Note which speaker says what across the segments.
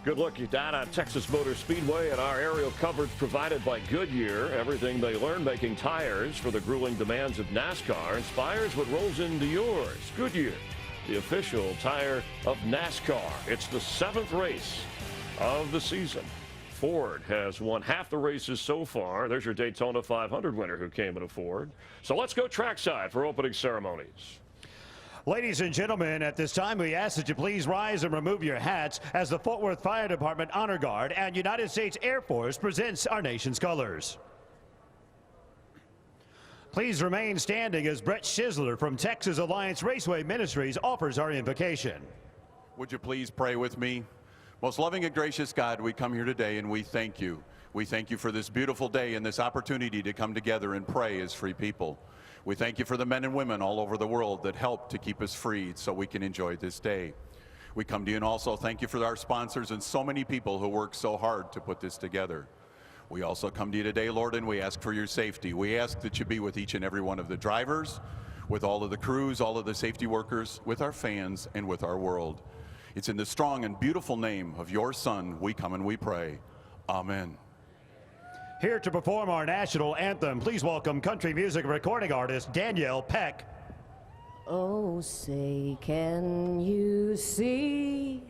Speaker 1: Good look down at Texas Motor Speedway and our aerial coverage provided by Goodyear. Everything they learned making tires for the grueling demands of NASCAR inspires what rolls into yours. Goodyear, the official tire of NASCAR. It's the 7th race of the season. Ford has won half the races so far. There's your Daytona 500 winner who came in a Ford. So let's go trackside for opening ceremonies.
Speaker 2: Ladies and gentlemen, at this time we ask that you please rise and remove your hats as the Fort Worth Fire Department Honor Guard and United States Air Force presents our nation's colors. Please remain standing as Brett Schizler from Texas Alliance Raceway Ministries offers our invocation.
Speaker 3: Would you please pray with me? Most loving and gracious God, we come here today and we thank you. We thank you for this beautiful day and this opportunity to come together and pray as free people. We thank you for the men and women all over the world that help to keep us free so we can enjoy this day. We come to you and also thank you for our sponsors and so many people who work so hard to put this together. We also come to you today, Lord, and we ask for your safety. We ask that you be with each and every one of the drivers, with all of the crews, all of the safety workers, with our fans, and with our world. It's in the strong and beautiful name of your Son we come and we pray. Amen.
Speaker 2: Here to perform our national anthem, please welcome country music recording artist Danielle Peck.
Speaker 4: Oh, say, can you see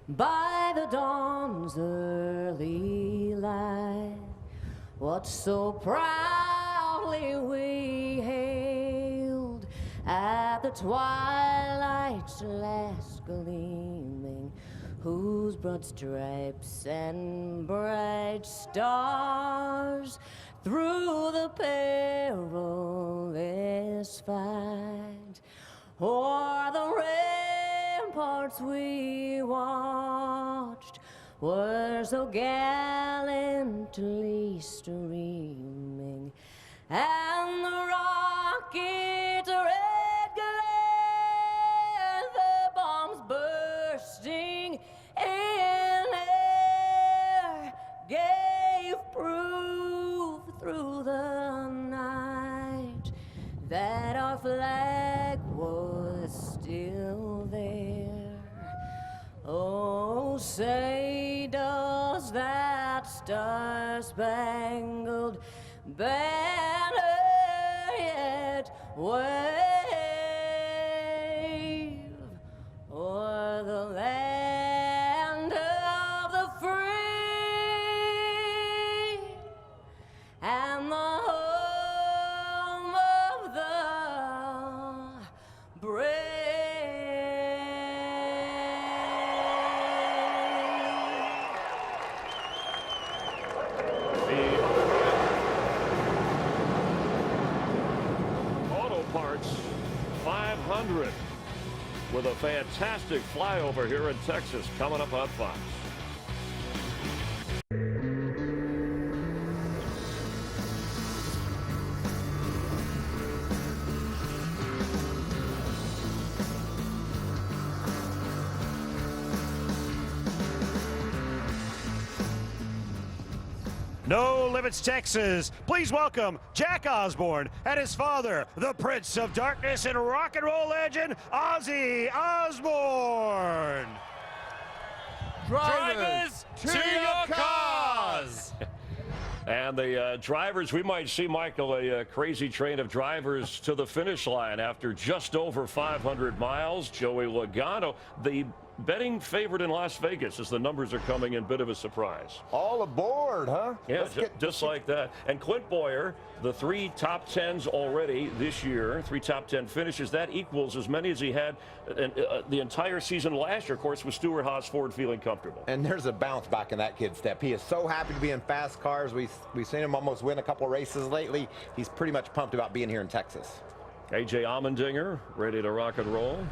Speaker 4: by the dawn's early light what so proudly we hailed at the twilight's last gleaming, whose broad stripes and bright stars through the perilous fight o'er the ramparts we watched were so gallantly streaming, and the rocket's red glare, the bombs bursting in air, gave proof through the night that our flag was still there. Oh, say, does that star-spangled banner yet wave o'er the land of the free and the home of the brave?
Speaker 1: Auto Parts 500 with a fantastic flyover here in Texas coming up on Fox.
Speaker 2: No Limits, Texas. Please welcome Jack Osborne and his father, the Prince of Darkness and rock and roll legend, Ozzy Osbourne.
Speaker 5: Drivers to your cars!
Speaker 1: And the drivers, we might see, Michael, a crazy train of drivers to the finish line after just over 500 miles. Joey Logano, the betting favorite in Las Vegas, as the numbers are coming in, bit of a surprise.
Speaker 5: All aboard, huh?
Speaker 1: Yeah, just like that. And Clint Bowyer, the 3 top 10s already this year, 3 top 10 finishes. That equals as many as he had the entire season last year, of course, with Stewart-Haas Ford feeling comfortable.
Speaker 5: And there's a bounce back in that kid's step. He is so happy to be in fast cars. We've seen him almost win a couple races lately. He's pretty much pumped about being here in Texas.
Speaker 1: A.J. Allmendinger, ready to rock and roll.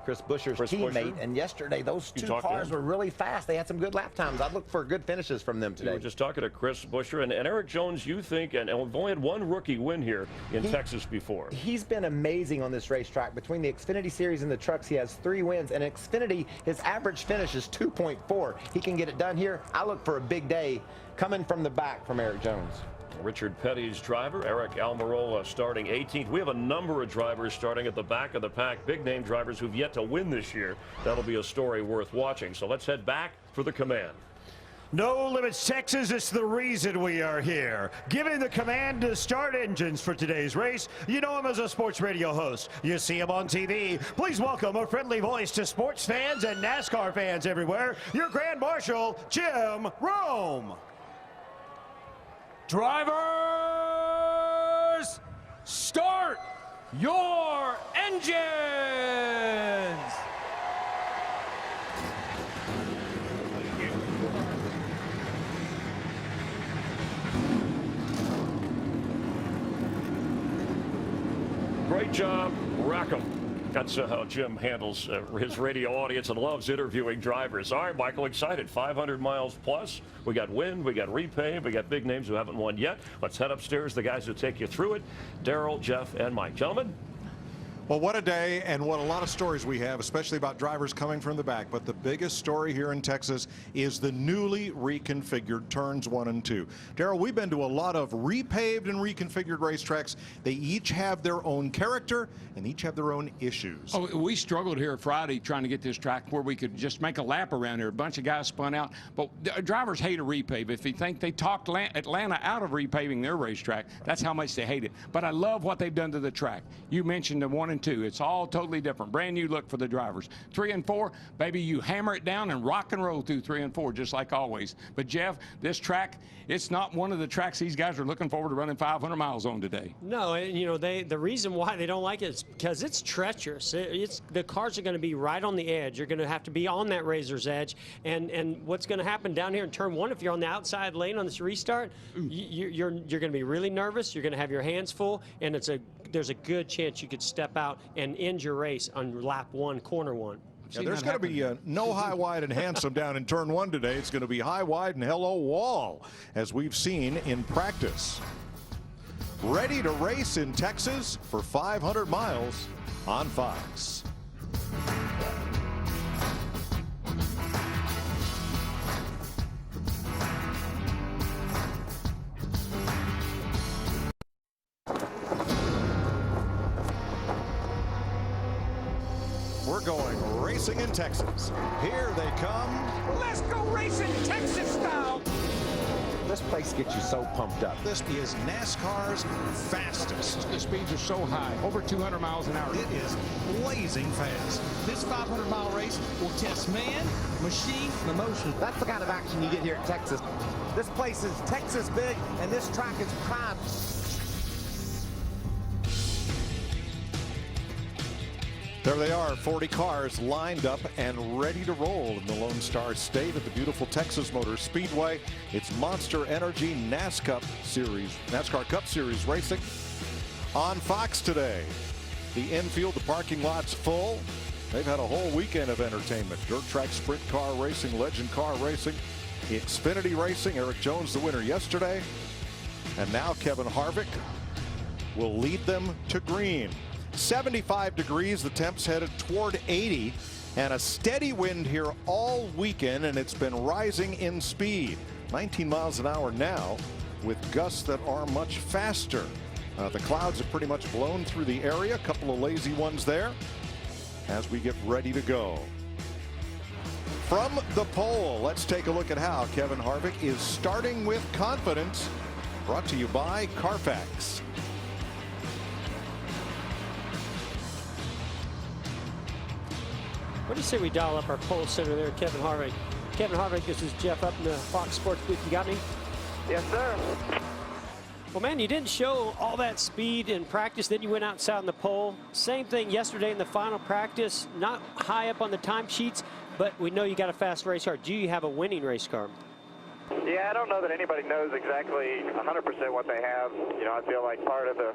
Speaker 5: Chris Buescher's teammate, and yesterday those two cars were really fast. They had some good lap times. I'd look for good finishes from them today.
Speaker 1: We were just talking to Chris Buescher and Eric Jones. You think, and we've only had one rookie win here in Texas before.
Speaker 5: He's been amazing on this racetrack. Between the Xfinity Series and the trucks, he has 3 wins. And Xfinity, his average finish is 2.4. He can get it done here. I look for a big day coming from the back from Eric Jones.
Speaker 1: Richard Petty's driver, Eric Almirola, starting 18th. We have a number of drivers starting at the back of the pack, big name drivers who've yet to win this year. That'll be a story worth watching. So let's head back for the command.
Speaker 2: No Limits Texas is the reason we are here. Giving the command to start engines for today's race. You know him as a sports radio host. You see him on TV. Please welcome a friendly voice to sports fans and NASCAR fans everywhere, your Grand Marshal, Jim Rome.
Speaker 6: Drivers, start your engines!
Speaker 1: Great job, Rackham. That's how Jim handles his radio audience and loves interviewing drivers. All right, Michael, excited. 500 miles plus. We got wind, we got repave, we got big names who haven't won yet. Let's head upstairs. The guys who take you through it, Daryl, Jeff, and Mike. Gentlemen.
Speaker 7: Well, what a day, and what a lot of stories we have, especially about drivers coming from the back. But the biggest story here in Texas is the newly reconfigured turns 1 and 2. Daryl, we've been to a lot of repaved and reconfigured racetracks. They each have their own character and each have their own issues.
Speaker 6: Oh, we struggled here Friday trying to get this track where we could just make a lap around here. A bunch of guys spun out, but drivers hate a repave. If you think they talked Atlanta out of repaving their racetrack, that's how much they hate it. But I love what they've done to the track. You mentioned the 1 and 2. It's all totally different. Brand new look for the drivers. 3 and 4, baby, you hammer it down and rock and roll through 3 and 4, just like always. But Jeff, this track, it's not one of the tracks these guys are looking forward to running 500 miles on today.
Speaker 8: No, and you know, the reason why they don't like it is because it's treacherous. The cars are going to be right on the edge. You're going to have to be on that razor's edge. And what's going to happen down here in turn 1, if you're on the outside lane on this restart, you're going to be really nervous. You're going to have your hands full, and there's a good chance you could step out and end your race on lap 1, corner 1.
Speaker 7: Yeah, there's going to be no high, wide, and handsome down in turn 1 today. It's going to be high, wide, and hello wall, as we've seen in practice. Ready to race in Texas for 500 miles on Fox. We're going racing in Texas. Here they come.
Speaker 6: Let's go racing Texas style.
Speaker 5: This place gets you so pumped up.
Speaker 7: This is NASCAR's fastest.
Speaker 6: The speeds are so high, over 200 miles an hour.
Speaker 7: It is blazing fast.
Speaker 9: This 500-mile race will test man, machine, and emotion.
Speaker 5: That's the kind of action you get here in Texas. This place is Texas big, and this track is prime.
Speaker 7: There they are, 40 cars lined up and ready to roll in the Lone Star State at the beautiful Texas Motor Speedway. It's Monster Energy NASCAR Cup Series racing on Fox today. The infield, the parking lot's full. They've had a whole weekend of entertainment. Dirt track, sprint car racing, legend car racing, Xfinity racing. Eric Jones, the winner yesterday. And now Kevin Harvick will lead them to green. 75 degrees, the temps headed toward 80, and a steady wind here all weekend, and it's been rising in speed. 19 miles an hour now with gusts that are much faster. The clouds have pretty much blown through the area, a couple of lazy ones there as we get ready to go. From the pole, let's take a look at how Kevin Harvick is starting with confidence. Brought to you by Carfax.
Speaker 8: What do you say we dial up our pole center there, Kevin Harvick? Kevin Harvick, this is Jeff up in the Fox Sports booth. You got me?
Speaker 10: Yes, sir.
Speaker 8: Well, man, you didn't show all that speed in practice. Then you went outside on the pole. Same thing yesterday in the final practice. Not high up on the timesheets, but we know you got a fast race car. Do you have a winning race car?
Speaker 10: Yeah, I don't know that anybody knows exactly 100% what they have. You know, I feel like part of the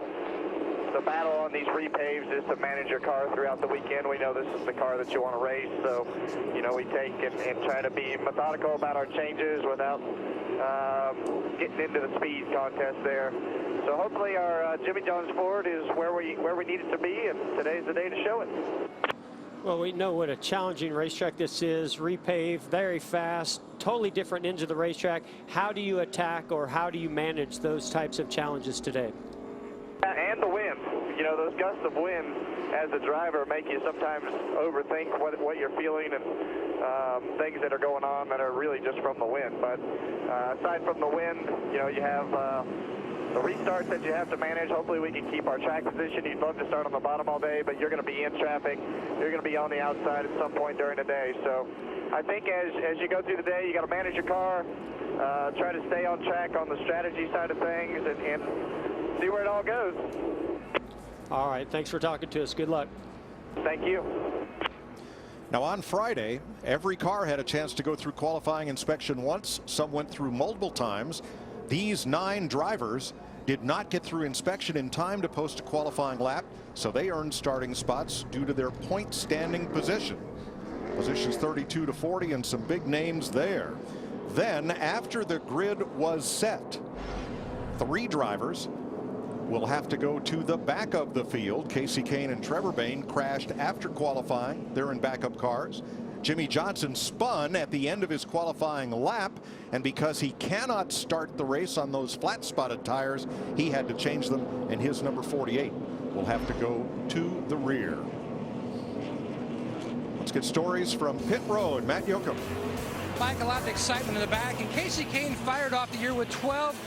Speaker 10: battle on these repaves is to manage your car throughout the weekend. We know this is the car that you want to race, so, you know, we take and try to be methodical about our changes without getting into the speed contest there. So hopefully our Jimmy John's Ford is where we need it to be, and today's the day to show it.
Speaker 8: Well, we know what a challenging racetrack this is. Repave, very fast, totally different ends of the racetrack. How do you attack or how do you manage those types of challenges today?
Speaker 10: And the wind. You know, those gusts of wind as a driver make you sometimes overthink what you're feeling and things that are going on that are really just from the wind. But aside from the wind, you know, you have the restarts that you have to manage. Hopefully we can keep our track position. You'd love to start on the bottom all day, but you're going to be in traffic. You're going to be on the outside at some point during the day. So I think as you go through the day, you got to manage your car, try to stay on track on the strategy side of things, and see where it all goes.
Speaker 8: All right, thanks for talking to us. Good luck.
Speaker 10: Thank you.
Speaker 7: Now on Friday, every car had a chance to go through qualifying inspection once. Some went through multiple times. These 9 drivers did not get through inspection in time to post a qualifying lap, so they earned starting spots due to their point standing position. Positions 32 to 40 and some big names there. Then after the grid was set, 3 drivers will have to go to the back of the field. Casey Kane and Trevor Bayne crashed after qualifying. They're in backup cars. Jimmy Johnson spun at the end of his qualifying lap, and because he cannot start the race on those flat spotted tires, he had to change them, and his number 48 will have to go to the rear. Let's get stories from pit road. Matt Yoakum.
Speaker 11: Mike, a lot of excitement in the back, and Casey Kane fired off the year with 12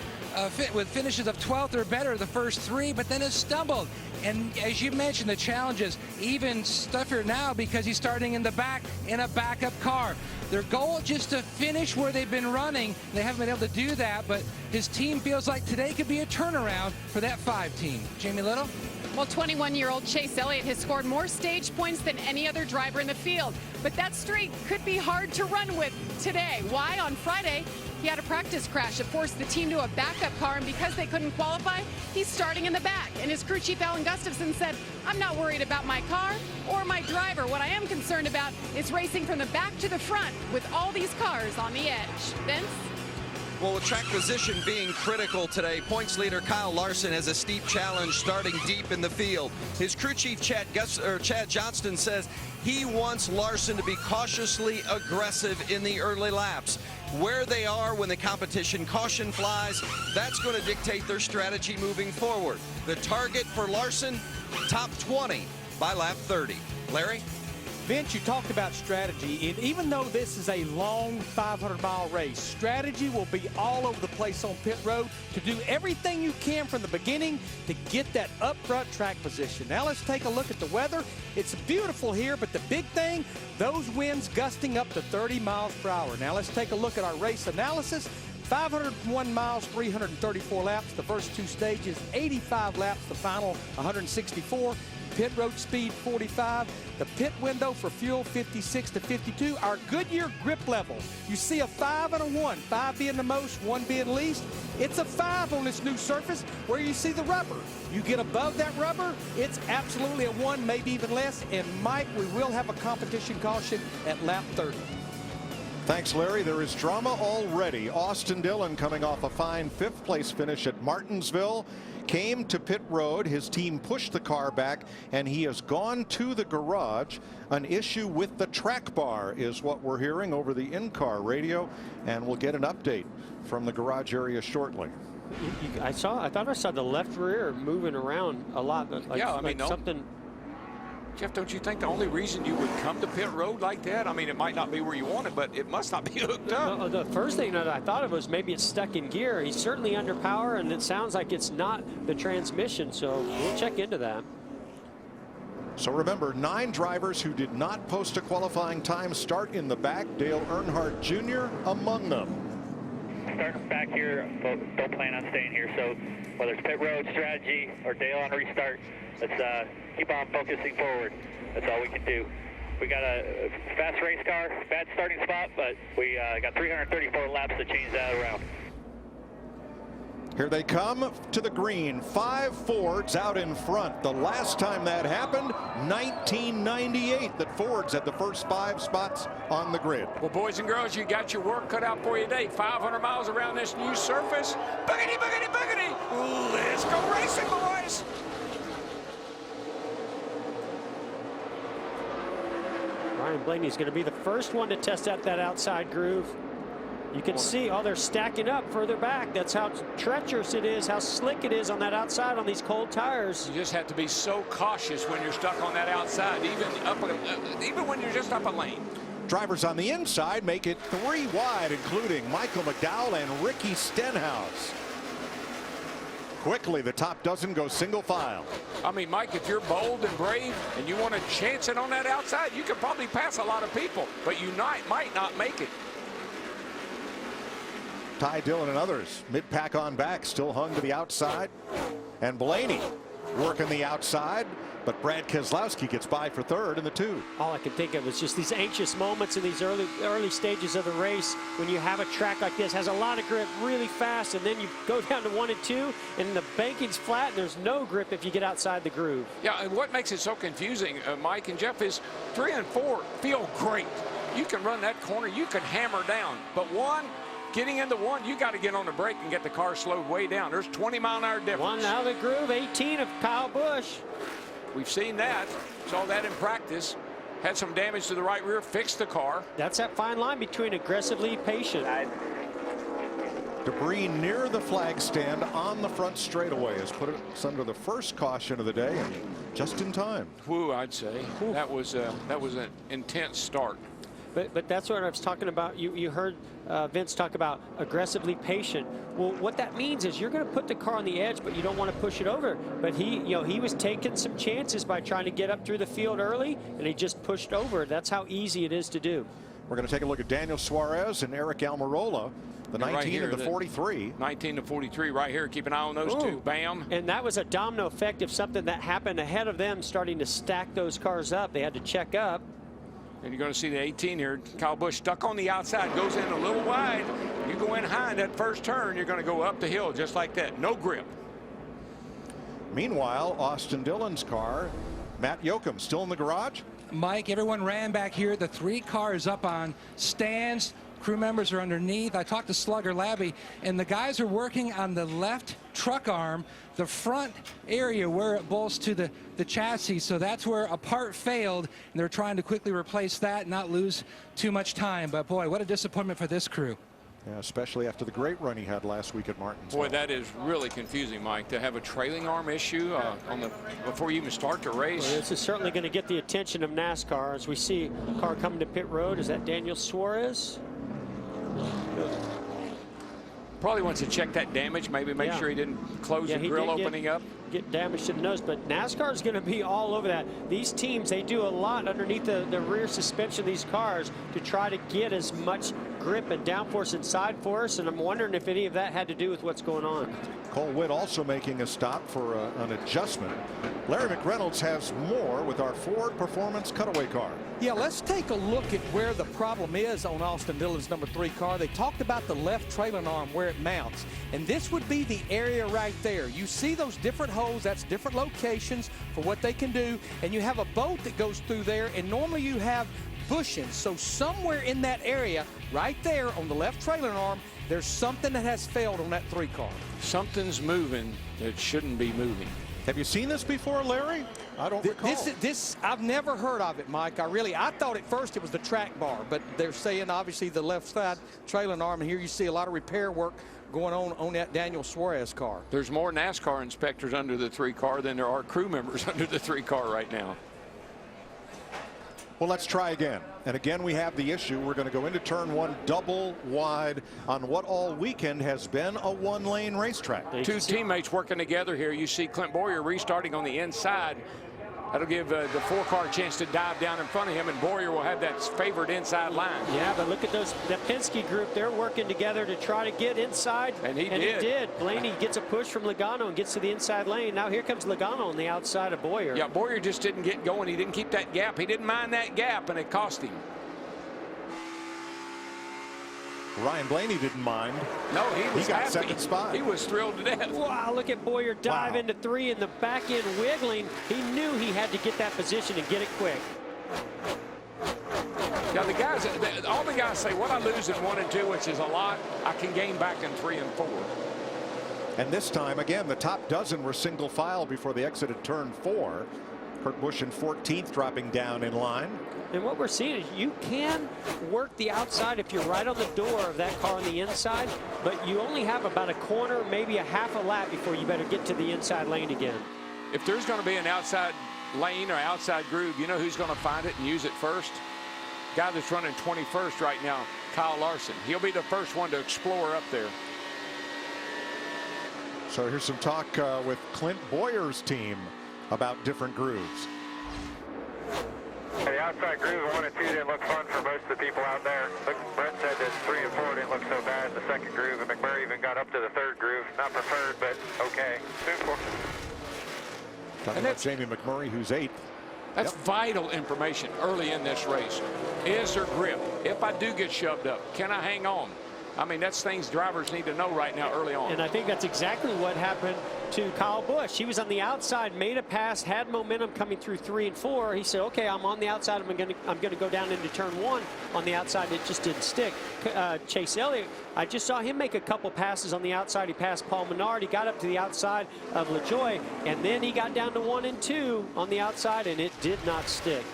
Speaker 11: with finishes of 12th or better the first 3, but then has stumbled. And as you mentioned, the challenges even tougher now because he's starting in the back in a backup car. Their goal just to finish where they've been running. They haven't been able to do that, but his team feels like today could be a turnaround for that 5 team. Jamie Little?
Speaker 12: Well, 21-year-old Chase Elliott has scored more stage points than any other driver in the field. But that streak could be hard to run with today. Why? On Friday, he had a practice crash that forced the team to a backup car, and because they couldn't qualify, he's starting in the back. And his crew chief, Alan Gustafson, said, I'm not worried about my car or my driver. What I am concerned about is racing from the back to the front with all these cars on the edge. Vince?
Speaker 13: Well, with track position being critical today, points leader Kyle Larson has a steep challenge starting deep in the field. His crew chief Chad Johnston says he wants Larson to be cautiously aggressive in the early laps. Where they are when the competition caution flies, that's going to dictate their strategy moving forward. The target for Larson, top 20 by lap 30. Larry?
Speaker 9: Vince, you talked about strategy, and even though this is a long 500-mile race, strategy will be all over the place on pit road to do everything you can from the beginning to get that up front track position. Now let's take a look at the weather. It's beautiful here, but the big thing, those winds gusting up to 30 miles per hour. Now let's take a look at our race analysis. 501 miles, 334 laps, the first 2 stages, 85 laps, the final 164. Pit road speed 45, the pit window for fuel 56 to 52. Our Goodyear grip level, you see a 5 and a 1, 5 being the most, 1 being least. It's a 5 on this new surface where you see the rubber. You get above that rubber, it's absolutely a 1, maybe even less. And Mike, we will have a competition caution at lap 30.
Speaker 7: Thanks, Larry. There is drama already. Austin Dillon, coming off a fine 5th place finish at Martinsville, came to pit road. His team pushed the car back, and he has gone to the garage. An issue with the track bar is what we're hearing over the in-car radio, and we'll get an update from the garage area shortly.
Speaker 8: I thought I saw the left rear moving around a lot. Like,
Speaker 6: yeah, I mean,
Speaker 8: like something.
Speaker 6: Jeff, don't you think the only reason you would come to pit road like that? I mean, it might not be where you want it, but it must not be hooked up.
Speaker 8: The first thing that I thought of was maybe it's stuck in gear. He's certainly under power, and it sounds like it's not the transmission, so we'll check into that.
Speaker 7: So remember, 9 drivers who did not post a qualifying time start in the back. Dale Earnhardt Jr. among them.
Speaker 14: Starting back here, don't plan on staying here, so whether it's pit road strategy or Dale on restart, let's keep on focusing forward. That's all we can do. We got a fast race car, bad starting spot, but we got 334 laps to change that around.
Speaker 7: Here they come to the green. 5 Fords out in front. The last time that happened, 1998, that Fords had the first 5 spots on the grid.
Speaker 6: Well, boys and girls, you got your work cut out for you today. 500 miles around this new surface. Boogity, boogity, boogity. Let's go racing, boys.
Speaker 8: Ryan Blaney's going to be the first one to test out that outside groove. You can see, oh, they're stacking up further back. That's how treacherous it is, how slick it is on that outside on these cold tires.
Speaker 6: You just have to be so cautious when you're stuck on that outside, even when you're just up a lane.
Speaker 7: Drivers on the inside make it 3 wide, including Michael McDowell and Ricky Stenhouse. Quickly, the top dozen go single file.
Speaker 6: I mean, Mike, if you're bold and brave and you want to chance it on that outside, you can probably pass a lot of people, but you might not make it.
Speaker 7: Ty Dillon and others mid-pack on back, still hung to the outside. And Blaney working the outside, but Brad Keselowski gets by for third in the 2.
Speaker 8: All I could think of was just these anxious moments in these early stages of the race when you have a track like this, has a lot of grip really fast, and then you go down to 1 and 2, and the banking's flat, and there's no grip if you get outside the groove.
Speaker 6: Yeah, and what makes it so confusing, Mike and Jeff, is 3 and 4 feel great. You can run that corner, you can hammer down, but 1, getting into 1, you got to get on the brake and get the car slowed way down. There's 20-mile-an-hour difference.
Speaker 8: 1 out of the groove, 18 of Kyle Busch.
Speaker 6: We've seen that, saw that in practice. Had some damage to the right rear, fixed the car.
Speaker 8: That's that fine line between aggressively patient.
Speaker 7: Debris near the flag stand on the front straightaway has put us under the first caution of the day, and just in time.
Speaker 6: Whew, I'd say. That was an intense start.
Speaker 8: But that's what I was talking about. You heard Vince talk about aggressively patient. Well, what that means is you're going to put the car on the edge, but you don't want to push it over. But he was taking some chances by trying to get up through the field early, and he just pushed over. That's how easy it is to do.
Speaker 7: We're going to take a look at Daniel Suarez and Eric Almirola, the 19
Speaker 6: right here,
Speaker 7: and the 43.
Speaker 6: 19 to 43 right here. Keep an eye on those two. Bam.
Speaker 8: And that was a domino effect of something that happened ahead of them starting to stack those cars up. They had to check up.
Speaker 6: And you're going to see the 18 here. Kyle Busch stuck on the outside, goes in a little wide. You go in high in that first turn, you're going to go up the hill just like that. No grip.
Speaker 7: Meanwhile, Austin Dillon's car, Matt Yoakum, still in the garage.
Speaker 11: Mike, everyone ran back here. The 3 cars up on stands. Crew members are underneath. I talked to Slugger Labby, and the guys are working on the left truck arm, the front area where it bolts to the chassis. So that's where a part failed, and they're trying to quickly replace that and not lose too much time. But boy, what a disappointment for this crew.
Speaker 7: Yeah, especially after the great run he had last week at Martinsville.
Speaker 6: Boy, that is really confusing, Mike, to have a trailing arm issue before you even start the race.
Speaker 8: Well, this is certainly going to get the attention of NASCAR as we see a car coming to pit road. Is that Daniel Suarez?
Speaker 6: Probably wants to check that damage, maybe make sure he didn't close the grill opening up.
Speaker 8: Get damage to the nose, but NASCAR is going to be all over that. These teams, they do a lot underneath the rear suspension of these cars to try to get as much grip and downforce and side force, and I'm wondering if any of that had to do with what's going on.
Speaker 7: Cole Witt also making a stop for an adjustment. Larry McReynolds has more with our Ford Performance Cutaway car.
Speaker 9: Yeah, let's take a look at where the problem is on Austin Dillon's number 3 car. They talked about the left trailing arm where it mounts, and this would be the area right there. You see those different holes, that's different locations for what they can do, and you have a bolt that goes through there, and normally you have bushings. So somewhere in that area, right there on the left trailing arm, there's something that has failed on that 3 car.
Speaker 6: Something's moving that shouldn't be moving.
Speaker 7: Have you seen this before, Larry? I don't recall.
Speaker 9: This I've never heard of it, Mike. I thought at first it was the track bar, but they're saying obviously the left side trailing arm, and here you see a lot of repair work going on that Daniel Suarez car.
Speaker 6: There's more NASCAR inspectors under the 3 car than there are crew members under the 3 car right now.
Speaker 7: Well, let's try again. And again, we have the issue. We're going to go into turn 1 double wide on what all weekend has been a 1-lane racetrack.
Speaker 6: 2 teammates working together here. You see Clint Boyer restarting on the inside. That'll give the 4 car a chance to dive down in front of him, and Boyer will have that favored inside line.
Speaker 8: Yeah, but look at that Penske group. They're working together to try to get inside.
Speaker 6: And he
Speaker 8: did. Blaney gets a push from Logano and gets to the inside lane. Now here comes Logano on the outside of Boyer.
Speaker 6: Yeah, Boyer just didn't get going. He didn't keep that gap. He didn't mind that gap, and it cost him.
Speaker 7: Ryan Blaney didn't mind.
Speaker 6: No, he was
Speaker 7: got
Speaker 6: happy.
Speaker 7: second spot.
Speaker 6: He was thrilled to death.
Speaker 8: Wow, look at Boyer dive into 3 in the back end wiggling. He knew he had to get that position and get it quick.
Speaker 6: Now the guys, all the guys say, what I lose in 1 and 2, which is a lot, I can gain back in 3 and 4.
Speaker 7: And this time, again, the top dozen were single file before they exited turn 4. Kurt Busch in 14th, dropping down in line.
Speaker 8: And what we're seeing is you can work the outside if you're right on the door of that car on the inside, but you only have about a corner, maybe a half a lap before you better get to the inside lane again.
Speaker 6: If there's going to be an outside lane or outside groove, you know who's going to find it and use it first? Guy that's running 21st right now, Kyle Larson. He'll be the first one to explore up there.
Speaker 7: So here's some talk with Clint Boyer's team about different grooves.
Speaker 10: The outside groove 1 and 2 didn't look fun for most of the people out there. Brett said that 3 and 4 didn't look so bad in the second groove, and McMurray even got up to the third groove. Not preferred, but okay. 2 and 4.
Speaker 7: Talking about Jamie McMurray, who's 8th.
Speaker 6: That's vital information early in this race. Is there grip? If I do get shoved up, can I hang on? I mean, that's things drivers need to know right now early on.
Speaker 8: And I think that's exactly what happened to Kyle Busch. He was on the outside, made a pass, had momentum coming through 3 and 4. He said, okay, I'm on the outside. I'm going to go down into turn 1 on the outside. It just didn't stick. Chase Elliott, I just saw him make a couple passes on the outside. He passed Paul Menard. He got up to the outside of LaJoie, and then he got down to 1 and 2 on the outside, and it did not stick.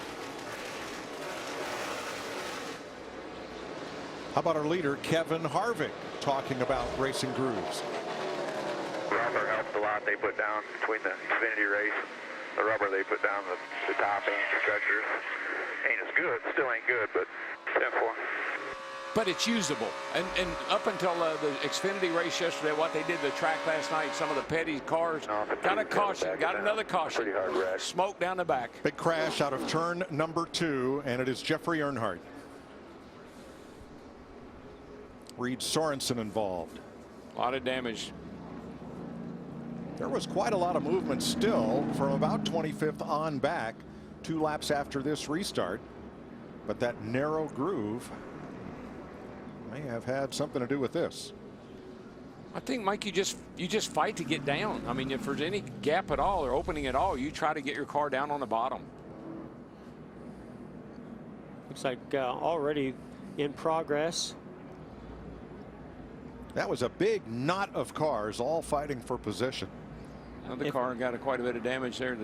Speaker 7: How about our leader, Kevin Harvick, talking about racing grooves?
Speaker 10: Rubber helps a lot. They put down between the Xfinity race, the rubber they put down the top end stretchers. Ain't as good, still ain't good, but 10-4.
Speaker 6: But it's usable. And up until the Xfinity race yesterday, what they did the track last night, some of the petty cars got a caution, got another caution. Smoke down the back.
Speaker 7: Big crash out of turn number 2, and it is Jeffrey Earnhardt. Reed Sorensen involved.
Speaker 6: A lot of damage.
Speaker 7: There was quite a lot of movement still from about 25th on back, 2 laps after this restart. But that narrow groove may have had something to do with this.
Speaker 6: I think, Mike, you just fight to get down. I mean, if there's any gap at all or opening at all, you try to get your car down on the bottom.
Speaker 8: Looks like already in progress.
Speaker 7: That was a big knot of cars all fighting for position.
Speaker 6: The car got quite a bit of damage there.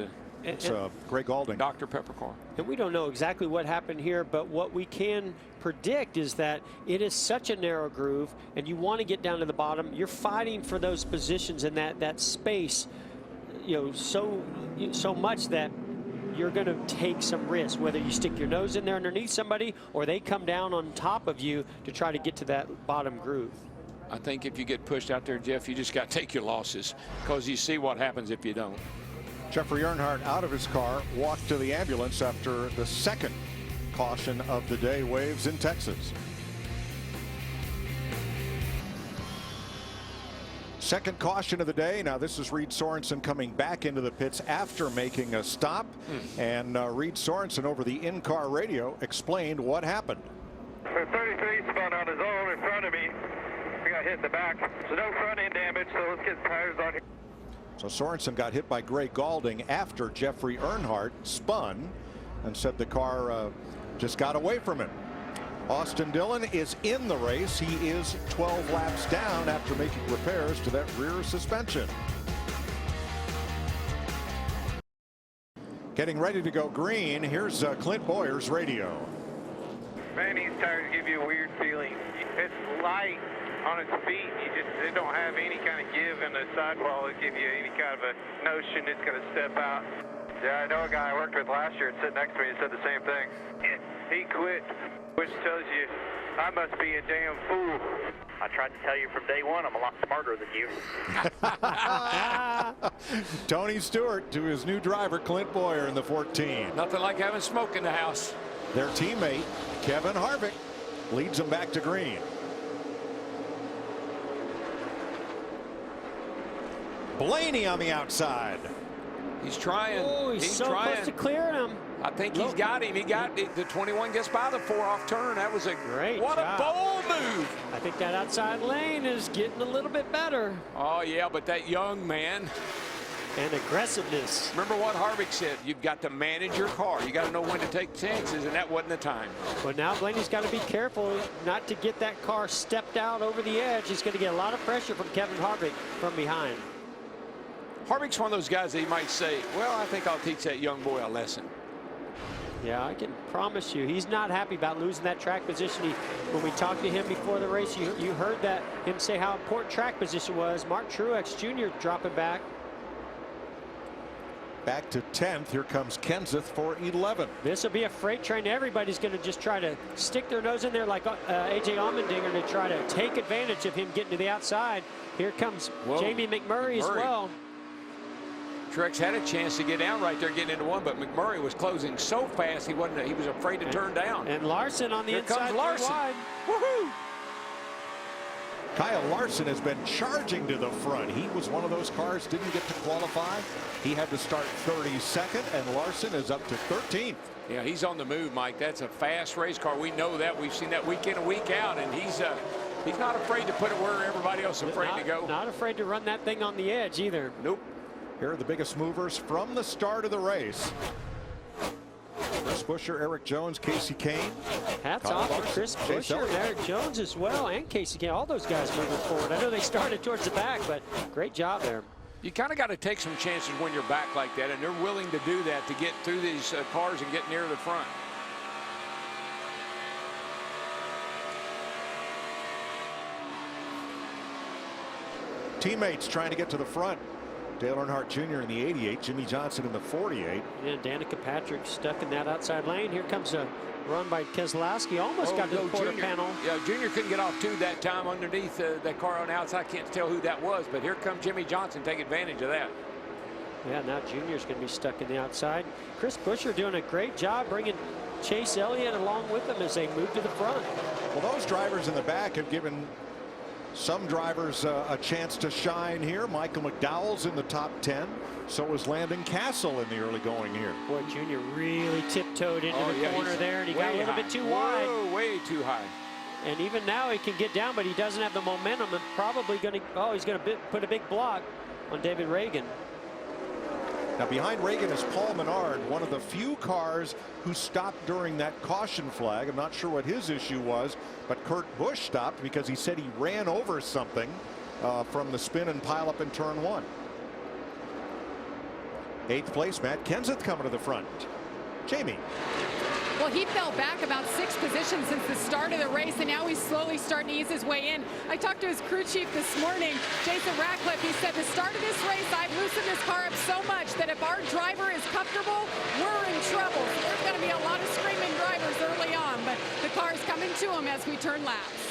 Speaker 7: It's Greg Galding.
Speaker 6: Dr. Pepper car.
Speaker 8: And we don't know exactly what happened here, but what we can predict is that it is such a narrow groove, and you want to get down to the bottom. You're fighting for those positions in that space, you know, so much that you're going to take some risk, whether you stick your nose in there underneath somebody or they come down on top of you to try to get to that bottom groove.
Speaker 6: I think if you get pushed out there, Jeff, you just got to take your losses, because you see what happens if you don't.
Speaker 7: Jeffrey Earnhardt out of his car, walked to the ambulance after the second caution of the day waves in Texas. Second caution of the day. Now this is Reed Sorensen coming back into the pits after making a stop. And Reed Sorensen over the in-car radio explained what happened.
Speaker 10: The 33 spun on his own in front of me. I got hit in the back. So no front end damage, so let's get tires on here.
Speaker 7: So Sorensen got hit by Greg Galding after Jeffrey Earnhardt spun and said the car just got away from him. Austin Dillon is in the race. He is 12 laps down after making repairs to that rear suspension. Getting ready to go green. Here's Clint Boyer's radio.
Speaker 10: Man, these tires give you a weird feeling. It's light on its feet. They don't have any kind of give in the sidewall that give you any kind of a notion it's going to step out. Yeah, I know a guy I worked with last year sitting next to me and said the same thing. He quit, which tells you I must be a damn fool.
Speaker 14: I tried to tell you from day one I'm a lot smarter than you.
Speaker 7: Tony Stewart to his new driver, Clint Boyer in the 14.
Speaker 6: Nothing like having smoke in the house.
Speaker 7: Their teammate, Kevin Harvick, leads them back to green. Blaney on the outside.
Speaker 6: He's trying.
Speaker 8: Oh, he's so
Speaker 6: trying.
Speaker 8: close to clearing him.
Speaker 6: I think he's got him. He got it. The 21 gets by the 4-off turn. That was a
Speaker 8: great
Speaker 6: What
Speaker 8: job.
Speaker 6: a bold move.
Speaker 8: I think that outside lane is getting a little bit better.
Speaker 6: Oh, yeah, but that young man.
Speaker 8: And aggressiveness.
Speaker 6: Remember what Harvick said. You've got to manage your car. You got to know when to take chances, and that wasn't the time.
Speaker 8: But now Blaney's got to be careful not to get that car stepped out over the edge. He's going to get a lot of pressure from Kevin Harvick from behind.
Speaker 6: Harvick's one of those guys that you might say, well, I think I'll teach that young boy a lesson.
Speaker 8: Yeah, I can promise you, he's not happy about losing that track position. When we talked to him before the race, you heard that him say how important track position was. Mark Truex Jr. dropping back.
Speaker 7: Back to 10th. Here comes Kenseth for 11th.
Speaker 8: This will be a freight train. Everybody's going to just try to stick their nose in there like A.J. Allmendinger to try to take advantage of him getting to the outside. Here comes Jamie McMurray as well.
Speaker 6: Truex had a chance to get down right there, getting into one, but McMurray was closing so fast he was afraid to turn down.
Speaker 8: And Larson on the
Speaker 6: Here
Speaker 8: inside.
Speaker 6: comes Larson.
Speaker 8: Wide.
Speaker 6: Woohoo!
Speaker 7: Kyle Larson has been charging to the front. He was one of those cars didn't get to qualify. He had to start 32nd, and Larson is up to 13th.
Speaker 6: Yeah, he's on the move, Mike. That's a fast race car. We know that. We've seen that week in and week out, and he's not afraid to put it where everybody else is afraid to go.
Speaker 8: Not afraid to run that thing on the edge either.
Speaker 6: Nope.
Speaker 7: Here are the biggest movers from the start of the race. Chris Buescher, Eric Jones, Casey Kane.
Speaker 8: Hats
Speaker 7: Kyle
Speaker 8: off to
Speaker 7: Larson,
Speaker 8: Chris
Speaker 7: Chase
Speaker 8: Buescher and
Speaker 7: Elliott.
Speaker 8: Eric Jones as well, and Casey Kane. All those guys moving forward. I know they started towards the back, but great job there.
Speaker 6: You kind of got to take some chances when you're back like that, and they're willing to do that to get through these cars and get near the front.
Speaker 7: Teammates trying to get to the front. Dale Earnhardt Jr. in the 88, Jimmy Johnson in the 48.
Speaker 8: Yeah, Danica Patrick stuck in that outside lane. Here comes a run by Keselowski. Almost got to the quarter panel.
Speaker 6: Yeah, Junior couldn't get off two that time underneath that car on the outside. I can't tell who that was, but here comes Jimmy Johnson. Take advantage of that.
Speaker 8: Yeah, now Junior's going to be stuck in the outside. Chris Buescher doing a great job bringing Chase Elliott along with them as they move to the front.
Speaker 7: Well, those drivers in the back have given some drivers a chance to shine here. Michael McDowell's in the top 10. So is Landon Castle in the early going here.
Speaker 8: Boy, Junior really tiptoed into the corner there, and he got a little bit too wide.
Speaker 6: Whoa, way too high.
Speaker 8: And even now he can get down, but he doesn't have the momentum, and probably going to, he's going to put a big block on David Reagan.
Speaker 7: Now behind Reagan is Paul Menard, one of the few cars who stopped during that caution flag. I'm not sure what his issue was, but Kurt Busch stopped because he said he ran over something from the spin and pile up in turn 1. 8th place, Matt Kenseth coming to the front. Jamie.
Speaker 12: Well, he fell back about 6 positions since the start of the race, and now he's slowly starting to ease his way in. I talked to his crew chief this morning, Jason Ratcliffe. He said, the start of this race, I've loosened this car up so much that if our driver is comfortable, we're in trouble. So there's going to be a lot of screaming drivers early on, but the car's coming to him as we turn laps.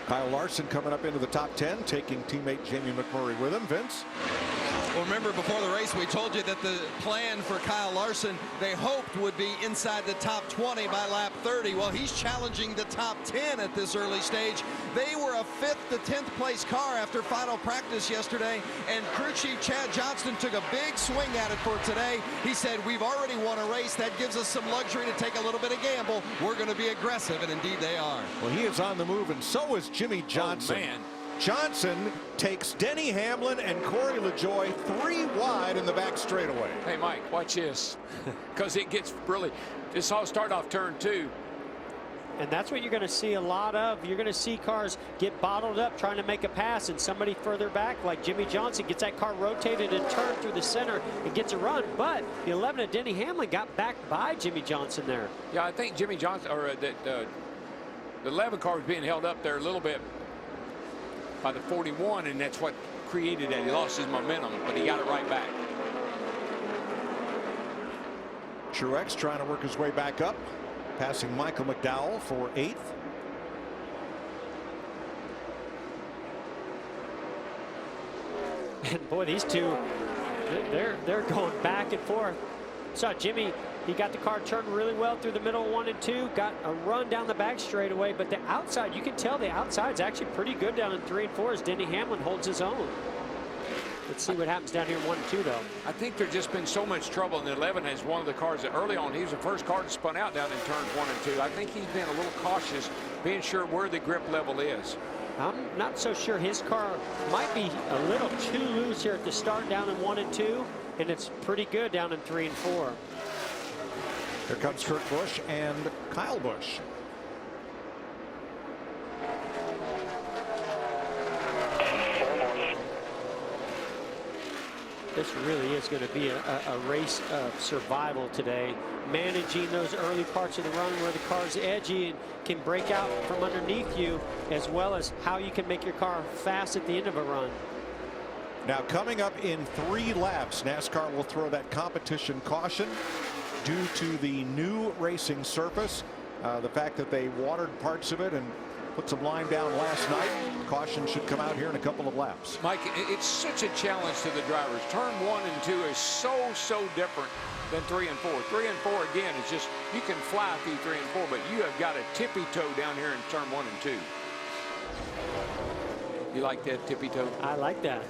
Speaker 7: Kyle Larson coming up into the top 10, taking teammate Jamie McMurray with him. Vince?
Speaker 13: Well, remember before the race we told you that the plan for Kyle Larson they hoped would be inside the top 20 by lap 30. Well, he's challenging the top 10 at this early stage. They were a 5th to 10th place car after final practice yesterday, and crew chief Chad Johnston took a big swing at it for today. He said, we've already won a race. That gives us some luxury to take a little bit of gamble. We're going to be aggressive, and indeed they are.
Speaker 7: Well, he is on the move, and so is Jimmy Johnson.
Speaker 6: Oh, man.
Speaker 7: Johnson takes Denny Hamlin and Corey LaJoie 3 wide in the back straightaway.
Speaker 6: Hey, Mike, watch this. Because it gets really, this all started off turn 2.
Speaker 8: And that's what you're going to see a lot of. You're going to see cars get bottled up trying to make a pass, and somebody further back, like Jimmy Johnson, gets that car rotated and turned through the center and gets a run. But the 11 of Denny Hamlin got back by Jimmy Johnson there.
Speaker 6: Yeah, I think Jimmy Johnson, or the 11 car was being held up there a little bit by the 41, and that's what created that. He lost his momentum, but he got it right back.
Speaker 7: Truex trying to work his way back up, passing Michael McDowell for 8th.
Speaker 8: And boy, these two, they're going back and forth. So Jimmy, he got the car turned really well through the middle 1 and 2, got a run down the back straightaway, but the outside, you can tell the outside's actually pretty good down in 3 and 4 as Denny Hamlin holds his own. Let's see what happens down here in 1 and 2, though.
Speaker 6: I think there's just been so much trouble, and the 11 is one of the cars that early on, he was the first car to spun out down in turns 1 and 2. I think he's been a little cautious, being sure where the grip level is.
Speaker 8: I'm not so sure. His car might be a little too loose here at the start down in 1 and 2, and it's pretty good down in 3 and 4.
Speaker 7: Here comes Kurt Busch and Kyle Busch.
Speaker 8: this really is going to be a race of survival today. Managing those early parts of the run where the car's edgy and can break out from underneath you, as well as how you can make your car fast at the end of a run.
Speaker 7: Now coming up in 3 laps, NASCAR will throw that competition caution due to the new racing surface. The fact that they watered parts of it and put some lime down last night. Caution should come out here in a couple of laps.
Speaker 6: Mike, it's such a challenge to the drivers. Turn 1 and 2 is so different than 3 and 4. 3 and 4, again, is just, you can fly through 3 and 4, but you have got a tippy toe down here in turn 1 and 2. You like that tippy toe?
Speaker 8: I like that.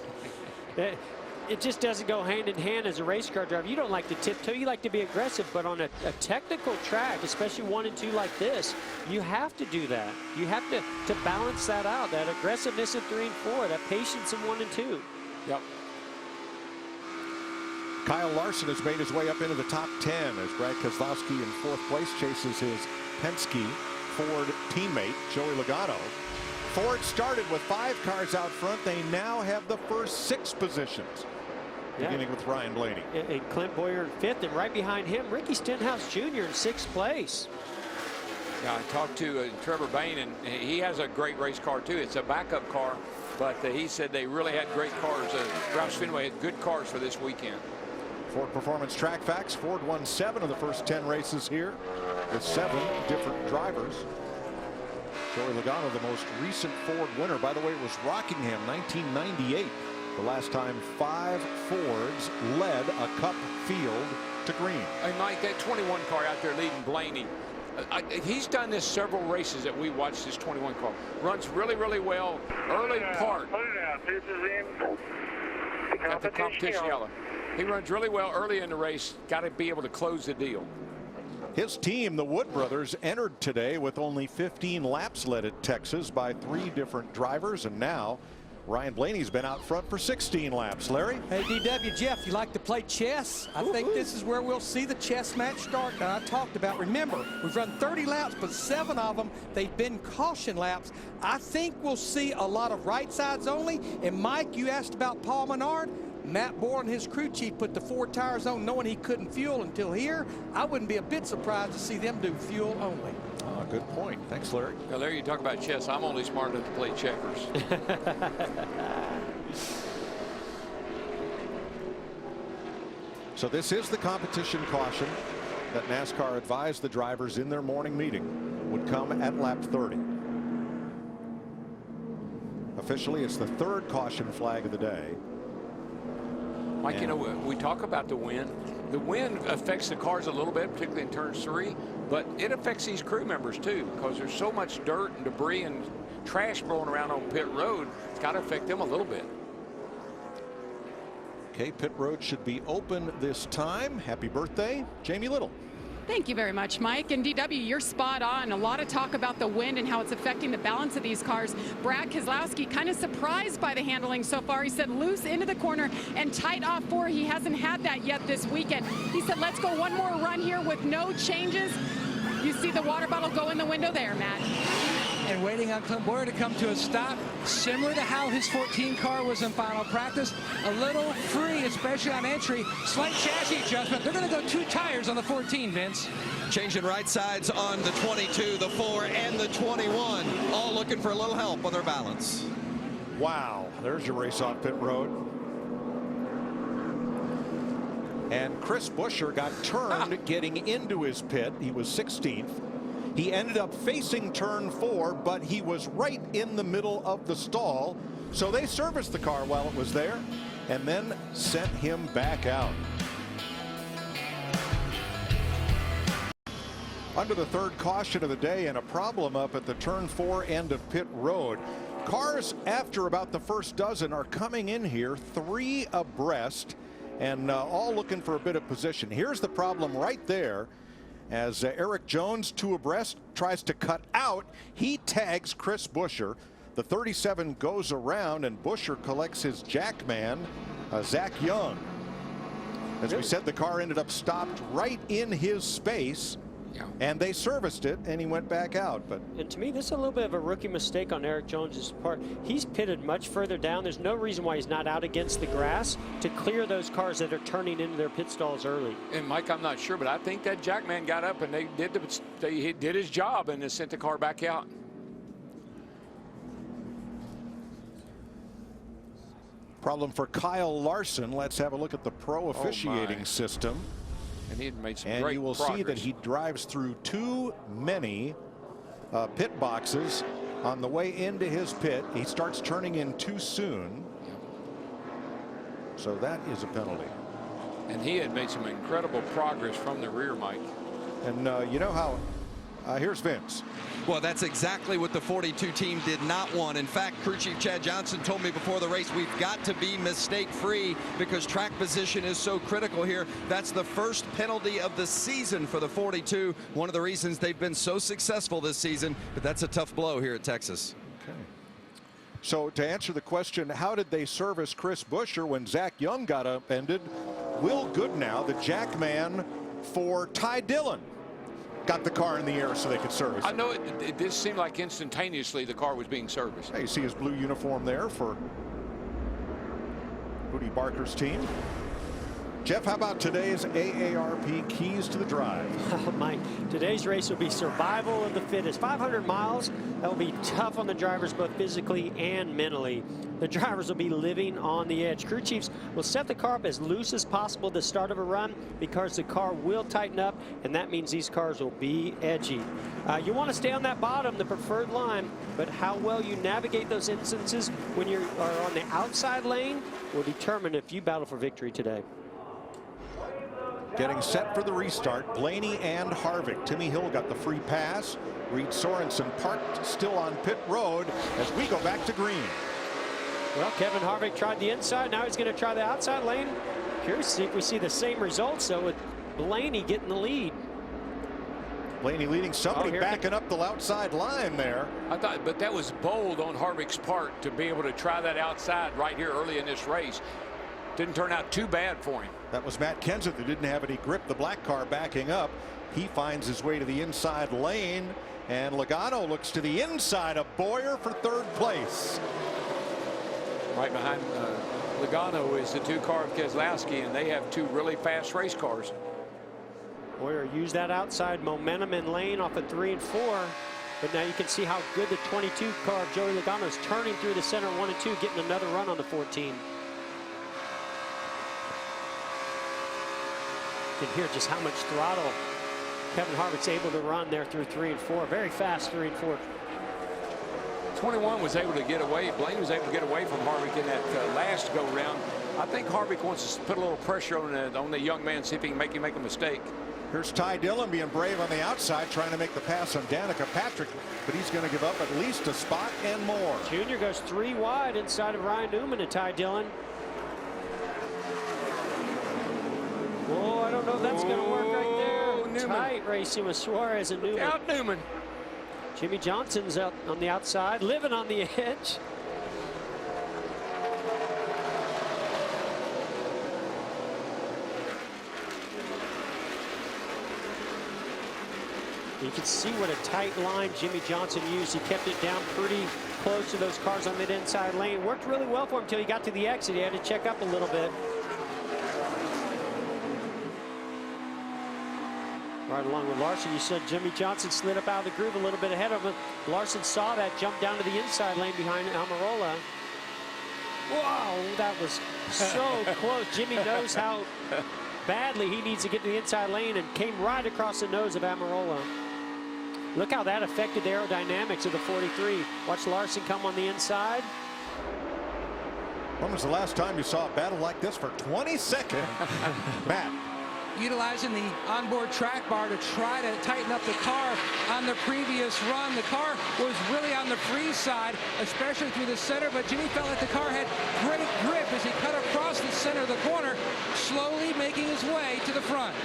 Speaker 8: It just doesn't go hand in hand as a race car driver. You don't like to tiptoe, you like to be aggressive, but on a technical track, especially 1 and 2 like this, you have to do that. You have to balance that out, that aggressiveness in 3 and 4, that patience in 1 and 2.
Speaker 6: Yep.
Speaker 7: Kyle Larson has made his way up into the top 10 as Brad Keselowski in 4th place chases his Penske Ford teammate, Joey Logano. Ford started with 5 cars out front. They now have the first 6 positions, beginning with Ryan Blaney.
Speaker 8: And Clint Boyer in 5th, and right behind him, Ricky Stenhouse Jr. in 6th place.
Speaker 6: Yeah, I talked to Trevor Bayne, and he has a great race car too. It's a backup car, but he said they really had great cars. Roush Fenway had good cars for this weekend.
Speaker 7: Ford Performance Track Facts. Ford won 7 of the first 10 races here with 7 different drivers. Joey Logano, the most recent Ford winner. By the way, it was Rockingham, 1998. The last time 5 Fords led a Cup field to green.
Speaker 6: Hey, Mike, that 21 car out there leading Blaney, he's done this several races that we watched. This 21 car runs really well early part.
Speaker 10: Put it out. This is in
Speaker 6: Got the competition yellow. He runs really well early in the race. Got to be able to close the deal.
Speaker 7: His team, the Wood Brothers, entered today with only 15 laps led at Texas by 3 different drivers, and now Ryan Blaney's been out front for 16 laps. Larry?
Speaker 9: Hey, DW, Jeff, you like to play chess? I think this is where we'll see the chess match start that I talked about. Remember, we've run 30 laps, but 7 of them, they've been caution laps. I think we'll see a lot of right sides only. And Mike, you asked about Paul Menard. Matt Bohr and his crew chief put the 4 tires on knowing he couldn't fuel until here. I wouldn't be a bit surprised to see them do fuel only.
Speaker 7: Oh, good point. Thanks, Larry.
Speaker 6: Now, Larry, you talk about chess. I'm only smart enough to play checkers.
Speaker 7: So this is the competition caution that NASCAR advised the drivers in their morning meeting would come at lap 30. Officially, it's the 3rd caution flag of the day.
Speaker 6: Mike, you know, we talk about the wind. The wind affects the cars a little bit, particularly in turn 3, but it affects these crew members too, because there's so much dirt and debris and trash blowing around on pit road. It's got to affect them a little bit.
Speaker 7: Okay, pit road should be open this time. Happy birthday, Jamie Little.
Speaker 12: Thank you very much, Mike. And DW, you're spot on. A lot of talk about the wind and how it's affecting the balance of these cars. Brad Keselowski kind of surprised by the handling so far. He said loose into the corner and tight off 4. He hasn't had that yet this weekend. He said, let's go one more run here with no changes. You see the water bottle go in the window there, Matt.
Speaker 11: And waiting on Clint Boyer to come to a stop, similar to how his 14 car was in final practice. A little free, especially on entry. Slight chassis adjustment. They're going to go 2 tires on the 14, Vince.
Speaker 13: Changing right sides on the 22, the 4, and the 21. All looking for a little help on their balance.
Speaker 7: Wow, there's your race off pit road. And Chris Buescher got turned getting into his pit. He was 16th. He ended up facing turn 4, but he was right in the middle of the stall. So they serviced the car while it was there and then sent him back out. Under the 3rd caution of the day, and a problem up at the turn 4 end of pit road. Cars after about the first dozen are coming in here 3 abreast and all looking for a bit of position. Here's the problem right there. As Eric Jones, 2 abreast, tries to cut out, he tags Chris Buescher. The 37 goes around, and Buescher collects his jackman, Zach Young. As we said, the car ended up stopped right in his space. And they serviced it, and he went back out. But
Speaker 8: and to me, this is a little bit of a rookie mistake on Erik Jones's part. He's pitted much further down. There's no reason why he's not out against the grass to clear those cars that are turning into their pit stalls early.
Speaker 6: And Mike, I'm not sure, but I think that Jackman got up and he did his job and they sent the car back out.
Speaker 7: problem for Kyle Larson. Let's have a look at the pro officiating system.
Speaker 6: And he had made some
Speaker 7: and
Speaker 6: great
Speaker 7: you will
Speaker 6: progress.
Speaker 7: see that he drives through too many pit boxes on the way into his pit. He starts turning in too soon. So that is a penalty.
Speaker 6: And he had made some incredible progress from the rear, Mike.
Speaker 7: And you know how, here's Vince.
Speaker 13: Well, that's exactly what the 42 team did not want. In fact, crew chief Chad Johnson told me before the race, we've got to be mistake-free because track position is so critical here. That's the first penalty of the season for the 42. One of the reasons they've been so successful this season, but that's a tough blow here at Texas.
Speaker 7: Okay. So to answer the question, how did they service Chris Buescher when Zach Young got upended? Will Goodnow, the jack man for Ty Dillon, got the car in the air so they could service it.
Speaker 6: I know it did seem like instantaneously the car was being serviced.
Speaker 7: Hey, you see his blue uniform there for Booty Barker's team. Jeff, how about today's AARP keys to the drive?
Speaker 8: Oh, Mike, today's race will be survival of the fittest. 500 miles, that will be tough on the drivers both physically and mentally. The drivers will be living on the edge. Crew chiefs will set the car up as loose as possible at the start of a run because the car will tighten up, and that means these cars will be edgy. You want to stay on that bottom, the preferred line, but how well you navigate those instances when you are on the outside lane will determine if you battle for victory today.
Speaker 7: Getting set for the restart, Blaney and Harvick. Timmy Hill got the free pass. Reed Sorensen parked still on pit road as we go back to green.
Speaker 8: Well, Kevin Harvick tried the inside. Now he's going to try the outside lane. Curious to see if we see the same results, though, with Blaney getting the lead.
Speaker 7: Blaney leading, somebody backing up the outside line there.
Speaker 6: I thought, but that was bold on Harvick's part to be able to try that outside right here early in this race. Didn't turn out too bad for him.
Speaker 7: That was Matt Kenseth who didn't have any grip. The black car backing up. He finds his way to the inside lane, and Logano looks to the inside of Bowyer for third place.
Speaker 6: Right behind Logano is the two car of Keselowski, and they have two really fast race cars.
Speaker 8: Bowyer used that outside momentum in lane off of 3 and 4. But now you can see how good the 22 car of Joey Logano is turning through the center 1 and 2, getting another run on the 14. You can hear just how much throttle Kevin Harvick's able to run there through 3 and 4. Very fast 3 and 4.
Speaker 6: 21 was able to get away. Blaney was able to get away from Harvick in that last go round. I think Harvick wants to put a little pressure on the young man, see if he can make a mistake.
Speaker 7: Here's Ty Dillon being brave on the outside, trying to make the pass on Danica Patrick, but he's going to give up at least a spot and more.
Speaker 8: Junior goes 3 wide inside of Ryan Newman and Ty Dillon. Oh, I don't know if that's going to work right there.
Speaker 6: Newman.
Speaker 8: Tight racing with Suarez and Newman.
Speaker 6: Out Newman.
Speaker 8: Jimmy Johnson's out on the outside, living on the edge. You can see what a tight line Jimmy Johnson used. He kept it down pretty close to those cars on that inside lane. Worked really well for him until he got to the exit. He had to check up a little bit. Right along with Larson, you said Jimmy Johnson slid up out of the groove a little bit ahead of him. Larson saw that, jumped down to the inside lane behind Almirola. Wow, that was so close. Jimmy knows how badly he needs to get to the inside lane and came right across the nose of Almirola. Look how that affected the aerodynamics of the 43. Watch Larson come on the inside.
Speaker 7: When was the last time you saw a battle like this for 20 seconds? Matt.
Speaker 11: Utilizing the onboard track bar to try to tighten up the car on the previous run. The car was really on the free side, especially through the center, but Jimmy felt like the car had great grip as he cut across the center of the corner, slowly making his way to the front.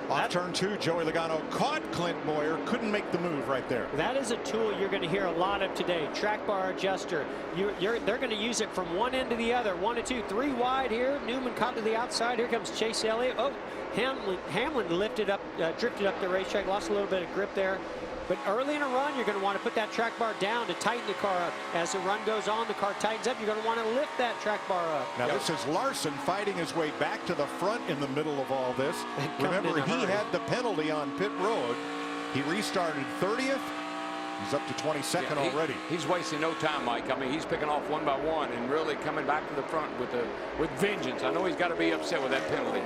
Speaker 7: Off turn 2, Joey Logano caught Clint Bowyer, couldn't make the move right there.
Speaker 8: That is a tool you're going to hear a lot of today. Track bar adjuster. They're going to use it from one end to the other. 1 and 2, 3 wide here. Newman caught to the outside. Here comes Chase Elliott. Oh, Hamlin lifted up, drifted up the racetrack, lost a little bit of grip there. But early in a run, you're going to want to put that track bar down to tighten the car up. As the run goes on, the car tightens up. You're going to want to lift that track bar up.
Speaker 7: Now, this is Larson fighting his way back to the front in the middle of all this. Remember, he had the penalty on pit road. He restarted 30th. He's up to 22nd already.
Speaker 6: He's wasting no time, Mike. I mean, he's picking off one by one and really coming back to the front with vengeance. I know he's got to be upset with that penalty.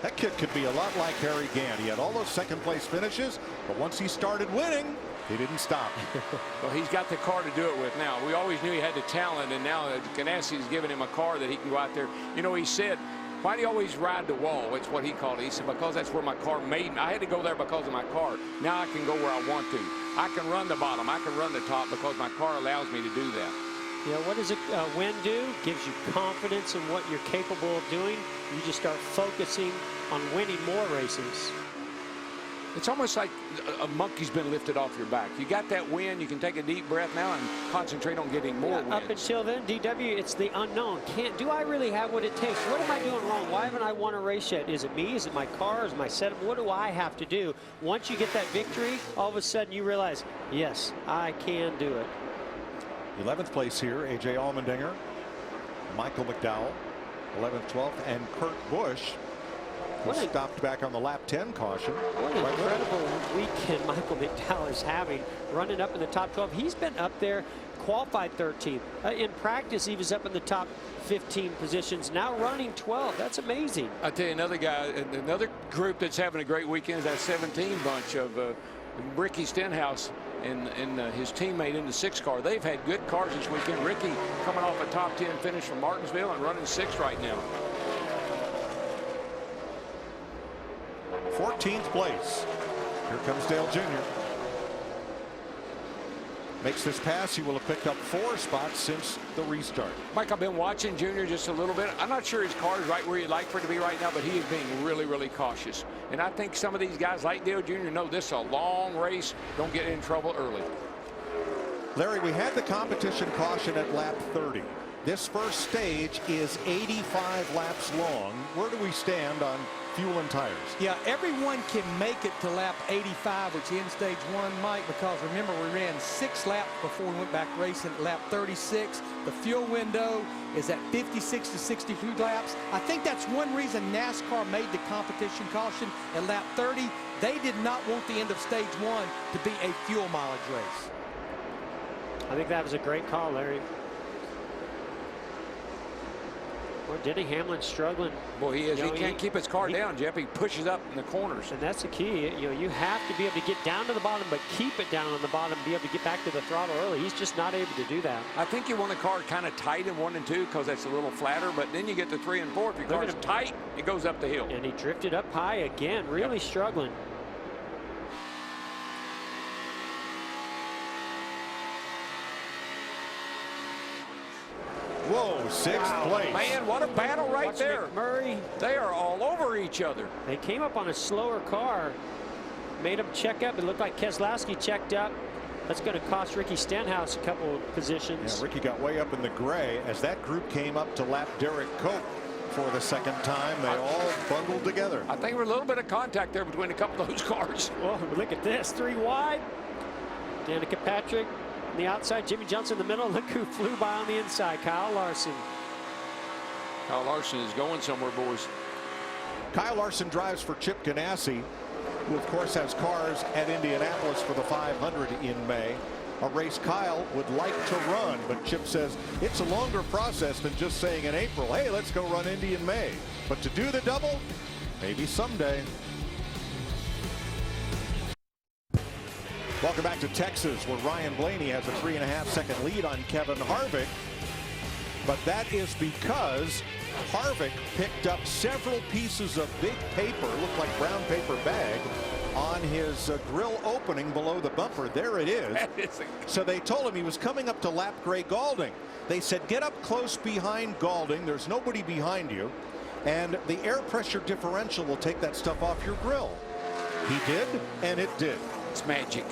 Speaker 7: That kid could be a lot like Harry Gant. He had all those second-place finishes, but once he started winning, he didn't stop.
Speaker 6: Well, he's got the car to do it with now. We always knew he had the talent, and now Ganassi's giving him a car that he can go out there. You know, he said, why do you always ride the wall? It's what he called it. He said, because that's where my car made me. I had to go there because of my car. Now I can go where I want to. I can run the bottom. I can run the top because my car allows me to do that.
Speaker 8: Yeah, what does a win do? Gives you confidence in what you're capable of doing. You just start focusing on winning more races.
Speaker 6: It's almost like a monkey's been lifted off your back. You got that win. You can take a deep breath now and concentrate on getting more wins.
Speaker 8: Up until then, DW, it's the unknown. Do I really have what it takes? What am I doing wrong? Why haven't I won a race yet? Is it me? Is it my car? Is it my setup? What do I have to do? Once you get that victory, all of a sudden you realize, yes, I can do it.
Speaker 7: 11th place here, A.J. Allmendinger, Michael McDowell, 11th, 12th, and Kurt Busch, who stopped back on the lap 10 caution.
Speaker 8: What an incredible weekend Michael McDowell is having, running up in the top 12. He's been up there, qualified 13th. In practice, he was up in the top 15 positions, now running 12. That's amazing.
Speaker 6: I tell you, another guy, another group that's having a great weekend is that 17 bunch of Ricky Stenhouse and his teammate in the 6 car. They've had good cars this weekend. Ricky coming off a top 10 finish from Martinsville and running 6th right now.
Speaker 7: 14th place. Here comes Dale Jr. Makes this pass. He will have picked up 4 spots since the restart.
Speaker 6: Mike, I've been watching Junior just a little bit. I'm not sure his car is right where you'd like for it to be right now, but he is being really, really cautious. And I think some of these guys like Dale Jr. know this is a long race. Don't get in trouble early.
Speaker 7: Larry, we had the competition caution at lap 30. This first stage is 85 laps long. Where do we stand on fuel and tires?
Speaker 9: Yeah, everyone can make it to lap 85, which ends stage 1, Mike, because remember, we ran 6 laps before we went back racing at lap 36. The fuel window is at 56 to 63 laps. I think that's one reason NASCAR made the competition caution at lap 30. They did not want the end of stage 1 to be a fuel mileage race.
Speaker 8: I think that was a great call, Larry. Well, Denny Hamlin struggling.
Speaker 6: Boy, he is. He can't keep his car down, Jeff. He pushes up in the corners.
Speaker 8: And that's the key. You have to be able to get down to the bottom, but keep it down on the bottom, be able to get back to the throttle early. He's just not able to do that.
Speaker 6: I think you want a car kind of tight in 1 and 2 because that's a little flatter, but then you get to 3 and 4. If your car's tight, it goes up the hill.
Speaker 8: And he drifted up high again, really struggling.
Speaker 7: Whoa, 6th place.
Speaker 6: Man, what a battle right there.
Speaker 8: McMurray.
Speaker 6: They are all over each other.
Speaker 8: They came up on a slower car, made him check up. It looked like Keselowski checked up. That's going to cost Ricky Stenhouse a couple of positions.
Speaker 7: Yeah, Ricky got way up in the gray as that group came up to lap Derek Cope for the 2nd time. They all bundled together.
Speaker 6: I think there was a little bit of contact there between a couple of those cars.
Speaker 8: Well, look at this, 3 wide. Danica Patrick on the outside, Jimmy Johnson in the middle. Look who flew by on the inside, Kyle Larson.
Speaker 6: Kyle Larson is going somewhere, boys.
Speaker 7: Kyle Larson drives for Chip Ganassi, who of course has cars at Indianapolis for the 500 in May. A race Kyle would like to run, but Chip says it's a longer process than just saying in April, hey, let's go run Indy in May. But to do the double, maybe someday. Welcome back to Texas, where Ryan Blaney has a 3.5-second lead on Kevin Harvick. But that is because Harvick picked up several pieces of big paper, looked like brown paper bag, on his grill opening below the bumper. There it is. So they told him he was coming up to lap Gray Gaulding. They said, get up close behind Gaulding. There's nobody behind you. And the air pressure differential will take that stuff off your grill. He did, and it did.
Speaker 6: That's magic.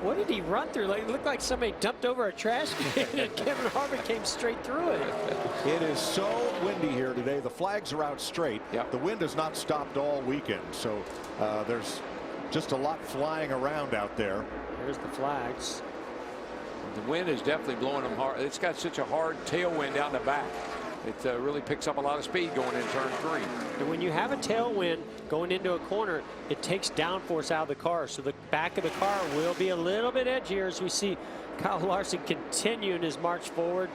Speaker 8: What did he run through? Like, it looked like somebody dumped over a trash can and Kevin Harvick came straight through it.
Speaker 7: It is so windy here today. The flags are out straight.
Speaker 6: Yep.
Speaker 7: The wind has not stopped all weekend, so there's just a lot flying around out there.
Speaker 8: There's the flags.
Speaker 6: The wind is definitely blowing them hard. It's got such a hard tailwind down the back. It really picks up a lot of speed going in turn 3.
Speaker 8: And when you have a tailwind going into a corner, it takes downforce out of the car. So the back of the car will be a little bit edgier as we see Kyle Larson continuing his march forward,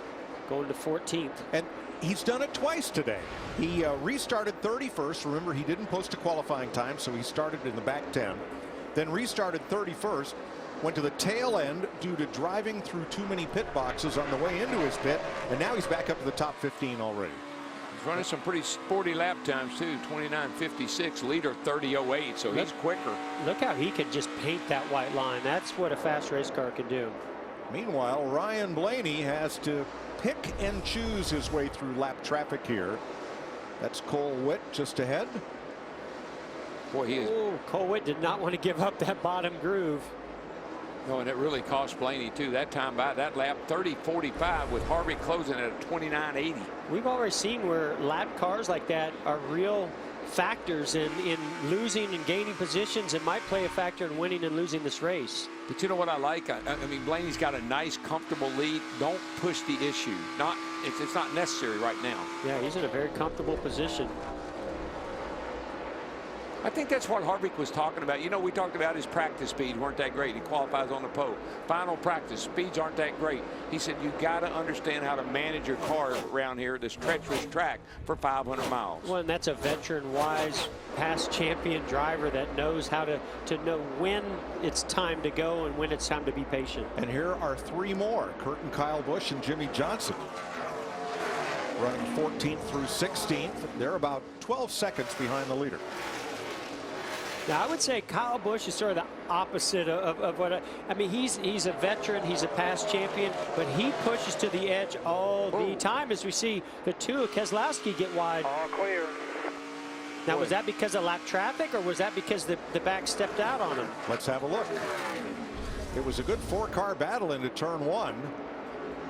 Speaker 8: going to 14th.
Speaker 7: And he's done it twice today. He restarted 31st. Remember, he didn't post a qualifying time, so he started in the back 10. Then restarted 31st. Went to the tail end due to driving through too many pit boxes on the way into his pit, and now he's back up to the top 15 already.
Speaker 6: He's running some pretty sporty lap times too, 29.56, leader 30.08, so he's quicker.
Speaker 8: Look how he can just paint that white line. That's what a fast race car can do.
Speaker 7: Meanwhile, Ryan Blaney has to pick and choose his way through lap traffic here. That's Cole Witt just ahead.
Speaker 6: Boy, he is.
Speaker 8: Oh, Cole Witt did not want to give up that bottom groove.
Speaker 6: No, and it really cost Blaney too. That time by that lap 30.45 with Harvick closing at a 29.80.
Speaker 8: We've already seen where lap cars like that are real factors in losing and gaining positions, and might play a factor in winning and losing this race.
Speaker 6: But you know what I like? I mean, Blaney's got a nice, comfortable lead. Don't push the issue. It's not necessary right now.
Speaker 8: Yeah, he's in a very comfortable position.
Speaker 6: I think that's what Harvick was talking about. You know, we talked about his practice speeds weren't that great. He qualifies on the pole. Final practice speeds aren't that great. He said you got to understand how to manage your car around here, this treacherous track, for 500 miles.
Speaker 8: Well, and that's a veteran, wise, past champion driver that knows how to know when it's time to go and when it's time to be patient.
Speaker 7: And here are 3 more: Kurt and Kyle Busch and Jimmy Johnson, running 14th through 16th. They're about 12 seconds behind the leader.
Speaker 8: Now, I would say Kyle Busch is sort of the opposite of what I mean. He's a veteran, he's a past champion, but he pushes to the edge all the time, as we see the two of Keselowski get wide.
Speaker 10: All clear.
Speaker 8: Now, was that because of lap traffic, or was that because the back stepped out on him?
Speaker 7: Let's have a look. It was a good 4-car battle into turn 1,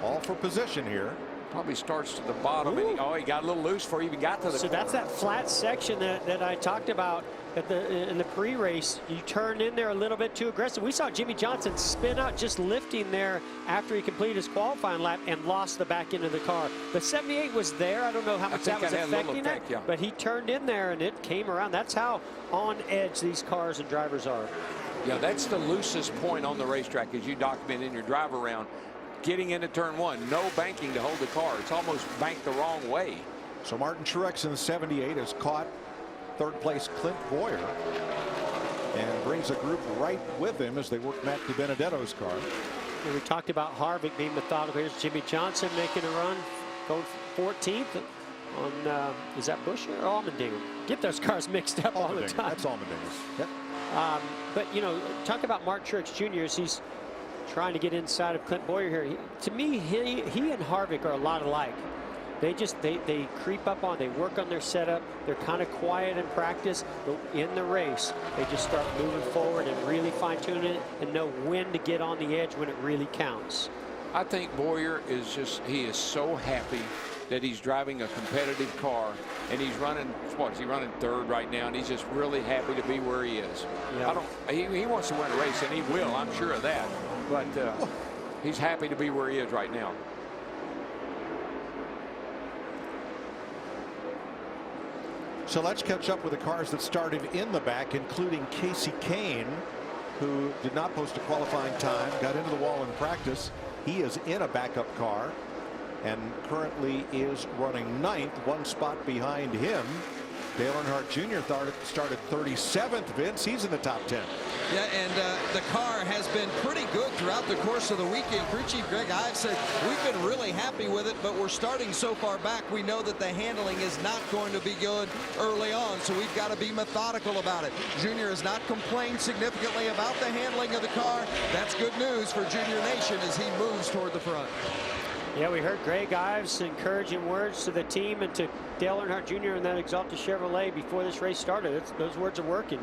Speaker 7: all for position here.
Speaker 6: Probably starts to the bottom, and he got a little loose before he even got to the
Speaker 8: So
Speaker 6: corner.
Speaker 8: that's that flat section that I talked about in the pre-race. You turn in there a little bit too aggressive. We saw Jimmy Johnson spin out just lifting there after he completed his qualifying lap and lost the back end of the car. The 78 was there. I don't know how much that was affecting it, but he turned in there and it came around. That's how on edge these cars and drivers are.
Speaker 6: Yeah, that's the loosest point on the racetrack, as you document in your drive around. Getting into turn 1, no banking to hold the car. It's almost banked the wrong way.
Speaker 7: So Martin Truex in 78 has caught 3rd place Clint Boyer and brings a group right with him as they work Matt DiBenedetto's car.
Speaker 8: And we talked about Harvick being methodical. Here's Jimmy Johnson making a run, going 14th on, is that Busch or Allmendinger? Get those cars mixed up all the time.
Speaker 7: That's Allmendinger. Yep.
Speaker 8: But, you know, talk about Martin Truex Jr. as he's trying to get inside of Clint Boyer here. To me, he and Harvick are a lot alike. They creep up on, they work on their setup. They're kind of quiet in practice, but in the race, they just start moving forward and really fine-tune it and know when to get on the edge when it really counts.
Speaker 6: I think Boyer is he is so happy that he's driving a competitive car, and he's running, what is he running 3rd right now, and he's just really happy to be where he is.
Speaker 8: Yeah.
Speaker 6: He wants to win a race, and he will, I'm sure of that. But he's happy to be where he is right now.
Speaker 7: So let's catch up with the cars that started in the back, including Casey Kane, who did not post a qualifying time, got into the wall in practice. He is in a backup car and currently is running 9th, 1 spot behind him. Dale Earnhardt Jr. started 37th, Vince. He's in the top 10.
Speaker 13: Yeah, and the car has been pretty good throughout the course of the weekend. Crew Chief Greg Ives said, we've been really happy with it, but we're starting so far back, we know that the handling is not going to be good early on, so we've got to be methodical about it. Junior has not complained significantly about the handling of the car. That's good news for Junior Nation as he moves toward the front.
Speaker 8: Yeah, we heard Greg Ives encouraging words to the team and to Dale Earnhardt Jr. and that Axalta Chevrolet before this race started. Those words are working.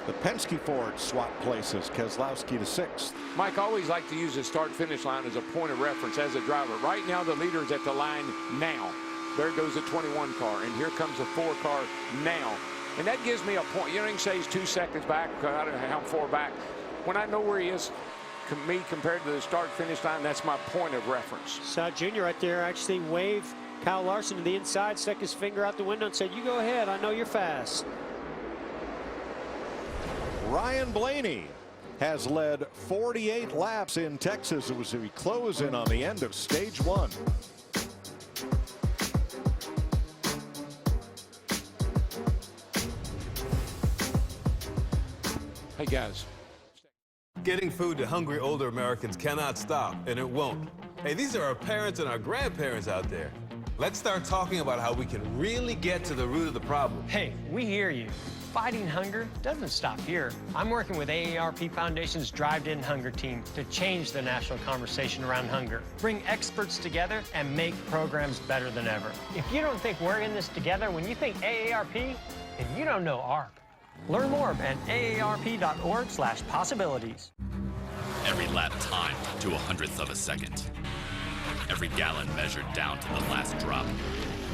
Speaker 7: The Penske Ford swap places. Keselowski to 6th.
Speaker 6: Mike, always like to use the start-finish line as a point of reference as a driver. Right now, the leader is at the line now. There goes the 21 car, and here comes the 4 car now. And that gives me a point. You know, you can say he's 2 seconds back. I don't know how far back. When I know where he is, me compared to the start-finish line, that's my point of reference.
Speaker 8: Saw Junior right there actually wave Kyle Larson to the inside, stuck his finger out the window and said, "You go ahead. I know you're fast."
Speaker 7: Ryan Blaney has led 48 laps in Texas as we close in on the end of stage 1.
Speaker 6: Hey, guys.
Speaker 15: Getting food to hungry older Americans cannot stop, and it won't. Hey, these are our parents and our grandparents out there. Let's start talking about how we can really get to the root of the problem.
Speaker 16: Hey, we hear you. Fighting hunger doesn't stop here. I'm working with AARP Foundation's Drive to End Hunger team to change the national conversation around hunger, bring experts together, and make programs better than ever. If you don't think we're in this together when you think AARP, then you don't know ARP. Learn more at aarp.org/possibilities.
Speaker 17: Every lap timed to 100th of a second. Every gallon measured down to the last drop.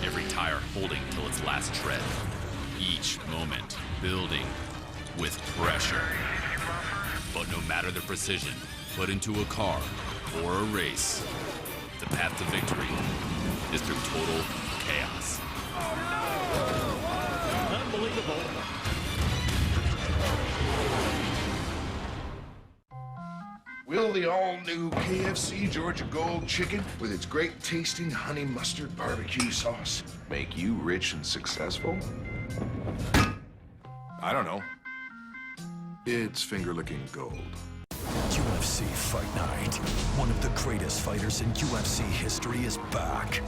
Speaker 17: Every tire holding till its last tread. Each moment building with pressure. But no matter the precision put into a car or a race, the path to victory is through total chaos.
Speaker 2: Unbelievable.
Speaker 18: Will the all-new KFC Georgia Gold chicken with its great tasting honey mustard barbecue sauce make you rich and successful? I don't know. It's finger-licking gold.
Speaker 19: UFC Fight Night. One of the greatest fighters in UFC history is back.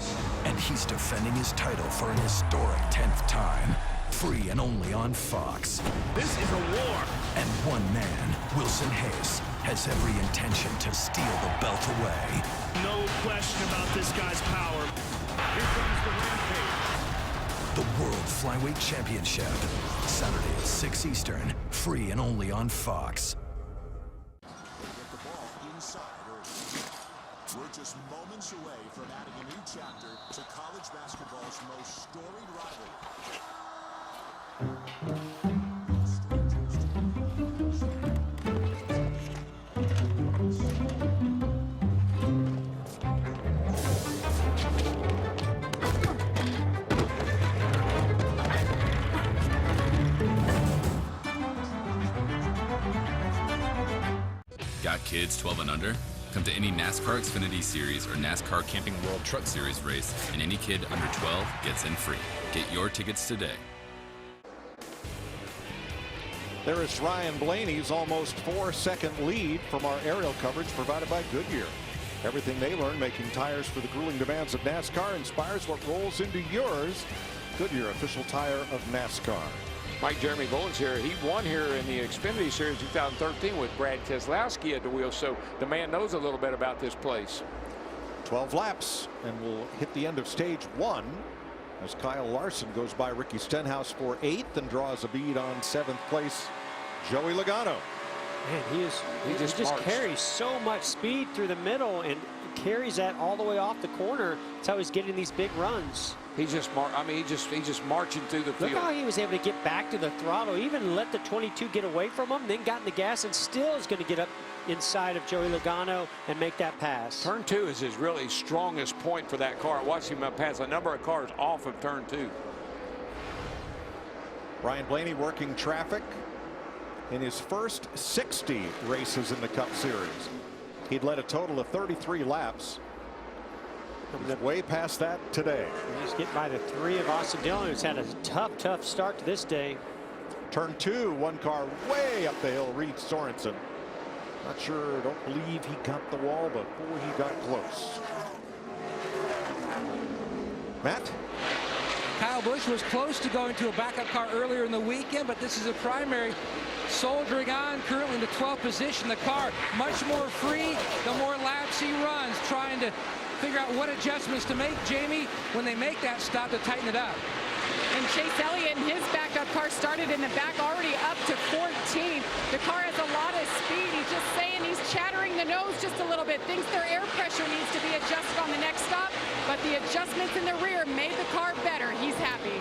Speaker 19: And he's defending his title for an historic 10th time. Free and only on Fox. This is a war. And one man, Wilson Hayes, has every intention to steal the belt away.
Speaker 20: No question about this guy's power. Here comes the rampage.
Speaker 19: The World Flyweight Championship. Saturday at 6 Eastern. Free and only on Fox.
Speaker 21: We're just moments away from adding a new chapter to college basketball's most storied
Speaker 17: Got kids 12 and under? Come to any NASCAR Xfinity Series or NASCAR Camping World Truck Series race, and any kid under 12 gets in free. Get your tickets today.
Speaker 7: There is Ryan Blaney's almost 4-second lead from our aerial coverage provided by Goodyear. Everything they learn making tires for the grueling demands of NASCAR inspires what rolls into yours. Goodyear, official tire of NASCAR.
Speaker 6: Mike, Jeremy Bowens here. He won here in the Xfinity Series 2013 with Brad Keselowski at the wheel, so the man knows a little bit about this place.
Speaker 7: 12 laps, and we'll hit the end of stage 1 as Kyle Larson goes by Ricky Stenhouse for 8th and draws a bead on 7th place Joey Logano.
Speaker 8: Man, he just carries so much speed through the middle and carries that all the way off the corner. That's how he's getting these big runs.
Speaker 6: He's just he's just marching through the field.
Speaker 8: Look how he was able to get back to the throttle, even let the 22 get away from him, then got in the gas and still is going to get up inside of Joey Logano and make that pass.
Speaker 6: Turn 2 is his really strongest point for that car. Watch him pass a number of cars off of turn 2.
Speaker 7: Ryan Blaney working traffic in his first 60 races in the Cup Series. He'd led a total of 33 laps. He's way past that today.
Speaker 8: He's getting by the 3 of Austin Dillon, who's had a tough start to this day.
Speaker 7: Turn 2, one car way up the hill, Reed Sorensen. Not sure, don't believe he got the wall, but boy, he got close. Matt?
Speaker 11: Kyle Busch was close to going to a backup car earlier in the weekend, but this is a primary soldiering on, currently in the 12th position. The car much more free the more laps he runs, trying to figure out what adjustments to make, Jamie, when they make that stop to tighten it up.
Speaker 12: And Chase Elliott and his backup car started in the back, already up up to 14th. The car has a lot of speed. He's just saying he's chattering the nose just a little bit. Thinks their air pressure needs to be adjusted on the next stop, but the adjustments in the rear made the car better. He's happy.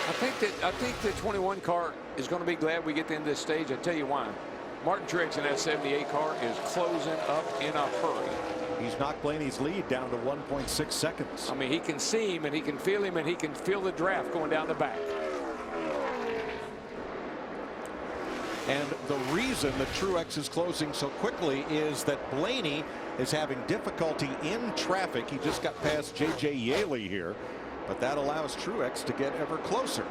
Speaker 6: I think the 21 car is going to be glad we get to the end of this stage. I tell you why. Martin Truex in that 78 car is closing up in a hurry.
Speaker 7: He's knocked Blaney's lead down to 1.6 seconds.
Speaker 6: I mean, he can see him and he can feel him and he can feel the draft going down the back.
Speaker 7: And the reason that Truex is closing so quickly is that Blaney is having difficulty in traffic. He just got past J.J. Yaley here, but that allows Truex to get ever closer.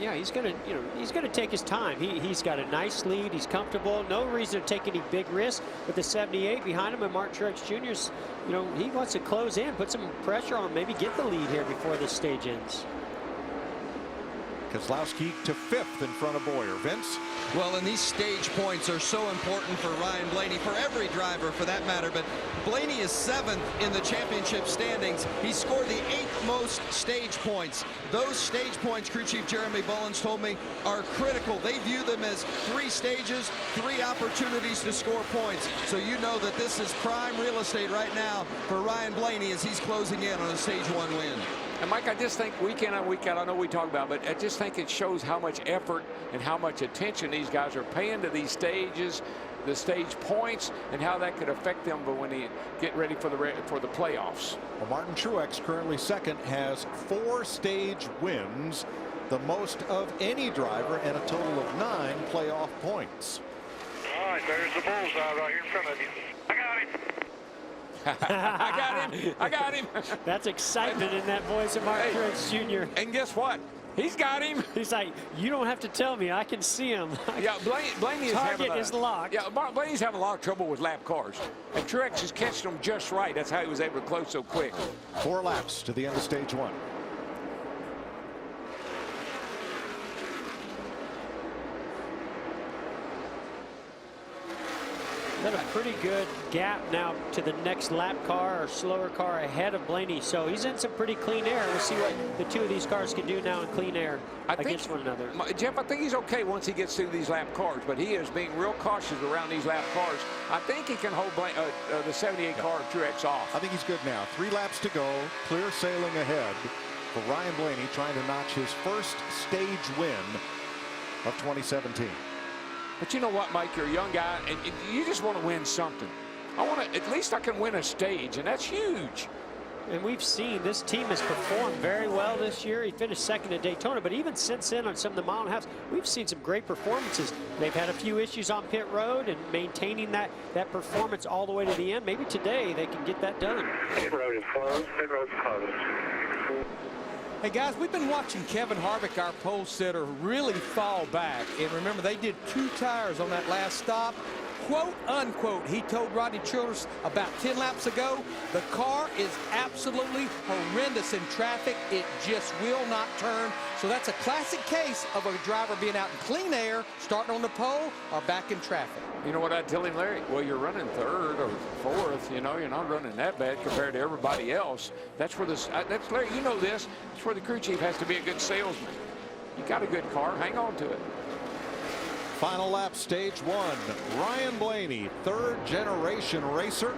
Speaker 8: Yeah, he's going to take his time. He's got a nice lead. He's comfortable. No reason to take any big risks. With the 78 behind him and Martin Truex Jr.'s, he wants to close in, put some pressure on him, maybe get the lead here before this stage ends.
Speaker 7: Keselowski to 5th in front of Boyer. Vince?
Speaker 13: Well, and these stage points are so important for Ryan Blaney, for every driver for that matter, but Blaney is 7th in the championship standings. He scored the 8th most stage points. Those stage points, crew chief Jeremy Bullins told me, are critical. They view them as 3 stages, 3 opportunities to score points. So you know that this is prime real estate right now for Ryan Blaney as he's closing in on a stage 1 win.
Speaker 6: And Mike, I just think week in and week out, I know we talk about it, but I just think it shows how much effort and how much attention these guys are paying to these stages, the stage points, and how that could affect them when they get ready for the playoffs.
Speaker 7: Well, Martin Truex, currently 2nd, has 4 stage wins, the most of any driver, and a total of 9 playoff points.
Speaker 14: All right, there's the bullseye right here in front of you. I got it.
Speaker 6: I got him.
Speaker 8: That's excitement in that voice of Martin Truex Jr.
Speaker 6: And guess what? He's got him.
Speaker 8: He's like, you don't have to tell me. I can see him.
Speaker 6: Yeah, Blaney is having
Speaker 8: target is locked.
Speaker 6: Yeah, Blaney's having a lot of trouble with lap cars. And Truex is catching them just right. That's how he was able to close so quick.
Speaker 7: 4 laps to the end of stage 1.
Speaker 8: Got a pretty good gap now to the next lap car or slower car ahead of Blaney. So he's in some pretty clean air. We'll see what the 2 of these cars can do now in clean air against one another.
Speaker 6: Jeff, I think he's okay once he gets through these lap cars, but he is being real cautious around these lap cars. I think he can hold the 78 car Truex off.
Speaker 7: I think he's good now. 3 laps to go. Clear sailing ahead for Ryan Blaney, trying to notch his first stage win of 2017.
Speaker 6: But you know what, Mike? You're a young guy, and you just want to win something. At least I can win a stage, and that's huge.
Speaker 8: And we've seen this team has performed very well this year. He finished 2nd at Daytona, but even since then on some of the mile and a halves, we've seen some great performances. They've had a few issues on pit road and maintaining that performance all the way to the end. Maybe today they can get that done.
Speaker 14: Pit road is closed. Pit road is closed.
Speaker 9: Hey guys, we've been watching Kevin Harvick, our pole sitter, really fall back. And remember, they did 2 tires on that last stop. Quote unquote, he told Rodney Childers about 10 laps ago, the car is absolutely horrendous in traffic. It just will not turn. So that's a classic case of a driver being out in clean air, starting on the pole, or back in traffic.
Speaker 6: You know what I'd tell him, Larry? Well, you're running 3rd or 4th. You're not running that bad compared to everybody else. That's where that's Larry. You know this. That's where the crew chief has to be a good salesman. You got a good car. Hang on to it.
Speaker 7: Final lap, stage 1. Ryan Blaney, 3rd generation racer,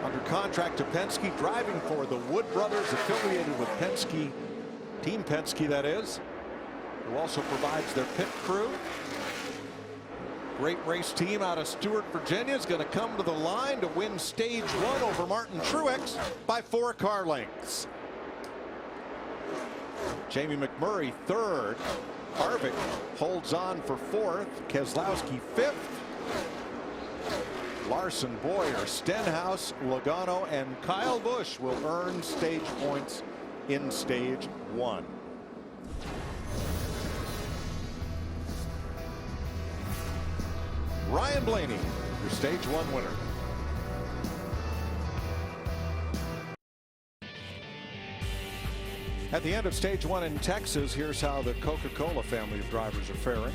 Speaker 7: under contract to Penske, driving for the Wood Brothers, affiliated with Penske, Team Penske that is, who also provides their pit crew. Great race team out of Stewart, Virginia, is going to come to the line to win stage 1 over Martin Truex by 4 car lengths. Jamie McMurray 3rd. Harvick holds on for 4th. Keselowski 5th. Larson, Boyer, Stenhouse, Logano, and Kyle Busch will earn stage points in stage 1. Ryan Blaney, your stage 1 winner. At the end of stage 1 in Texas, here's how the Coca-Cola family of drivers are faring.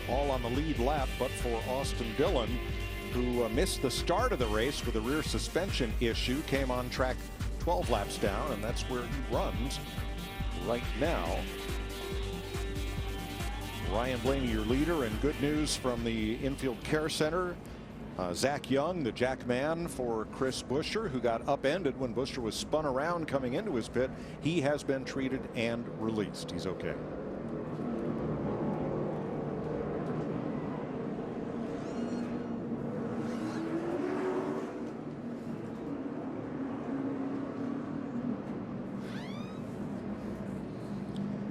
Speaker 7: All on the lead lap, but for Austin Dillon, who missed the start of the race with a rear suspension issue, came on track 12 laps down, and that's where he runs right now. Ryan Blaney, your leader, and good news from the Infield Care Center. Zach Young, the jack man for Chris Buescher, who got upended when Buescher was spun around coming into his pit. He has been treated and released. He's okay.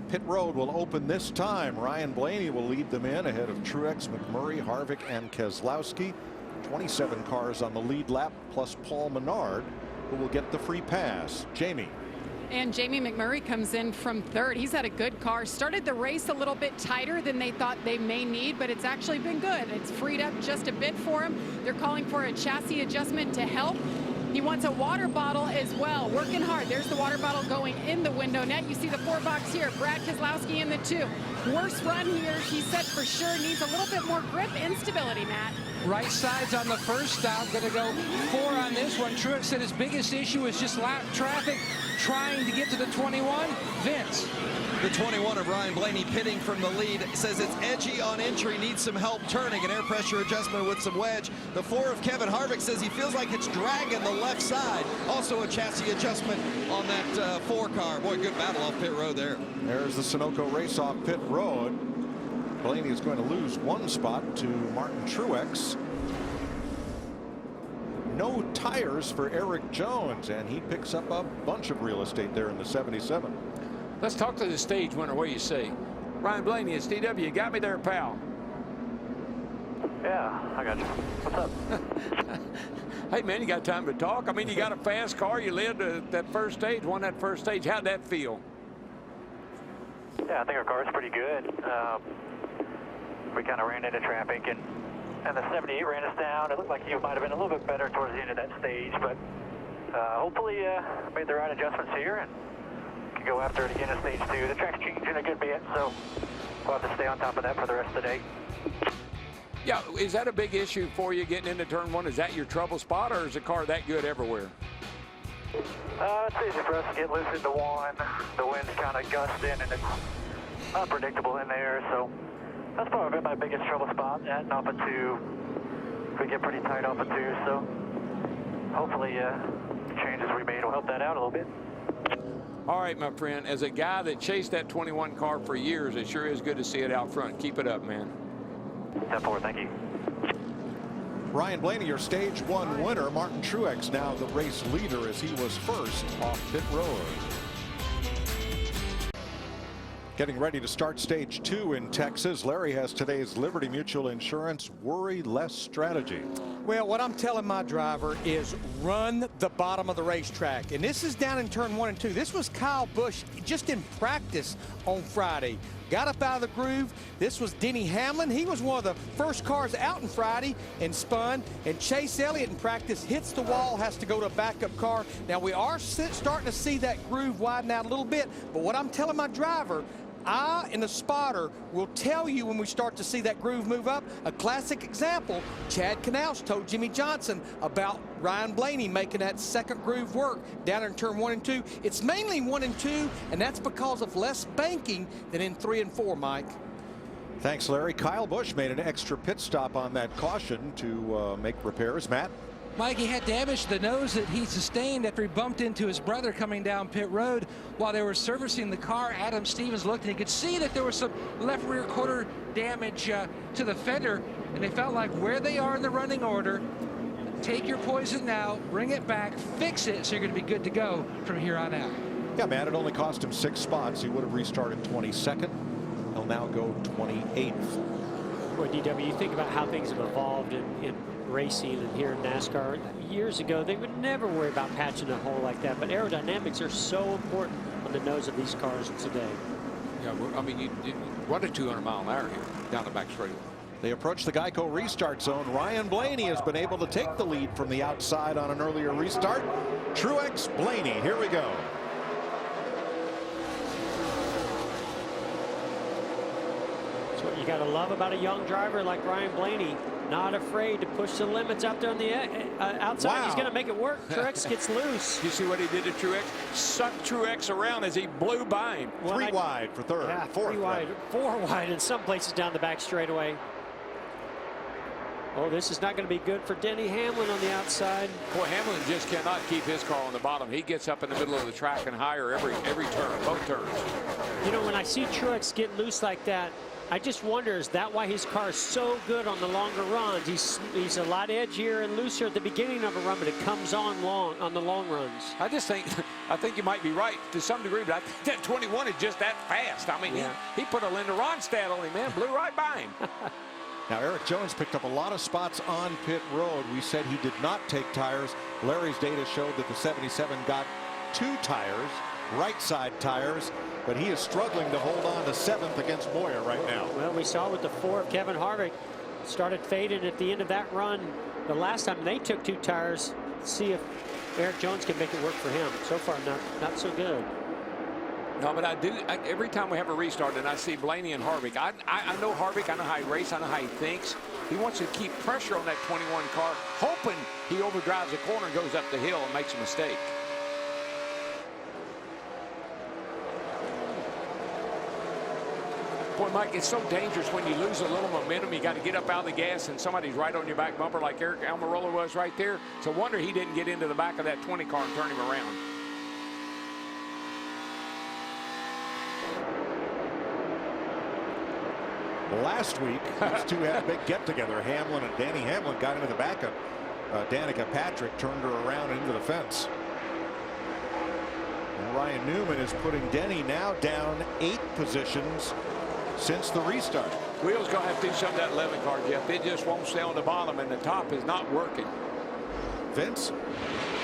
Speaker 7: Pit road will open this time. Ryan Blaney will lead them in ahead of Truex, McMurray, Harvick, and Keselowski. 27 cars on the lead lap, plus Paul Menard, who will get the free pass. Jamie.
Speaker 12: And Jamie McMurray comes in from third. He's had a good car. Started the race a little bit tighter than they thought they may need, but it's actually been good. It's freed up just a bit for him. They're calling for a chassis adjustment to help. He wants a water bottle as well. Working hard. There's the water bottle going in the window net. You see the 4 box here. Brad Keselowski in the 2. Worst run here, he said for sure. Needs a little bit more grip and stability, Matt.
Speaker 11: Right sides on the first stop. Going to go 4 on this one. Truex said his biggest issue is just lap traffic, trying to get to the 21. Vince.
Speaker 13: The 21 of Ryan Blaney pitting from the lead says it's edgy on entry, needs some help turning, an air pressure adjustment with some wedge. The 4 of Kevin Harvick says he feels like it's dragging the left side. Also a chassis adjustment on that 4 car. Boy, good battle off pit road there.
Speaker 7: There's the Sunoco race off pit road. Blaney is going to lose 1 spot to Martin Truex. No tires for Eric Jones, and he picks up a bunch of real estate there in the 77.
Speaker 6: Let's talk to the stage winner. What do you say? Ryan Blaney, it's DW. You got me there, pal.
Speaker 10: Yeah, I got you. What's up?
Speaker 6: Hey, man, you got time to talk? I mean, you got a fast car. You led that first stage, won that first stage. How'd that feel?
Speaker 10: Yeah, I think our car's pretty good. We kind of ran into traffic, and the 78 ran us down. It looked like you might have been a little bit better towards the end of that stage, but hopefully made the right adjustments here and can go after it again in stage 2. The track's changing a good bit, so we'll have to stay on top of that for the rest of the day.
Speaker 6: Yeah, is that a big issue for you getting into turn 1? Is that your trouble spot, or is the car that good everywhere?
Speaker 10: It's easy for us to get loose into 1. The wind's kind of gusting, and it's unpredictable in there, so that's probably been my biggest trouble spot. And off of 2, we get pretty tight off of 2, so hopefully the changes we made will help that out a little bit.
Speaker 6: All right, my friend, as a guy that chased that 21 car for years, it sure is good to see it out front. Keep it up, man.
Speaker 10: 10-4, thank you.
Speaker 7: Ryan Blaney, your stage 1 winner. Martin Truex now the race leader as he was first off pit road. Getting ready to start stage 2 in Texas. Larry has today's Liberty Mutual Insurance Worry Less strategy.
Speaker 9: Well, what I'm telling my driver is run the bottom of the racetrack. And this is down in turn 1 and 2. This was Kyle Busch just in practice on Friday. Got up out of the groove. This was Denny Hamlin. He was one of the first cars out on Friday and spun. And Chase Elliott in practice hits the wall, has to go to a backup car. Now we are starting to see that groove widen out a little bit. But what I'm telling my driver, I and the spotter will tell you when we start to see that groove move up. A classic example, Chad Knaus told Jimmy Johnson about Ryan Blaney making that second groove work down in turn 1 and 2. It's mainly 1 and 2, and that's because of less banking than in 3 and 4, Mike.
Speaker 7: Thanks, Larry. Kyle Busch made an extra pit stop on that caution to make repairs. Matt?
Speaker 11: Mike, he had damage to the nose that he sustained after he bumped into his brother coming down pit road. While they were servicing the car, Adam Stevens looked and he could see that there was some left rear quarter damage to the fender, and they felt like where they are in the running order, take your poison now, bring it back, fix it, so you're going to be good to go from here on out.
Speaker 7: Yeah, Matt, it only cost him 6 spots. He would have restarted 22nd. He'll now go 28th.
Speaker 8: Boy, DW, you think about how things have evolved in racing and here in NASCAR. Years ago, they would never worry about patching a hole like that, but aerodynamics are so important on the nose of these cars today.
Speaker 6: Yeah, I mean, you run a 200-mile-an-hour here down the back straightaway.
Speaker 7: They approach the Geico restart zone. Ryan Blaney has been able to take the lead from the outside on an earlier restart. Truex, Blaney, here we go.
Speaker 8: That's what you you got to love about a young driver like Ryan Blaney. Not afraid to push the limits out there on the outside.
Speaker 6: Wow.
Speaker 8: He's going to make it work. Truex gets loose.
Speaker 6: You see what he did to Truex? Sucked Truex around as he blew by him.
Speaker 8: Well,
Speaker 7: 3 wide for third.
Speaker 8: Yeah,
Speaker 7: fourth,
Speaker 8: 3 wide. 4 wide in some places down the back straightaway. Oh, this is not going to be good for Denny Hamlin on the outside.
Speaker 6: Boy, Hamlin just cannot keep his car on the bottom. He gets up in the middle of the track and higher every turn, both turns.
Speaker 8: You know, when I see Truex get loose like that, I just wonder, is that why his car is so good on the longer runs? He's a lot edgier and looser at the beginning of a run, but it comes on the long runs.
Speaker 6: I think you might be right to some degree, but I think that 21 is just that fast. I mean,
Speaker 8: Yeah.
Speaker 6: he put a Linda Ronstadt on him, man, blew right by him.
Speaker 7: Now, Eric Jones picked up a lot of spots on pit road. We said he did not take tires. Larry's data showed that the 77 got 2 tires, right side tires, but he is struggling to hold on to 7th against Moyer right now.
Speaker 8: Well, we saw with the 4 of Kevin Harvick started fading at the end of that run. The last time they took 2 tires, see if Eric Jones can make it work for him. So far, not so good.
Speaker 6: No, but every time we have a restart and I see Blaney and Harvick, I know Harvick, I know how he races, I know how he thinks. He wants to keep pressure on that 21 car, hoping he overdrives the corner and goes up the hill and makes a mistake. Boy, Mike, it's so dangerous when you lose a little momentum. You got to get up out of the gas and somebody's right on your back bumper like Eric Almirola was right there. It's a wonder he didn't get into the back of that 20 car and turn him around.
Speaker 7: Last week, these two had a big get-together. Hamlin and Danny Hamlin got into the backup. Danica Patrick turned her around into the fence. And Ryan Newman is putting Denny now down 8 positions since the restart.
Speaker 6: Wheels going to have to do something to that 11 car, Jeff. It just won't stay on the bottom, and the top is not working.
Speaker 7: Vince?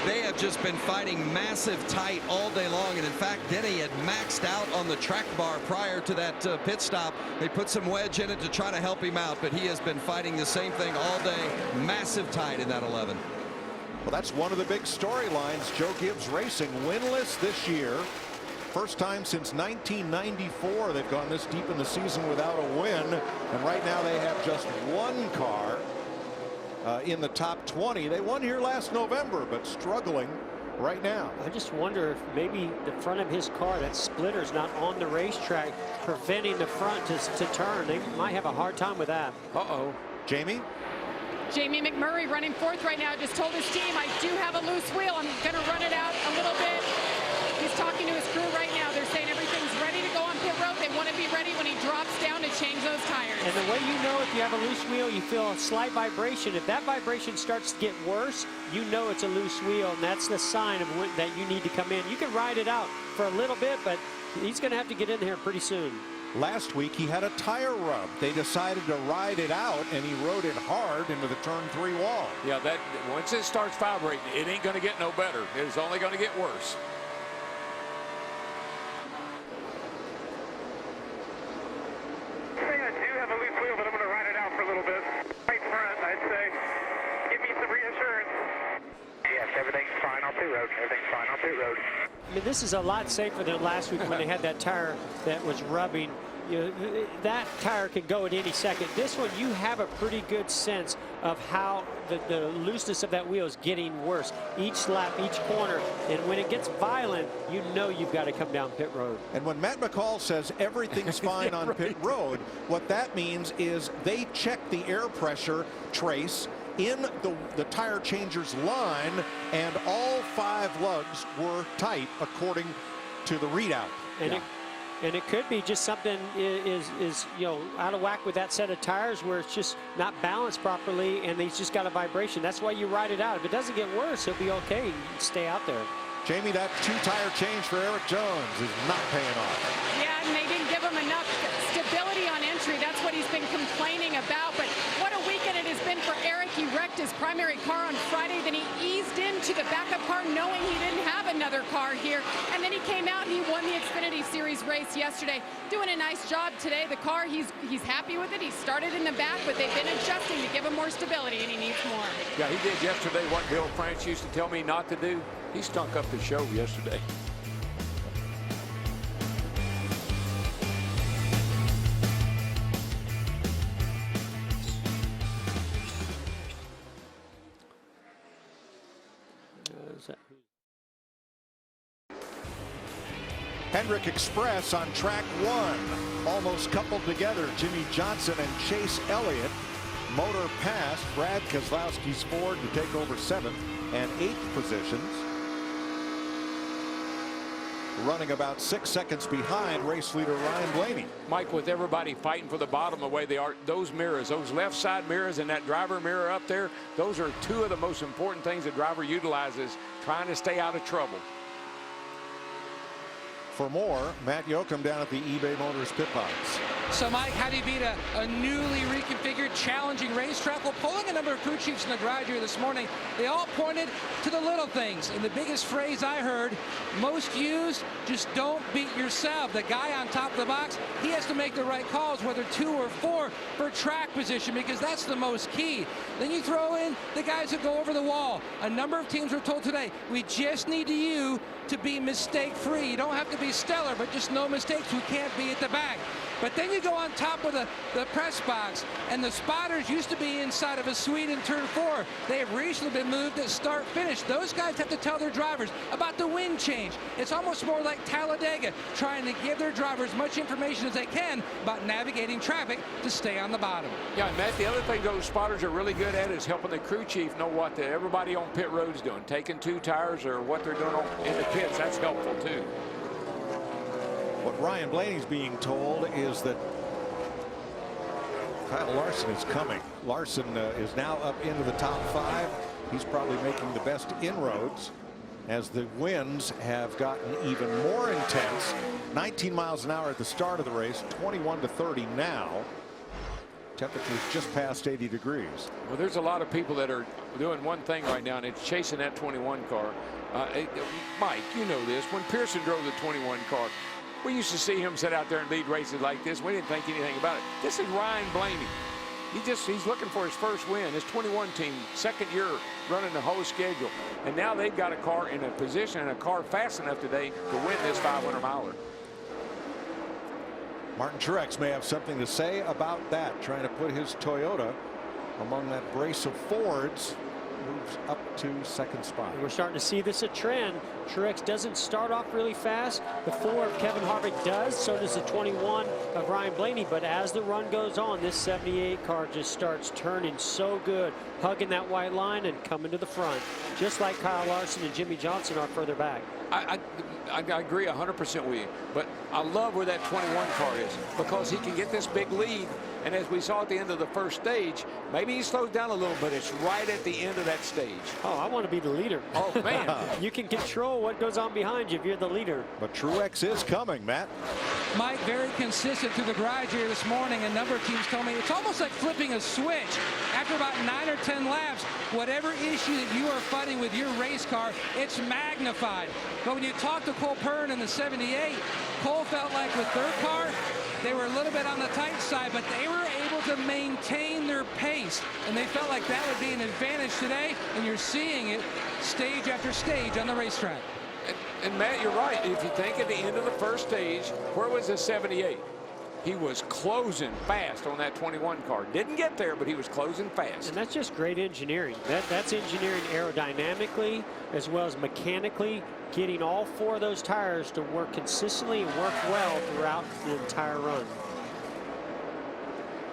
Speaker 13: They have just been fighting massive tight all day long, and in fact Denny had maxed out on the track bar prior to that pit stop. They put some wedge in it to try to help him out, but he has been fighting the same thing all day. Massive tight in that 11.
Speaker 7: Well, that's one of the big storylines. Joe Gibbs Racing winless this year. First time since 1994 they've gone this deep in the season without a win, and right now they have just 1 car in the top 20. They won here last November, but struggling right now.
Speaker 8: I just wonder if maybe the front of his car, that splitter's not on the racetrack, preventing the front to turn. They might have a hard time with that.
Speaker 6: Uh-oh.
Speaker 7: Jamie?
Speaker 12: Jamie McMurray running 4th right now, just told his team, I do have a loose wheel. I'm going to run it out a little bit. He's talking to his crew right now. They're saying everything's ready to go on pit road. They want to be ready when he drops down to change those tires.
Speaker 8: And the way you know if you have a loose wheel, you feel a slight vibration. If that vibration starts to get worse, you know it's a loose wheel, and that's the sign of that you need to come in. You can ride it out for a little bit, but he's going to have to get in here pretty soon.
Speaker 7: Last week he had a tire rub. They decided to ride it out, and he rode it hard into the turn 3 wall.
Speaker 6: Yeah, that once it starts vibrating, it ain't going to get no better. It's only going to get worse.
Speaker 10: I do have a loose wheel, but I'm going to ride it out for a little bit. Right front, I'd say. Give me some reassurance. Yes, everything's fine on pit road. Everything's fine on pit road.
Speaker 8: I mean, this is a lot safer than last week when they had that tire that was rubbing. That tire can go at any second. This one, you have a pretty good sense of how the looseness of that wheel is getting worse. Each lap, each corner, and when it gets violent, you know you've got to come down pit road.
Speaker 7: And when Matt McCall says everything's fine on pit road, what that means is they check the air pressure trace in the tire changer's line, and all 5 lugs were tight according to the readout.
Speaker 8: And it could be just something is out of whack with that set of tires where it's just not balanced properly, and he's just got a vibration. That's why you ride it out. If it doesn't get worse, he'll be okay. You can stay out there.
Speaker 7: Jamie, that 2-tire change for Eric Jones is not paying off.
Speaker 12: Yeah, and they didn't give him enough stability on entry. That's what he's been complaining about. But what a weekend it has been for Eric. He wrecked his primary car on Friday. Then he eased into the backup car knowing he didn't have another car here. And then he came out and he won the Xfinity Series race yesterday. Doing a nice job today. The car, he's happy with it. He started in the back, but they've been adjusting to give him more stability, and he needs more.
Speaker 6: Yeah, he did yesterday what Bill France used to tell me not to do. He stunk up the show yesterday.
Speaker 7: Hendrick Express on track 1. Almost coupled together, Jimmie Johnson and Chase Elliott. Motor passed Brad Keselowski's Ford to take over 7th and 8th positions. Running about 6 seconds behind race leader Ryan Blaney.
Speaker 6: Mike, with everybody fighting for the bottom the way they are, those mirrors, those left side mirrors and that driver mirror up there, those are 2 of the most important things a driver utilizes trying to stay out of trouble.
Speaker 7: For more, Matt Yoakum down at the eBay Motors pit box.
Speaker 11: So, Mike, how do you beat a newly reconfigured, challenging racetrack? Well, polling a number of crew chiefs in the garage here this morning, they all pointed to the little things. And the biggest phrase I heard, most used, just don't beat yourself. The guy on top of the box, he has to make the right calls, whether 2 or 4 for track position, because that's the most key. Then you throw in the guys that go over the wall. A number of teams were told today, we just need you to be mistake-free. You don't have to be stellar, but just no mistakes. We can't be at the back. But then you go on top of the press box, and the spotters used to be inside of a suite in turn 4. They have recently been moved at start-finish. Those guys have to tell their drivers about the wind change. It's almost more like Talladega, trying to give their drivers as much information as they can about navigating traffic to stay on the bottom.
Speaker 6: Yeah, and Matt, the other thing those spotters are really good at is helping the crew chief know what everybody on pit road's doing. Taking 2 tires or what they're doing in the pits, that's helpful too.
Speaker 7: What Ryan Blaney's being told is that Kyle Larson is coming. Larson is now up into the top 5. He's probably making the best inroads as the winds have gotten even more intense. 19 miles an hour at the start of the race, 21 to 30 now. Temperatures just past 80 degrees.
Speaker 6: Well, there's a lot of people that are doing one thing right now, and it's chasing that 21 car. Mike, you know this. When Pearson drove the 21 car, we used to see him sit out there and lead races like this. We didn't think anything about it. This is Ryan Blaney. He's looking for his first win. His 21 team, 2nd year running the whole schedule. And now they've got a car in a position and a car fast enough today to win this 500-miler.
Speaker 7: Martin Truex may have something to say about that, trying to put his Toyota among that brace of Fords. Moves up to 2nd spot.
Speaker 8: We're starting to see this a trend. Truex doesn't start off really fast. The 4 of Kevin Harvick does. So does the 21 of Ryan Blaney. But as the run goes on, this 78 car just starts turning so good, hugging that white line and coming to the front, just like Kyle Larson and Jimmie Johnson are further back.
Speaker 6: I agree 100% with you, but I love where that 21 car is because he can get this big lead. And as we saw at the end of the first stage, maybe he slows down a little, but it's right at the end of that stage.
Speaker 8: Oh, I want to be the leader.
Speaker 6: Oh, man.
Speaker 8: You can control what goes on behind you if you're the leader.
Speaker 7: But Truex is coming, Matt.
Speaker 11: Mike, very consistent through the garage here this morning. A number of teams told me it's almost like flipping a switch. After about 9 or 10 laps, whatever issue that you are fighting with your race car, it's magnified. But when you talk to Cole Pearn in the 78, Cole felt like with their car, they were a little bit on the tight side, but they were able to maintain their pace, and they felt like that would be an advantage today, and you're seeing it stage after stage on the racetrack.
Speaker 6: And Matt, you're right. If you think at the end of the first stage, where was the 78? He was closing fast on that 21 car. Didn't get there, but he was closing fast.
Speaker 8: And that's just great engineering. That's engineering aerodynamically as well as mechanically, getting all 4 of those tires to work consistently and work well throughout the entire run.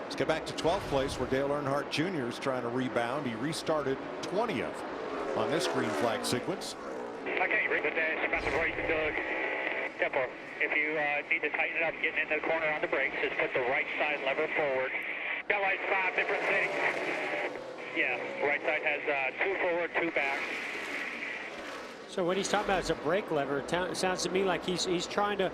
Speaker 7: Let's get back to 12th place where Dale Earnhardt Jr. is trying to rebound. He restarted 20th on this green flag sequence.
Speaker 14: Okay, read the dash, about to break the tempo. If you need to tighten it up getting into the corner on the brakes, just put the right side lever forward. Got like 5 different things. Yeah, right side has 2 forward, 2 back.
Speaker 8: So what he's talking about is a brake lever. It sounds to me like he's trying to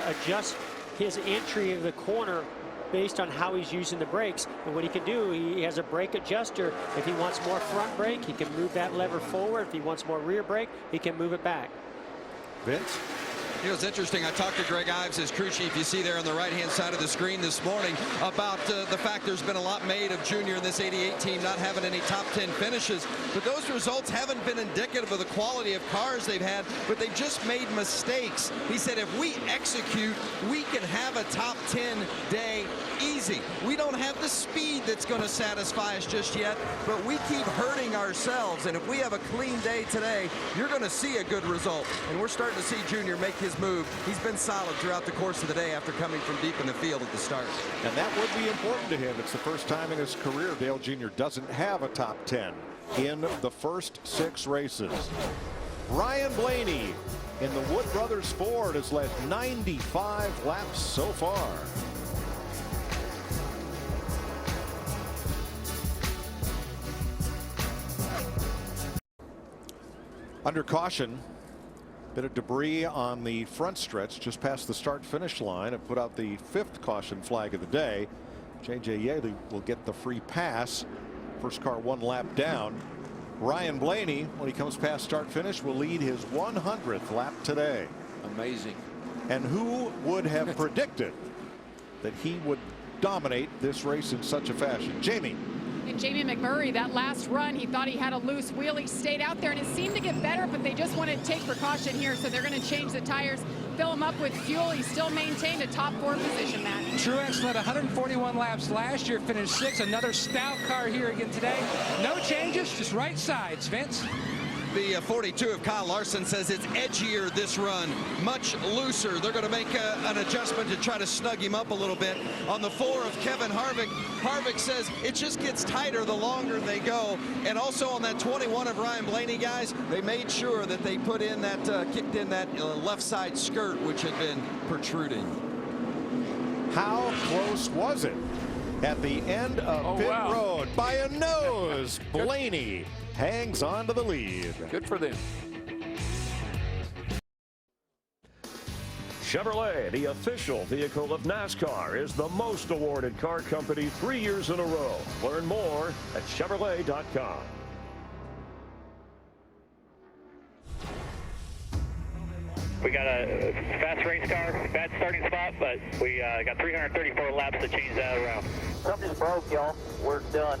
Speaker 8: adjust his entry of the corner based on how he's using the brakes. And what he can do, he has a brake adjuster. If he wants more front brake, he can move that lever forward. If he wants more rear brake, he can move it back.
Speaker 7: Vince?
Speaker 13: You know, it's interesting. I talked to Greg Ives, his crew chief, you see there on the right-hand side of the screen this morning, about the fact there's been a lot made of Junior in this 88 team not having any top 10 finishes. But those results haven't been indicative of the quality of cars they've had, but they've just made mistakes. He said if we execute, we can have a top 10 day easy. We don't have the speed that's going to satisfy us just yet, but we keep hurting ourselves. And if we have a clean day today, you're going to see a good result. And we're starting to see Junior make his move. He's been solid throughout the course of the day after coming from deep in the field at the start.
Speaker 7: And that would be important to him. It's the first time in his career Dale Jr. doesn't have a top 10 in the first 6 races. Ryan Blaney in the Wood Brothers Ford has led 95 laps so far. Under caution, bit of debris on the front stretch just past the start-finish line. It put out the 5th caution flag of the day. J.J. Yeley will get the free pass. First car 1 lap down. Ryan Blaney, when he comes past start-finish, will lead his 100th lap today.
Speaker 6: Amazing.
Speaker 7: And who would have predicted that he would dominate this race in such a fashion? Jamie.
Speaker 12: And Jamie McMurray, that last run, he thought he had a loose wheel. He stayed out there, and it seemed to get better, but they just want to take precaution here, so they're going to change the tires, fill them up with fuel. He still maintained a top 4 position, Matt.
Speaker 11: Truex led 141 laps last year, finished 6th. Another stout car here again today. No changes, just right sides, Vince.
Speaker 13: The 42 of Kyle Larson says it's edgier this run, much looser. They're going to make an adjustment to try to snug him up a little bit. On the 4 of Kevin Harvick, Harvick says it just gets tighter the longer they go. And also on that 21 of Ryan Blaney, guys, they made sure that they put in that, kicked in that left side skirt, which had been protruding.
Speaker 7: How close was it? At the end of pit road, by a nose, Blaney hangs on to the lead.
Speaker 6: Good for them.
Speaker 1: Chevrolet, the official vehicle of NASCAR, is the most awarded car company 3 years in a row. Learn more at Chevrolet.com.
Speaker 14: We got a fast race car, bad starting spot, but we got 334 laps to change that around.
Speaker 10: Something's broke, y'all. We're done.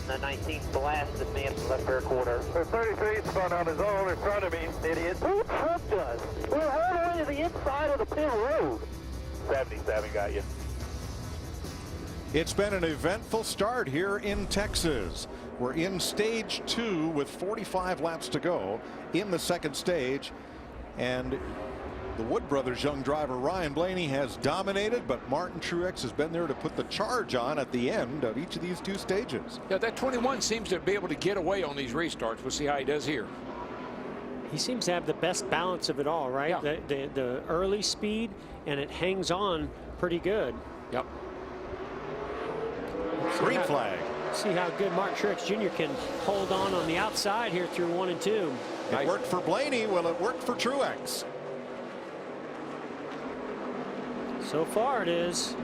Speaker 10: The 19th blasted me in the left rear quarter. The 33 spun on his own in front of me, idiot. Who tripped us? We're all the way to the inside of the pit road. 77 got you.
Speaker 7: It's been an eventful start here in Texas. We're in stage 2 with 45 laps to go in the second stage. And the Wood Brothers young driver Ryan Blaney has dominated, but Martin Truex has been there to put the charge on at the end of each of these 2 stages.
Speaker 6: Yeah, that 21 seems to be able to get away on these restarts. We'll see how he does here.
Speaker 8: He seems to have the best balance of it all, right?
Speaker 6: Yeah.
Speaker 8: The early speed, and it hangs on pretty good.
Speaker 6: Yep.
Speaker 7: Green flag.
Speaker 8: See how good Martin Truex Jr. can hold on the outside here through 1 and 2.
Speaker 7: It worked for Blaney. Well, it worked for Truex.
Speaker 8: So far it is.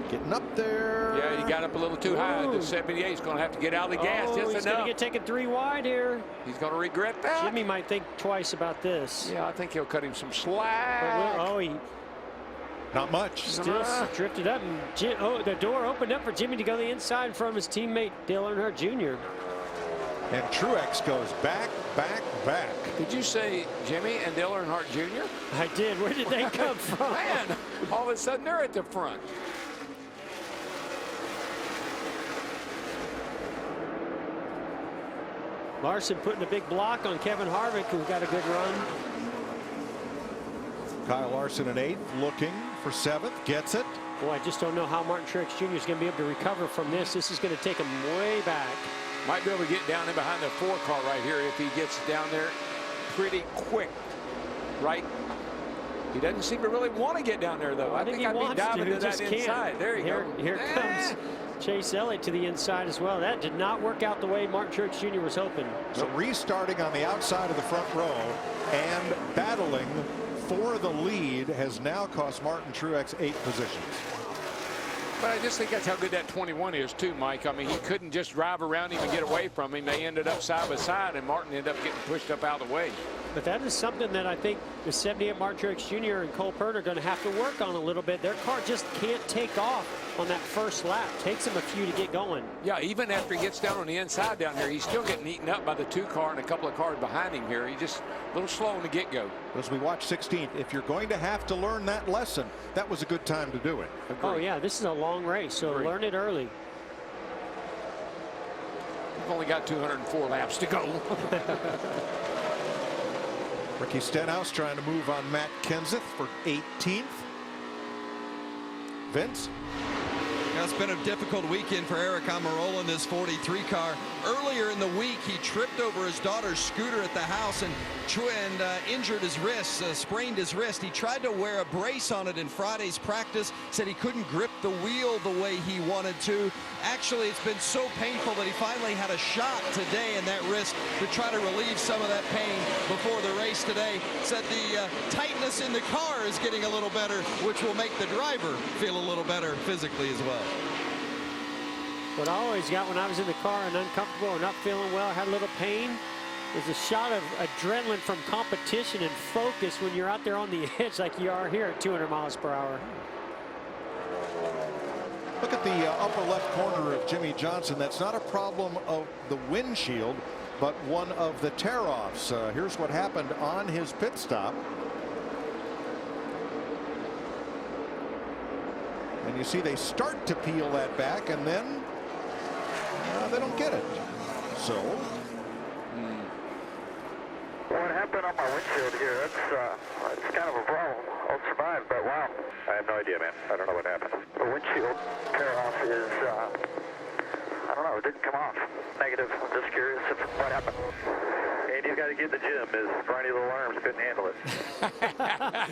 Speaker 7: Getting up there.
Speaker 6: Yeah, he got up a little too high. The 78 is going to have to get out of the gas.
Speaker 8: Oh,
Speaker 6: Just
Speaker 8: he's
Speaker 6: enough.
Speaker 8: going to get taken 3 wide here.
Speaker 6: He's going to regret that.
Speaker 8: Jimmy might think twice about this.
Speaker 6: Yeah, I think he'll cut him some slack.
Speaker 8: Oh, he
Speaker 7: not much.
Speaker 8: Still drifted up, and the door opened up for Jimmy to go the inside from his teammate Dale Earnhardt Jr.
Speaker 7: And Truex goes back, back, back.
Speaker 6: Did you say Jimmy and Dale Earnhardt Jr.?
Speaker 8: I did. Where did they come from?
Speaker 6: Man, all of a sudden they're at the front.
Speaker 8: Larson putting a big block on Kevin Harvick, who got a good run.
Speaker 7: Kyle Larson in 8th, looking for 7th, gets it.
Speaker 8: Boy, I just don't know how Martin Truex Jr. is going to be able to recover from this. This is going to take him way back.
Speaker 6: Might be able to get down in behind the 4 car right here if he gets down there pretty quick. Right? He doesn't seem to really want to get down there, though. I think I'd be diving to that inside. There you go.
Speaker 8: Here comes Chase Elliott to the inside as well. That did not work out the way Martin Truex Jr. was hoping.
Speaker 7: So restarting on the outside of the front row and battling for the lead has now cost Martin Truex 8 positions.
Speaker 6: But I just think that's how good that 21 is, too, Mike. I mean, he couldn't just drive around him and get away from him. They ended up side by side, and Martin ended up getting pushed up out of the way.
Speaker 8: But that is something that I think the 78 Martin Truex Jr. and Cole Pearn are going to have to work on a little bit. Their car just can't take off on that first lap. Takes him a few to get going.
Speaker 6: Yeah, even after he gets down on the inside down here, he's still getting eaten up by the 2 car and a couple of cars behind him here. He's just a little slow in the get-go.
Speaker 7: As we watch 16th, if you're going to have to learn that lesson, that was a good time to do it.
Speaker 8: Oh, yeah, this is a long race, so learn it early.
Speaker 6: We've only got 204 laps to go.
Speaker 7: Ricky Stenhouse trying to move on Matt Kenseth for 18th. Vince?
Speaker 13: Now, it's been a difficult weekend for Aric Almirola in this 43 car. Earlier in the week, he tripped over his daughter's scooter at the house and injured his wrist, sprained his wrist. He tried to wear a brace on it in Friday's practice, said he couldn't grip the wheel the way he wanted to. Actually, it's been so painful that he finally had a shot today in that wrist to try to relieve some of that pain before the race today. Said the tightness in the car is getting a little better, which will make the driver feel a little better physically as well.
Speaker 8: What I always got when I was in the car and uncomfortable or not feeling well, had a little pain, is a shot of adrenaline from competition and focus when you're out there on the edge like you are here at 200 miles per hour.
Speaker 7: Look at the upper left corner of Jimmie Johnson. That's not a problem of the windshield, but one of the tear-offs. Here's what happened on his pit stop. And you see they start to peel that back, and then they don't get it. So
Speaker 10: what happened on my windshield here? It's kind of a problem. I'll survive, but wow. I have no idea, man. I don't know what happened. The windshield tear-off is, I don't know, it didn't come off. Negative. I'm just curious what happened. Andy's got to get in the gym. His briny little arms couldn't handle it.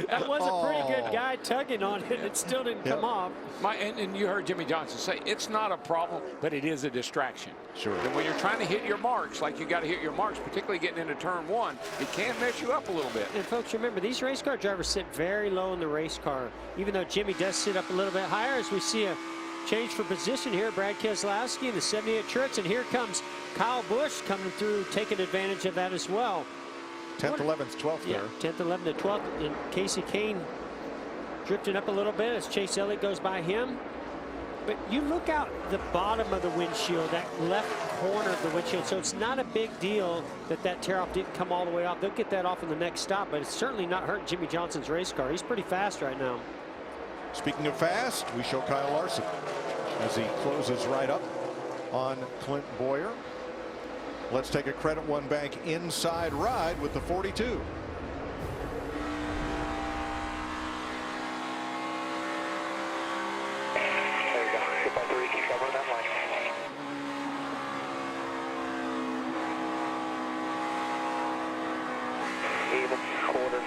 Speaker 8: That was a pretty good guy tugging on it. It still didn't come off.
Speaker 6: And you heard Jimmie Johnson say it's not a problem, but it is a distraction.
Speaker 7: Sure.
Speaker 6: And when you're trying to hit your marks, like you got to hit your marks, particularly getting into turn 1, it can mess you up a little bit.
Speaker 8: And folks, remember, these race car drivers sit very low in the race car. Even though Jimmie does sit up a little bit higher, as we see a change for position here. Brad Keselowski in the 78 Truex, and here comes Kyle Busch coming through, taking advantage of that as well.
Speaker 7: 10th, 11th, 12th
Speaker 8: yeah,
Speaker 7: there.
Speaker 8: 10th, 11th, 12th, and Casey Kane drifting up a little bit as Chase Elliott goes by him. But you look out the bottom of the windshield, that left corner of the windshield, so it's not a big deal that that tear-off didn't come all the way off. They'll get that off in the next stop, but it's certainly not hurting Jimmie Johnson's race car. He's pretty fast right now.
Speaker 7: Speaking of fast, we show Kyle Larson as he closes right up on Clint Bowyer. Let's take a Credit One Bank inside ride with the 42.
Speaker 10: Even, quarter,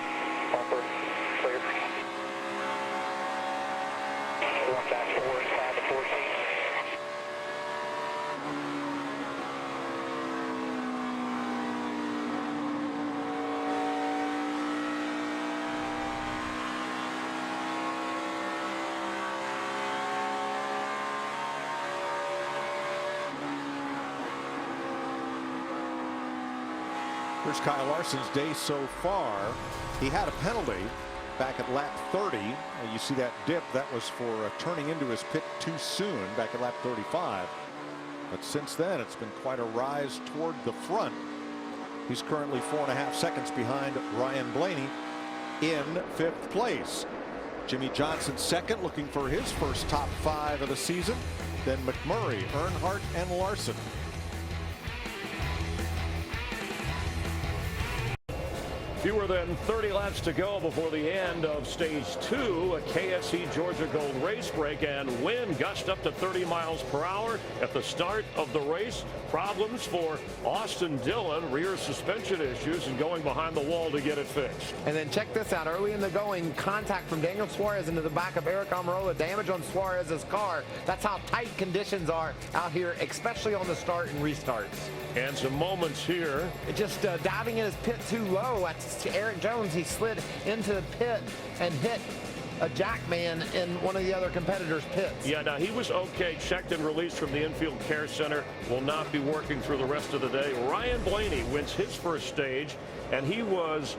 Speaker 10: bumper, clear. One back forward, 5 to 14.
Speaker 7: Here's Kyle Larson's day so far. He had a penalty back at lap 30. You see that dip, that was for turning into his pit too soon back at lap 35. But since then, it's been quite a rise toward the front. He's currently 4.5 seconds behind Ryan Blaney in 5th place. Jimmie Johnson second, looking for his first top 5 of the season. Then McMurray, Earnhardt, and Larson.
Speaker 1: Fewer than 30 laps to go before the end of stage 2. A KSC Georgia Gold race break, and wind gust up to 30 miles per hour at the start of the race. Problems for Austin Dillon, rear suspension issues, and going behind the wall to get it fixed.
Speaker 5: And then check this out. Early in the going, contact from Daniel Suarez into the back of Aric Almirola. Damage on Suarez's car. That's how tight conditions are out here, especially on the start and restarts.
Speaker 1: And some moments here.
Speaker 5: Just diving in his pit too low. That's Erik Jones. He slid into the pit and hit a jack man in one of the other competitors' pits.
Speaker 1: Yeah, now he was okay, checked and released from the infield care center, will not be working through the rest of the day. Ryan Blaney wins his first stage, and he was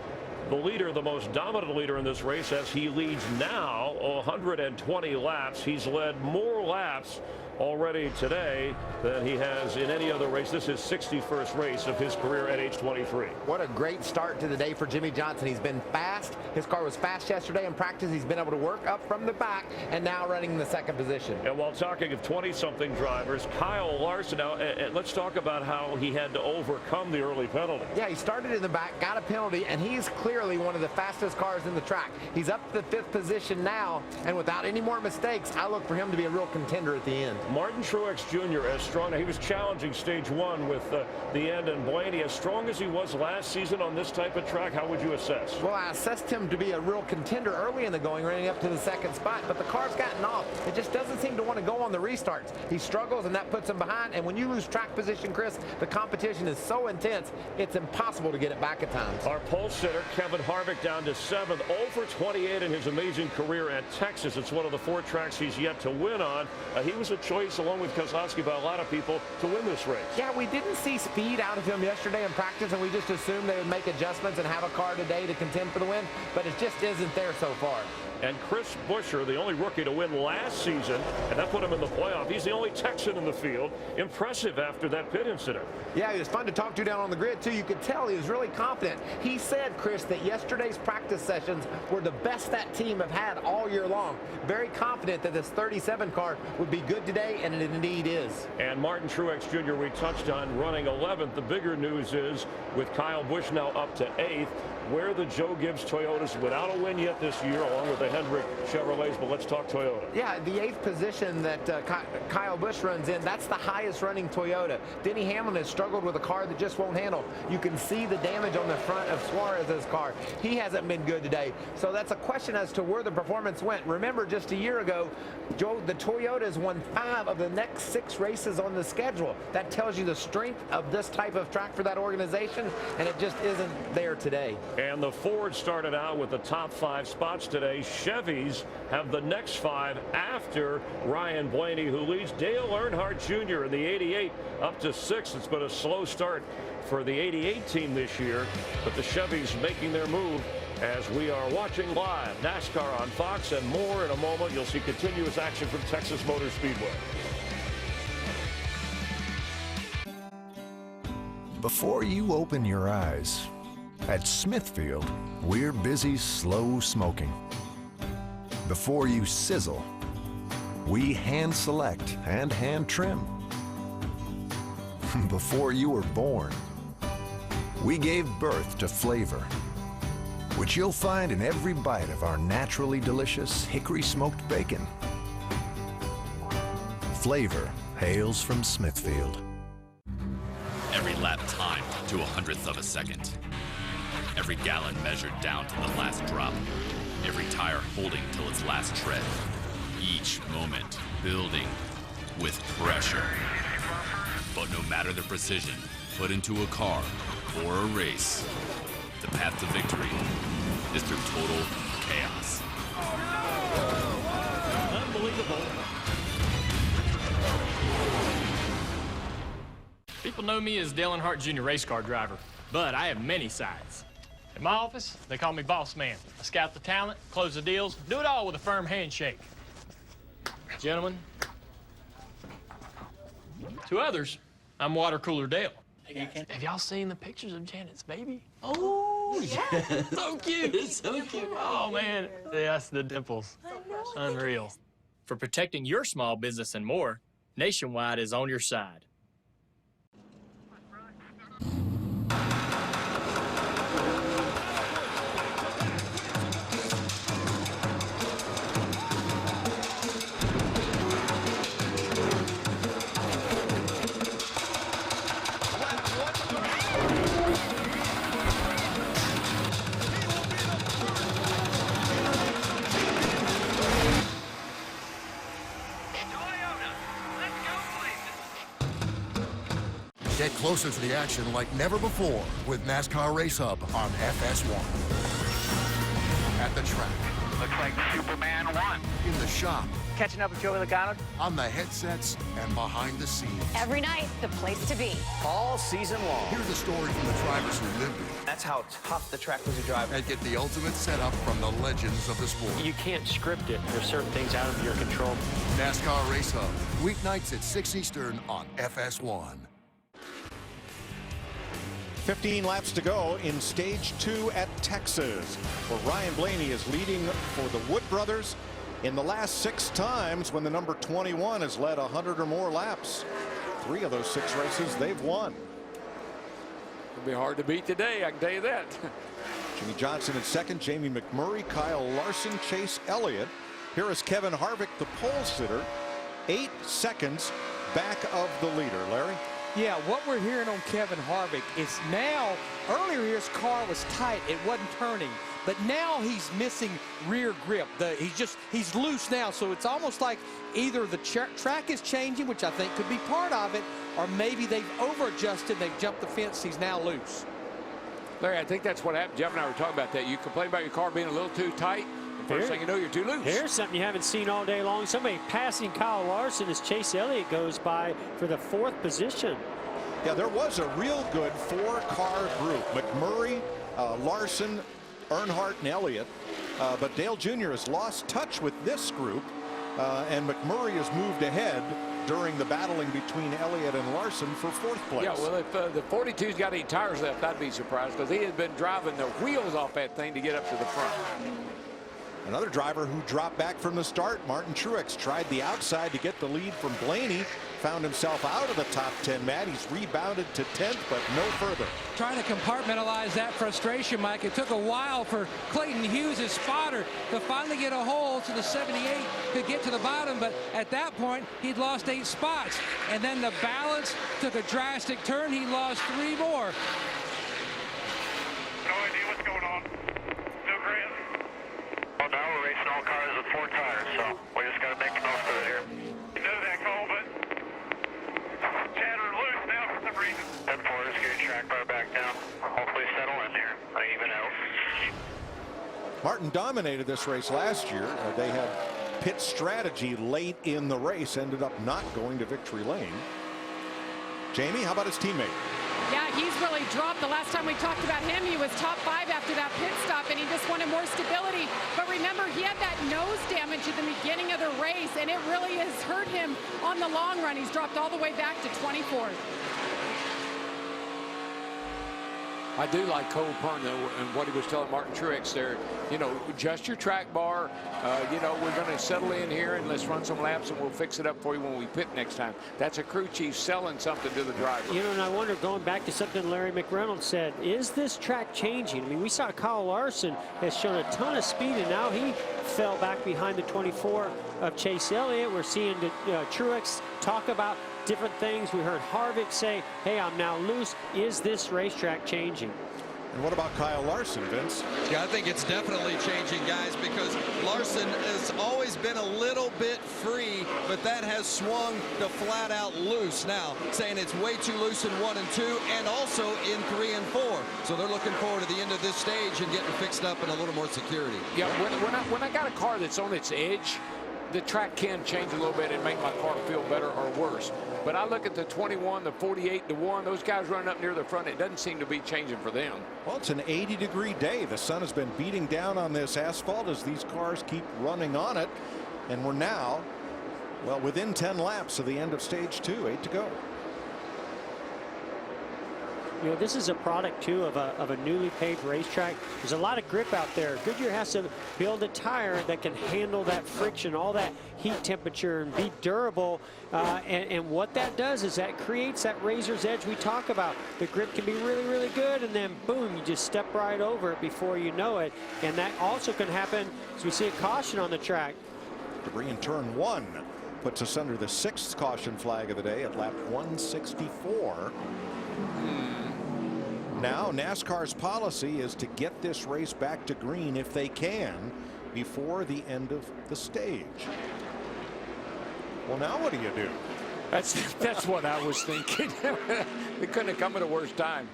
Speaker 1: the leader, the most dominant leader in this race, as he leads now 120 laps. He's led more laps already today than he has in any other race. This is his 61st race of his career at age 23.
Speaker 5: What a great start to the day for Jimmie Johnson. He's been fast. His car was fast yesterday in practice. He's been able to work up from the back and now running in the second position.
Speaker 1: And while talking of 20-something drivers, Kyle Larson, now let's talk about how he had to overcome the early penalty.
Speaker 5: Yeah, he started in the back, got a penalty, and he's clearly one of the fastest cars in the track. He's up to the 5th position now, and without any more mistakes, I look for him to be a real contender at the end.
Speaker 1: Martin Truex Jr. as strong. He was challenging stage 1 with the end, and Blaney, as strong as he was last season on this type of track, how would you assess?
Speaker 5: Well, I assessed him to be a real contender early in the going, running up to the 2nd spot, but the car's gotten off. It just doesn't seem to want to go on the restarts. He struggles, and that puts him behind, and when you lose track position, Chris, the competition is so intense, it's impossible to get it back at times.
Speaker 1: Our pole sitter, Kevin Harvick, down to 7th, over 28 in his amazing career at Texas. It's one of the 4 tracks he's yet to win on. He was a choice, along with Keselowski, by a lot of people to win this race.
Speaker 5: Yeah, we didn't see speed out of him yesterday in practice, and we just assumed they would make adjustments and have a car today to contend for the win, but it just isn't there so far.
Speaker 1: And Chris Buescher, the only rookie to win last season, and that put him in the playoff. He's the only Texan in the field. Impressive after that pit incident.
Speaker 5: Yeah, he was fun to talk to down on the grid, too. You could tell he was really confident. He said, Chris, that yesterday's practice sessions were the best that team have had all year long. Very confident that this 37 car would be good today, and it indeed is.
Speaker 1: And Martin Truex Jr., we touched on, running 11th. The bigger news is, with Kyle Busch now up to 8th, where the Joe Gibbs Toyotas without a win yet this year, along with the Hendrick Chevrolets, but let's talk Toyota.
Speaker 5: Yeah, the 8th position that Kyle Busch runs in, that's the highest running Toyota. Denny Hamlin has struggled with a car that just won't handle. You can see the damage on the front of Suarez's car. He hasn't been good today. So that's a question as to where the performance went. Remember, just a year ago, the Toyotas won 5 of the next 6 races on the schedule. That tells you the strength of this type of track for that organization, and it just isn't there today.
Speaker 1: And the Ford started out with the top 5 spots today. Chevys have the next 5 after Ryan Blaney, who leads Dale Earnhardt Jr. in the 88 up to 6th. It's been a slow start for the 88 team this year, but the Chevys making their move as we are watching live NASCAR on Fox, and more in a moment. You'll see continuous action from Texas Motor Speedway.
Speaker 19: Before you open your eyes, at Smithfield, we're busy slow smoking. Before you sizzle, we hand select and hand trim. Before you were born, we gave birth to flavor, which you'll find in every bite of our naturally delicious hickory smoked bacon. Flavor hails from Smithfield.
Speaker 17: Every lap timed to 100th of a second. Every gallon measured down to the last drop. Every tire holding till its last tread. Each moment building with pressure. But no matter the precision put into a car or a race, the path to victory is through total chaos.
Speaker 1: Unbelievable.
Speaker 3: People know me as Dale Earnhardt Jr. race car driver, but I have many sides. In my office, they call me Boss Man. I scout the talent, close the deals, do it all with a firm handshake. Gentlemen, to others, I'm Water Cooler Dale. Have y'all seen the pictures of Janet's baby?
Speaker 4: Oh, yeah.
Speaker 3: So cute. It's so cute. Oh, man. Yes, the dimples. Unreal. For protecting your small business and more, Nationwide is on your side.
Speaker 21: Get closer to the action like never before with NASCAR Race Hub on FS1. At the track,
Speaker 15: Looks like Superman won.
Speaker 21: In the shop,
Speaker 15: Catching up with Joey Logano.
Speaker 21: on the headsets, and behind the scenes.
Speaker 22: Every night, the place to be.
Speaker 15: All season long.
Speaker 21: Hear the story from the drivers who lived it.
Speaker 15: That's how tough the track was to drive.
Speaker 21: And get the ultimate setup from the legends of the sport.
Speaker 8: You can't script it. There's certain things out of your control.
Speaker 21: NASCAR Race Hub, weeknights at 6 Eastern on FS1.
Speaker 7: 15 laps to go in stage 2 at Texas, where Ryan Blaney is leading for the Wood brothers in the last 6 times when the number 21 has led 100 or more laps. 3 of those 6 races they've won.
Speaker 6: It'll be hard to beat today, I can tell you that.
Speaker 7: Jimmy Johnson in second, Jamie McMurray, Kyle Larson, Chase Elliott. Here is Kevin Harvick, the pole sitter, 8 seconds back of the leader. Larry?
Speaker 9: Yeah, what we're hearing on Kevin Harvick is now, earlier his car was tight, it wasn't turning, but now he's missing rear grip. He's loose now, so it's almost like either the track is changing, which I think could be part of it, or maybe they've over-adjusted, they've jumped the fence, he's now loose.
Speaker 6: Larry, I think that's what happened. Jeff and I were talking about that. You complain about your car being a little too tight. First thing you know, you're too loose.
Speaker 8: Here's something you haven't seen all day long. Somebody passing Kyle Larson as Chase Elliott goes by for the 4th position.
Speaker 7: Yeah, there was a real good 4-car group. McMurray, Larson, Earnhardt, and Elliott. But Dale Jr. has lost touch with this group, and McMurray has moved ahead during the battling between Elliott and Larson for 4th place.
Speaker 6: Yeah, well, if the 42's got any tires left, I'd be surprised, because he had been driving the wheels off that thing to get up to the front.
Speaker 7: Another driver who dropped back from the start, Martin Truex, tried the outside to get the lead from Blaney, found himself out of the top 10. Matt, he's rebounded to 10th, but no further.
Speaker 11: Trying to compartmentalize that frustration, Mike. It took a while for Clayton Hughes, his spotter, to finally get a hold so the 78 could get to the bottom, but at that point, he'd lost 8 spots. And then the balance took a drastic turn. He lost 3 more.
Speaker 15: No idea what's going on. No grant. Well, now we're racing all cars with 4 tires, so we just got to make the most of it here. You know that, Cole, but chatter loose now for some reason. That 4 is getting track bar back down. Hopefully settle in here. Even out.
Speaker 7: Martin dominated this race last year. They had pit strategy late in the race, ended up not going to victory lane. Jamie, how about his teammate?
Speaker 12: Yeah, he's really dropped. The last time we talked about him, he was top 5 after that pit stop, and he just wanted more stability. But remember, he had that nose damage at the beginning of the race, and it really has hurt him on the long run. He's dropped all the way back to 24th.
Speaker 6: I do like Cole Pearn, though, and what he was telling Martin Truex there. You know, adjust your track bar. You know, we're going to settle in here and let's run some laps and we'll fix it up for you when we pit next time. That's a crew chief selling something to the driver.
Speaker 8: You know, and I wonder, going back to something Larry McReynolds said, is this track changing? I mean, we saw Kyle Larson has shown a ton of speed, and now he fell back behind the 24 of Chase Elliott. We're seeing Truex talk about different things. We heard Harvick say, hey, I'm now loose. Is this racetrack changing?
Speaker 7: And what about Kyle Larson, Vince?
Speaker 13: Yeah, I think it's definitely changing, guys, because Larson has always been a little bit free, but that has swung to flat out loose now, saying it's way too loose in 1 and 2 and also in 3 and 4. So they're looking forward to the end of this stage and getting fixed up in a little more security.
Speaker 6: Yeah, when I got a car that's on its edge, the track can change a little bit and make my car feel better or worse. But I look at the 21, the 48, the 1, those guys running up near the front, it doesn't seem to be changing for them.
Speaker 7: Well, it's an 80-degree day. The sun has been beating down on this asphalt as these cars keep running on it. And we're now, well, within 10 laps of the end of stage 2, 8 to go.
Speaker 8: You know, this is a product, too, of a newly paved racetrack. There's a lot of grip out there. Goodyear has to build a tire that can handle that friction, all that heat temperature, and be durable. And what that does is that creates that razor's edge we talk about. The grip can be really, really good, and then, boom, you just step right over it before you know it. And that also can happen as we see a caution on the track.
Speaker 7: Debris in turn 1 puts us under the 6th caution flag of the day at lap 164. Now, NASCAR's policy is to get this race back to green if they can before the end of the stage. Well, now what do you do?
Speaker 6: That's what I was thinking. It couldn't have come at a worse time.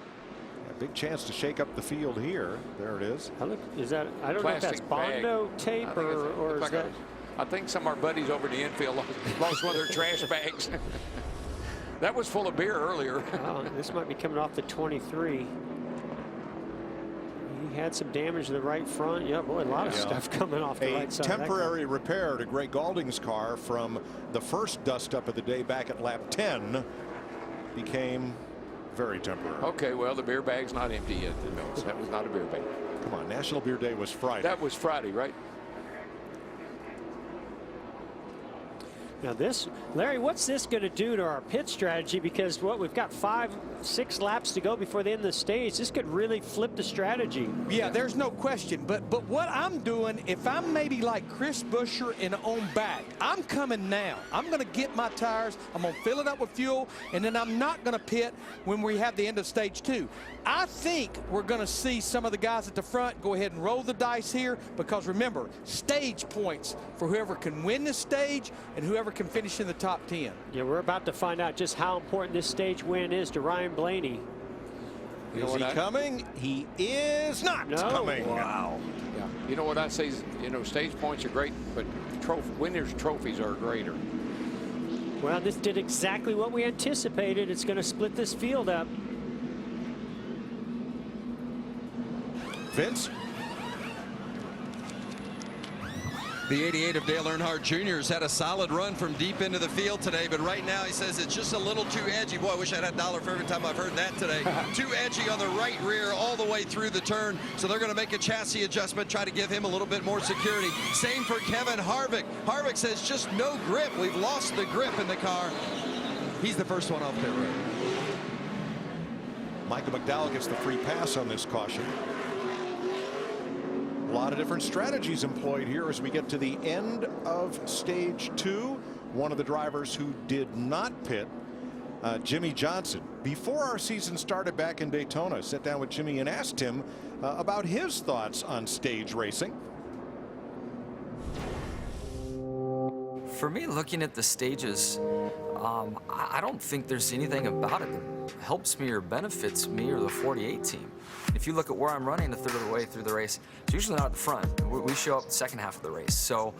Speaker 7: big chance to shake up the field here. There it is.
Speaker 8: Is that, I don't know if that's Bondo tape or is that?
Speaker 6: I think some of our buddies over in the infield lost one of their trash bags. That was full of beer earlier.
Speaker 8: Oh, this might be coming off the 23. He had some damage to the right front. Yeah, boy, a lot of stuff coming off the right side.
Speaker 7: A temporary repair to Greg Galding's car from the first dust up of the day back at lap 10 became very temporary.
Speaker 6: Okay, well, the beer bag's not empty yet. No, that was not a beer bag.
Speaker 7: Come on, National Beer Day was Friday.
Speaker 6: That was Friday, right?
Speaker 8: Now this, Larry, what's this going to do to our pit strategy? Because we've got 5-6 laps to go before the end of the stage. This could really flip the strategy.
Speaker 9: Yeah, there's no question. But what I'm doing, if I'm maybe like Chris Buescher and on back, I'm coming now. I'm going to get my tires. I'm going to fill it up with fuel, and then I'm not going to pit when we have the end of stage 2. I think we're going to see some of the guys at the front go ahead and roll the dice here, because remember, stage points for whoever can win this stage and whoever can finish in the top 10.
Speaker 8: Yeah, we're about to find out just how important this stage win is to Ryan Blaney.
Speaker 7: Is he coming? He is not coming.
Speaker 6: Wow. Yeah. You know what I say? You know, stage points are great, but winners' trophies are greater.
Speaker 8: Well, this did exactly what we anticipated. It's going to split this field up.
Speaker 7: Vince?
Speaker 13: The 88 of Dale Earnhardt Jr. has had a solid run from deep into the field today, but right now he says it's just a little too edgy. Boy, I wish I had $1 for every time I've heard that today. Too edgy on the right rear all the way through the turn, so they're going to make a chassis adjustment, try to give him a little bit more security. Same for Kevin Harvick. Harvick says just no grip. We've lost the grip in the car. He's the first one off pit road.
Speaker 7: Michael McDowell gets the free pass on this caution. A lot of different strategies employed here as we get to the end of stage 2. One of the drivers who did not pit, Jimmie Johnson. Before our season started back in Daytona, I sat down with Jimmy and asked him about his thoughts on stage racing.
Speaker 2: For me, looking at the stages, I don't think there's anything about it that helps me or benefits me or the 48 team. If you look at where I'm running a third of the way through the race, it's usually not at the front. We show up the second half of the race. So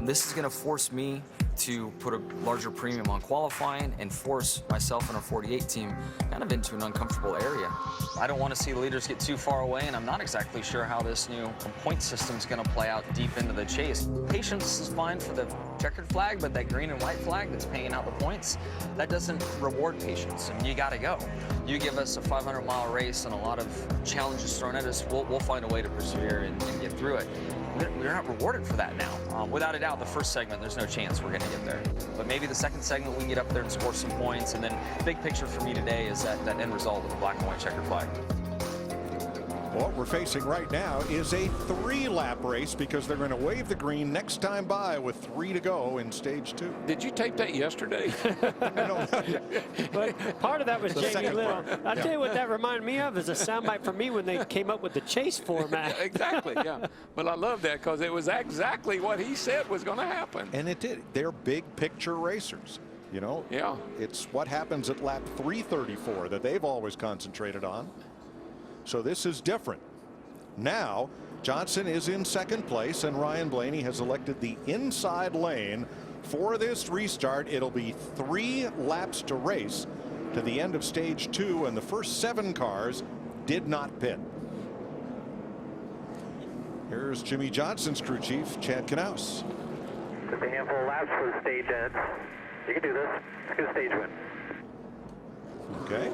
Speaker 2: this is going to force me to put a larger premium on qualifying and force myself and our 48 team kind of into an uncomfortable area. I don't want to see the leaders get too far away, and I'm not exactly sure how this new point system is going to play out deep into the chase. Patience is fine for the checkered flag, but that green and white flag that's paying out the points, that doesn't reward patience, and you got to go. You give us a 500-mile race and a lot of challenges thrown at us, we'll find a way to persevere and get through it. We're not rewarded for that now. Without a doubt, the first segment, there's no chance we're going to get there. But maybe the second segment, we can get up there and score some points. And then big picture for me today is that end result of the black and white checkered flag.
Speaker 7: What we're facing right now is a 3-lap race because they're going to wave the green next time by with 3 to go in stage 2.
Speaker 6: Did you tape that yesterday?
Speaker 8: But part of that was Jamie Little. I'll tell you what that reminded me of is a soundbite for me when they came up with the chase format.
Speaker 6: Exactly, yeah. But I love that because it was exactly what he said was going to happen.
Speaker 7: And it did. They're big picture racers. You know, it's what happens at lap 334 that they've always concentrated on. So this is different. Now Johnson is in second place and Ryan Blaney has elected the inside lane for this restart. It'll be 3 laps to race to the end of stage 2, and the first 7 cars did not pit. Here's Jimmie Johnson's crew chief, Chad Knaus.
Speaker 10: Just a handful of laps for the stage end. You can do this. Let's get a stage win.
Speaker 7: Okay.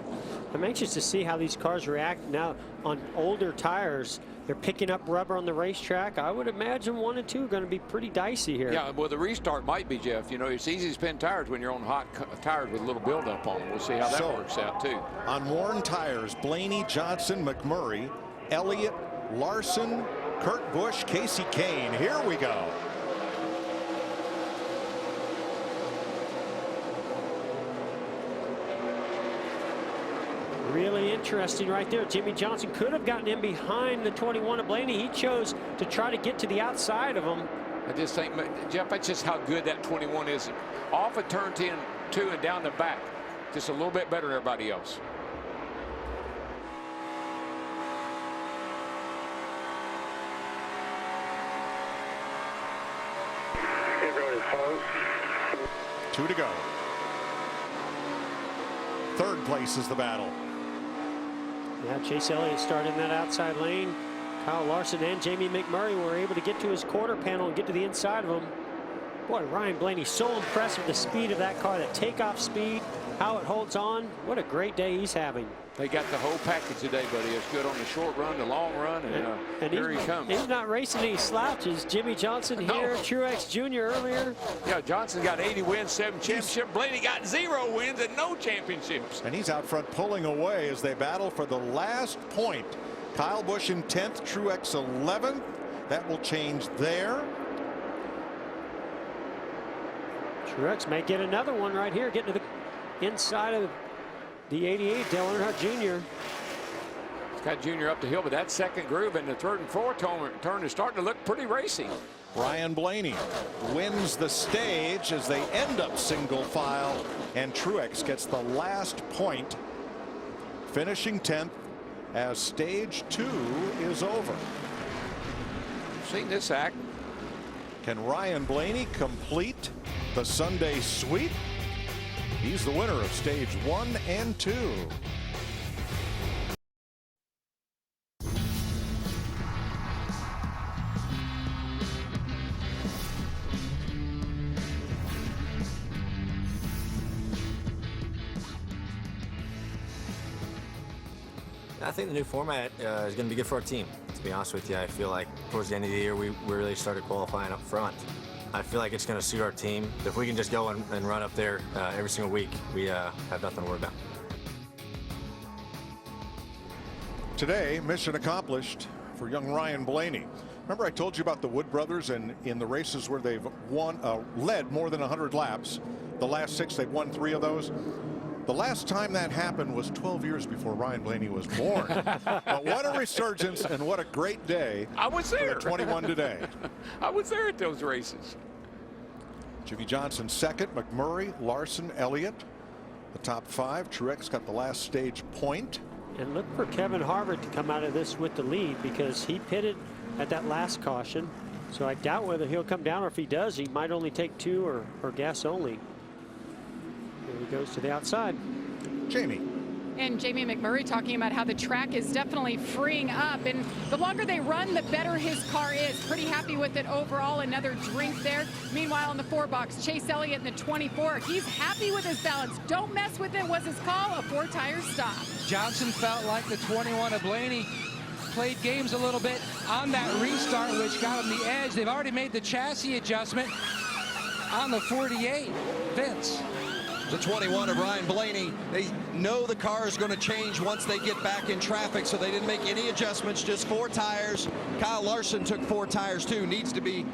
Speaker 8: I'm anxious to see how these cars react now on older tires. They're picking up rubber on the racetrack. I would imagine 1 and 2 are going to be pretty dicey here.
Speaker 6: Yeah, well, the restart might be, Jeff. You know, it's easy to spin tires when you're on hot tires with a little buildup on them. We'll see how that works out, too.
Speaker 7: On worn tires, Blaney, Johnson, McMurray, Elliott, Larson, Kurt Busch, Kasey Kahne. Here we go.
Speaker 8: Really interesting right there. Jimmie Johnson could have gotten in behind the 21 of Blaney. He chose to try to get to the outside of him.
Speaker 6: I just think, Jeff, that's just how good that 21 is. Off of turn 10, 2 and down the back. Just a little bit better than everybody else.
Speaker 10: go.
Speaker 7: 2 to go. Third place is the battle.
Speaker 8: Yeah, Chase Elliott started in that outside lane. Kyle Larson and Jamie McMurray were able to get to his quarter panel and get to the inside of him. Boy, Ryan Blaney, so impressive, the speed of that car, that takeoff speed, how it holds on. What a great day he's having.
Speaker 6: They got the whole package today, buddy. It's good on the short run, the long run, and here he comes.
Speaker 8: He's not racing any slouches. Jimmy Johnson here, Truex Jr. earlier.
Speaker 6: Yeah, Johnson got 80 wins, 7 championships. Blaney got 0 wins and no championships.
Speaker 7: And he's out front pulling away as they battle for the last point. Kyle Busch in 10th, Truex 11th. That will change there.
Speaker 8: Truex may get another one right here, getting to the inside of the 88, Dale Earnhardt Jr.
Speaker 6: Got Jr. up the hill, but that second groove and the third and fourth turn is starting to look pretty racy.
Speaker 7: Ryan Blaney wins the stage as they end up single file, and Truex gets the last point, finishing 10th as stage 2 is over.
Speaker 6: Seen this act.
Speaker 7: Can Ryan Blaney complete the Sunday sweep? He's the winner of stage 1 and 2.
Speaker 16: I think the new format is going to be good for our team. To be honest with you, I feel like towards the end of the year, we really started qualifying up front. I feel like it's going to suit our team. If we can just go and run up there every single week, we have nothing to worry about.
Speaker 7: Today, mission accomplished for young Ryan Blaney. Remember I told you about the Wood brothers and in the races where they've led more than 100 laps. The last 6, they've won 3 of those. The last time that happened was 12 years before Ryan Blaney was born. But what a resurgence and what a great day.
Speaker 6: I was there.
Speaker 7: For the 21 today.
Speaker 6: I was there at those races.
Speaker 7: Jimmy Johnson second, McMurray, Larson, Elliott. The top 5. Truex got the last stage point.
Speaker 8: And look for Kevin Harvick to come out of this with the lead because he pitted at that last caution. So I doubt whether he'll come down, or if he does, he might only take 2 or gas only. Here he goes to the outside.
Speaker 7: Jamie.
Speaker 12: And Jamie McMurray talking about how the track is definitely freeing up, and the longer they run, the better his car is. Pretty happy with it overall. Another drink there. Meanwhile, in the 4 box, Chase Elliott in the 24. He's happy with his balance. Don't mess with it was his call. A 4-tire stop.
Speaker 11: Johnson felt like the 21 of Blaney played games a little bit on that restart, which got him the edge. They've already made the chassis adjustment on the 48. Vince.
Speaker 13: The 21 of Ryan Blaney, they know the car is going to change once they get back in traffic, so they didn't make any adjustments, just 4 tires. Kyle Larson took 4 tires too, needs to be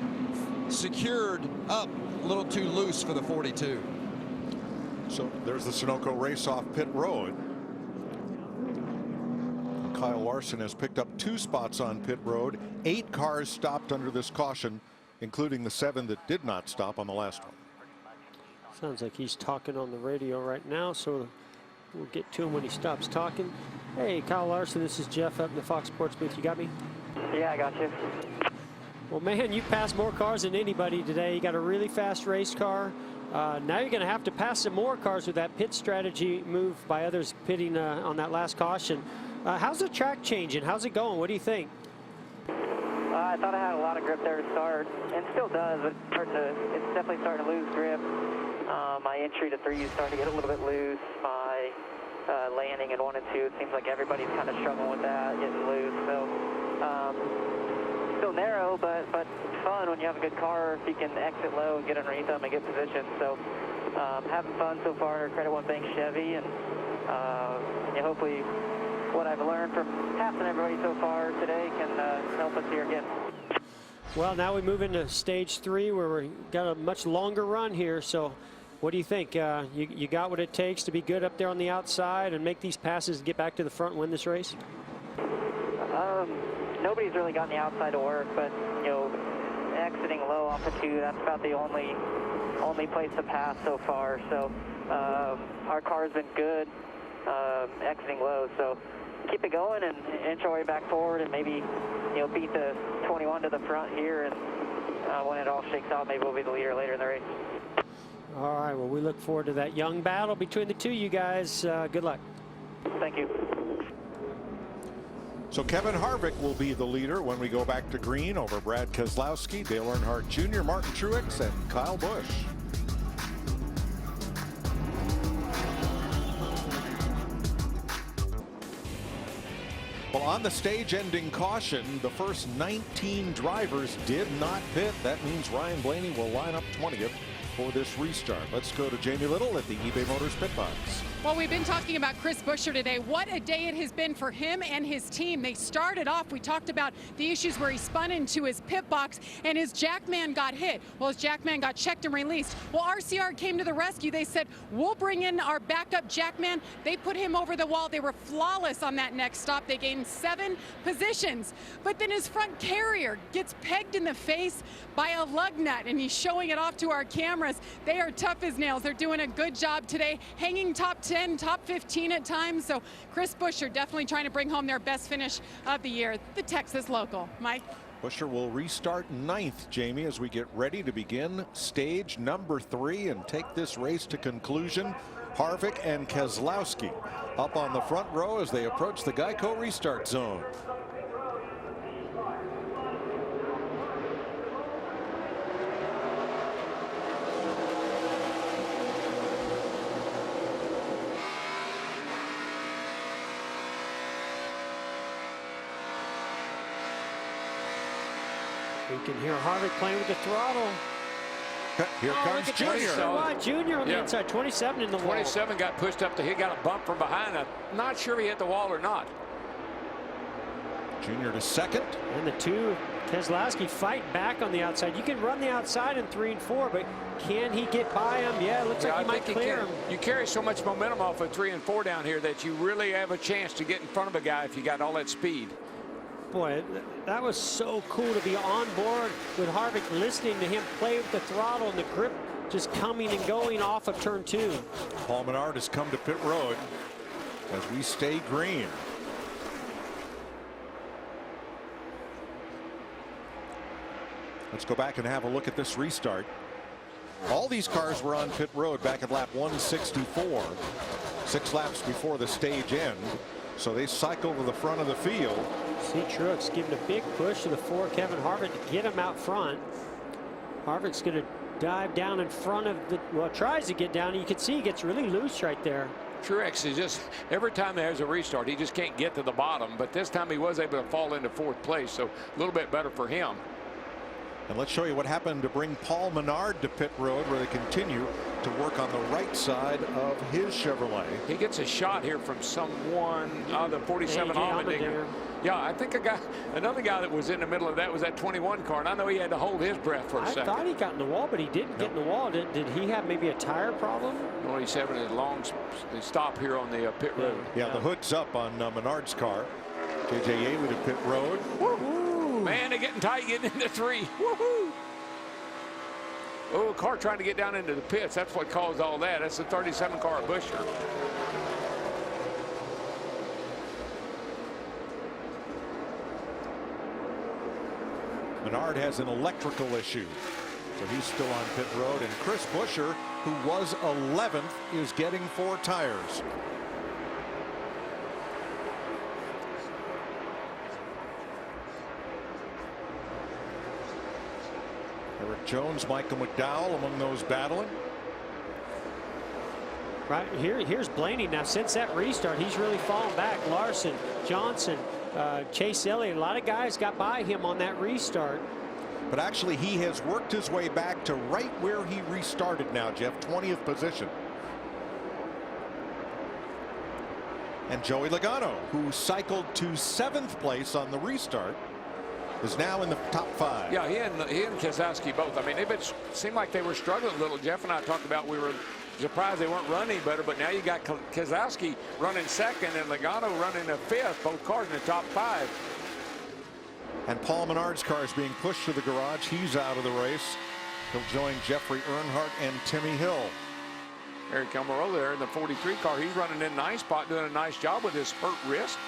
Speaker 13: secured up a little too loose for the 42.
Speaker 7: So there's the Sunoco race off pit road. Kyle Larson has picked up 2 spots on pit road. 8 cars stopped under this caution, including the 7 that did not stop on the last one.
Speaker 8: Sounds like he's talking on the radio right now, so we'll get to him when he stops talking. Hey, Kyle Larson, this is Jeff up in the Fox Sports booth. You got me?
Speaker 10: Yeah, I got you.
Speaker 8: Well, man, you passed more cars than anybody today. You got a really fast race car. Now you're going to have to pass some more cars with that pit strategy move by others pitting on that last caution. How's the track changing? How's it going? What do you think?
Speaker 10: I thought I had a lot of grip there to start, and still does, but it's definitely starting to lose grip. My entry to 3 is starting to get a little bit loose. My landing in 1 and 2, it seems like everybody's kind of struggling with that, getting loose. So still narrow, but fun when you have a good car. If you can exit low and get underneath them and get position. So having fun so far. Credit One Bank Chevy, and hopefully what I've learned from passing everybody so far today can help us here again.
Speaker 8: Well, now we move into stage 3 where we got a much longer run here. So what do you think? You got what it takes to be good up there on the outside and make these passes and get back to the front and win this race?
Speaker 10: Nobody's really gotten the outside to work, but exiting low off of 2, that's about the only place to pass so far. So our car's been good exiting low, so keep it going and inch our way back forward, and maybe beat the 21 to the front here and When it all shakes out, maybe we'll be the leader later in the race.
Speaker 8: All right, well, we look forward to that young battle between the two of you guys. Good luck.
Speaker 10: Thank you.
Speaker 7: So Kevin Harvick will be the leader when we go back to green over Brad Keselowski, Dale Earnhardt Jr., Martin Truex, and Kyle Busch. Well, on the stage-ending caution, the first 19 drivers did not pit. That means Ryan Blaney will line up 20th for this restart. Let's go to Jamie Little at the eBay Motors pit box.
Speaker 12: Well, we've been talking about Chris Buescher today. What a day it has been for him and his team. They started off, we talked about the issues where he spun into his pit box and his jackman got hit. Well, his jackman got checked and released. Well, RCR came to the rescue. They said, we'll bring in our backup jackman. They put him over the wall. They were flawless on that next stop. They gained 7 positions. But then his front carrier gets pegged in the face by a lug nut, and he's showing it off to our cameras. They are tough as nails. They're doing a good job today, hanging top 10, top 15 at times. So Chris Buescher definitely trying to bring home their best finish of the year, the Texas local. Mike?
Speaker 7: Buescher will restart 9th, Jamie, as we get ready to begin stage number 3 and take this race to conclusion. Harvick and Keselowski up on the front row as they approach the Geico restart zone.
Speaker 8: You can hear Harvick playing with the throttle.
Speaker 7: Here comes Junior.
Speaker 8: Junior on the inside, 27 in the wall.
Speaker 6: 27 got pushed up the hill, got a bump from behind. I'm not sure he hit the wall or not.
Speaker 7: Junior to second.
Speaker 8: And the two, Keselowski, fight back on the outside. You can run the outside in 3 and 4, but can he get by him? Yeah, it looks like he might clear him.
Speaker 6: You carry so much momentum off of 3 and 4 down here that you really have a chance to get in front of a guy if you got all that speed.
Speaker 8: Boy, that was so cool to be on board with Harvick, listening to him play with the throttle and the grip just coming and going off of turn 2.
Speaker 7: Paul Menard has come to pit road as we stay green. Let's go back and have a look at this restart. All these cars were on pit road back at lap 164, 6 laps before the stage end. So they cycle to the front of the field.
Speaker 8: See Truex giving a big push to the 4, Kevin Harvick, to get him out front. Harvick's going to dive down in front of the, well, tries to get down. You can see he gets really loose right there.
Speaker 6: Truex is just, every time there's a restart, he just can't get to the bottom. But this time he was able to fall into 4th place, so a little bit better for him.
Speaker 7: And let's show you what happened to bring Paul Menard to pit road, where they continue to work on the right side of his Chevrolet.
Speaker 6: He gets a shot here from someone, the 47 Allmendinger. Yeah, I think another guy that was in the middle of that was that 21 car, and I know he had to hold his breath for a second.
Speaker 8: I thought he got in the wall, but he didn't get in the wall. Did he have maybe a tire problem?
Speaker 6: No, he's having a long stop here on the pit road.
Speaker 7: Yeah, the hood's up on Menard's car. J.J. Yeley to pit road.
Speaker 6: Woo-hoo. Man, they're getting tight, getting into 3. Woohoo! Oh, a car trying to get down into the pits. That's what caused all that. That's the 37 car of Buescher.
Speaker 7: Menard has an electrical issue, so he's still on pit road. And Chris Buescher, who was 11th, is getting 4 tires. Eric Jones, Michael McDowell among those battling.
Speaker 8: Right here's Blaney. Now, since that restart, he's really fallen back. Larson, Johnson, Chase Elliott, a lot of guys got by him on that restart.
Speaker 7: But actually, he has worked his way back to right where he restarted now, Jeff, 20th position. And Joey Logano, who cycled to 7th place on the restart, is now in the top 5.
Speaker 6: Yeah, he and Keselowski both. I mean, seemed like they were struggling a little. Jeff and I talked about we were surprised they weren't running better, but now you got Keselowski running 2nd and Logano running 5th, both cars in the top 5.
Speaker 7: And Paul Menard's car is being pushed to the garage. He's out of the race. He'll join Jeffrey Earnhardt and Timmy Hill.
Speaker 6: Eric Almirola there in the 43 car. He's running in nice spot, doing a nice job with his hurt wrist.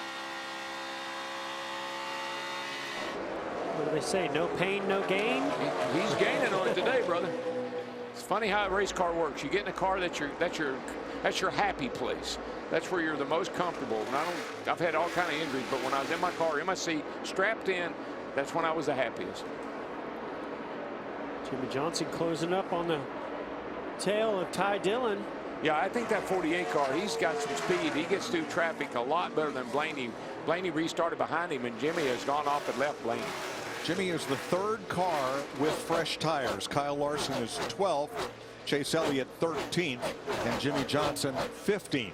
Speaker 8: What do they say? No pain, no gain?
Speaker 6: He's gaining on it today, brother. It's funny how a race car works. You get in a car that's your happy place. That's where you're the most comfortable. And I've had all kind of injuries, but when I was in my car, in my seat, strapped in, that's when I was the happiest.
Speaker 8: Jimmie Johnson closing up on the tail of Ty Dillon.
Speaker 6: Yeah, I think that 48 car, he's got some speed. He gets through traffic a lot better than Blaney. Blaney restarted behind him, and Jimmie has gone off and left Blaney.
Speaker 7: Jimmie is the third car with fresh tires. Kyle Larson is 12th, Chase Elliott 13th, and Jimmie Johnson 15th.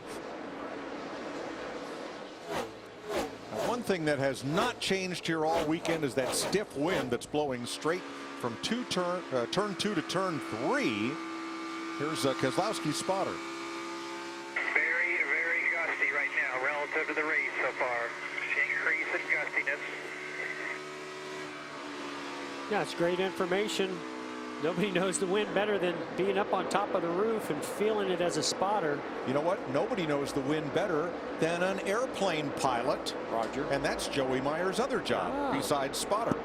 Speaker 7: Now, one thing that has not changed here all weekend is that stiff wind that's blowing straight from turn 2 to turn 3. Here's Keselowski's spotter.
Speaker 15: Very, very gusty right now relative to the race so far. Increase in gustiness.
Speaker 8: Yeah, it's great information. Nobody knows the wind better than being up on top of the roof and feeling it as a spotter.
Speaker 7: You know what? Nobody knows the wind better than an airplane pilot,
Speaker 6: Roger.
Speaker 7: And that's Joey Meyer's other job besides spotter.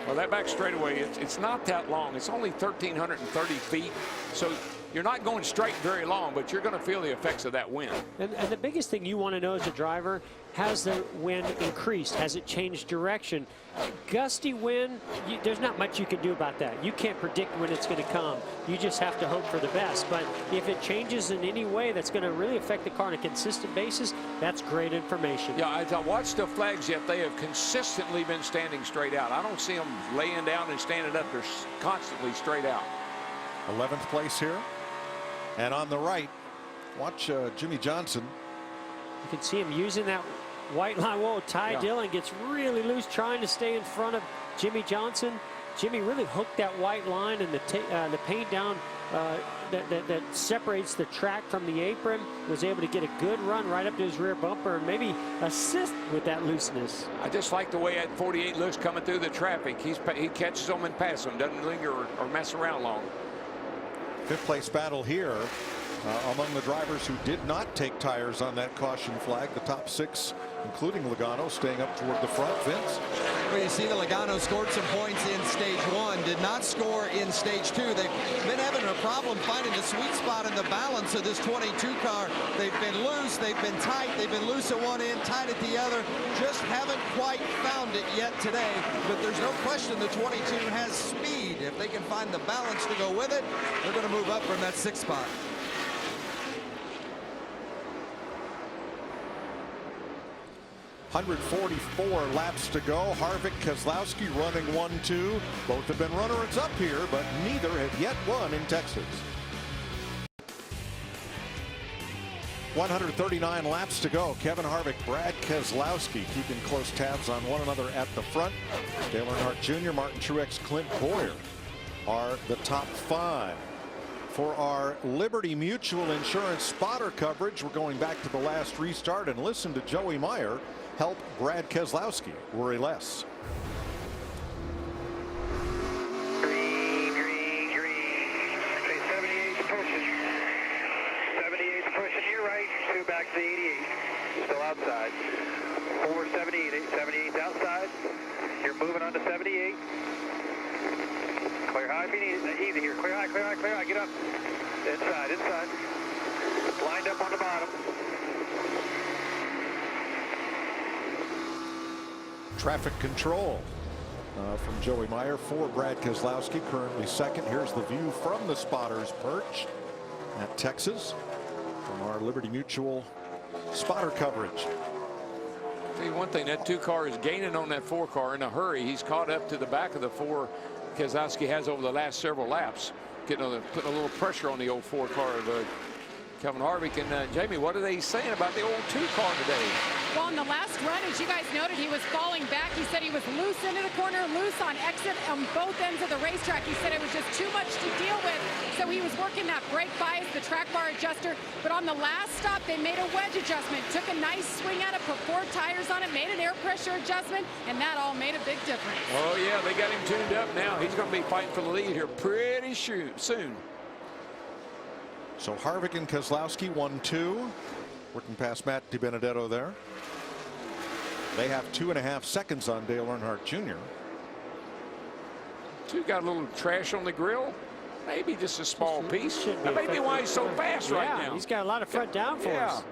Speaker 6: Well, that back straightaway, it's not that long. It's only 1,330 feet. So you're not going straight very long, but you're going to feel the effects of that wind.
Speaker 8: And the biggest thing you want to know as a driver, has the wind increased? Has it changed direction? Gusty wind, there's not much you can do about that. You can't predict when it's going to come. You just have to hope for the best. But if it changes in any way that's going to really affect the car on a consistent basis, that's great information.
Speaker 6: Yeah, as I watched the flags yet, they have consistently been standing straight out. I don't see them laying down and standing up. They're constantly straight out.
Speaker 7: 11th place here. And on the right, watch Jimmie Johnson.
Speaker 8: You can see him using that white line. Whoa, Ty Dillon gets really loose trying to stay in front of Jimmie Johnson. Jimmie really hooked that white line and the paint down that separates the track from the apron. Was able to get a good run right up to his rear bumper and maybe assist with that looseness.
Speaker 6: I just like the way that 48 looks coming through the traffic. He catches them and passes them, doesn't linger or mess around long.
Speaker 7: 5th place battle here among the drivers who did not take tires on that caution flag. The top 6, including Logano, staying up toward the front. Vince?
Speaker 13: Well, you see that Logano scored some points in stage 1, did not score in stage 2. They've been having a problem finding the sweet spot in the balance of this 22 car. They've been loose, they've been tight, they've been loose at one end, tight at the other. Just haven't quite found it yet today. But there's no question the 22 has speed. If they can find the balance to go with it, they're going to move up from that 6th spot.
Speaker 7: .144 laps to go. Harvick, Keselowski running 1-2. Both have been runners up here, but neither have yet won in Texas. 139 laps to go. Kevin Harvick, Brad Keselowski keeping close tabs on one another at the front. Dale Earnhardt Jr., Martin Truex, Clint Bowyer are the top 5. For our Liberty Mutual Insurance spotter coverage, we're going back to the last restart and listen to Joey Meyer help Brad Keselowski worry less.
Speaker 15: Green, green, green. Say 78's pushing. 78's pushing your right. 2 back to the 88. Still outside. 478. 78's outside. You're moving on to 78. Clear high if you need it. Easy here. Clear high, clear high, clear high. Get up. Inside, inside. Lined up on the bottom.
Speaker 7: Traffic control from Joey Meyer for Brad Keselowski, currently 2nd. Here's the view from the spotter's perch at Texas from our Liberty Mutual spotter coverage.
Speaker 6: Tell you one thing, that 2 car is gaining on that 4 car in a hurry. He's caught up to the back of the 4 Keselowski has over the last several laps, putting a little pressure on the old 4 car of Kevin Harvick. And Jamie, what are they saying about the old 2 car today?
Speaker 12: Well, in the last run, as you guys noted, he was falling back. He said he was loose into the corner, loose on exit on both ends of the racetrack. He said it was just too much to deal with. So he was working that brake bias, the track bar adjuster. But on the last stop, they made a wedge adjustment. Took a nice swing at it, put 4 tires on it, made an air pressure adjustment, and that all made a big difference.
Speaker 6: Oh, yeah, they got him tuned up now. He's going to be fighting for the lead here pretty soon.
Speaker 7: So Harvick and Keselowski 1-2. Working past Matt DiBenedetto there. They have 2.5 seconds on Dale Earnhardt Jr.
Speaker 6: So you got a little trash on the grill. Maybe just a small piece.
Speaker 8: Should be
Speaker 6: That may be why he's so fast right
Speaker 8: Yeah,
Speaker 6: now.
Speaker 8: he's got a lot of front downforce.
Speaker 6: Yeah.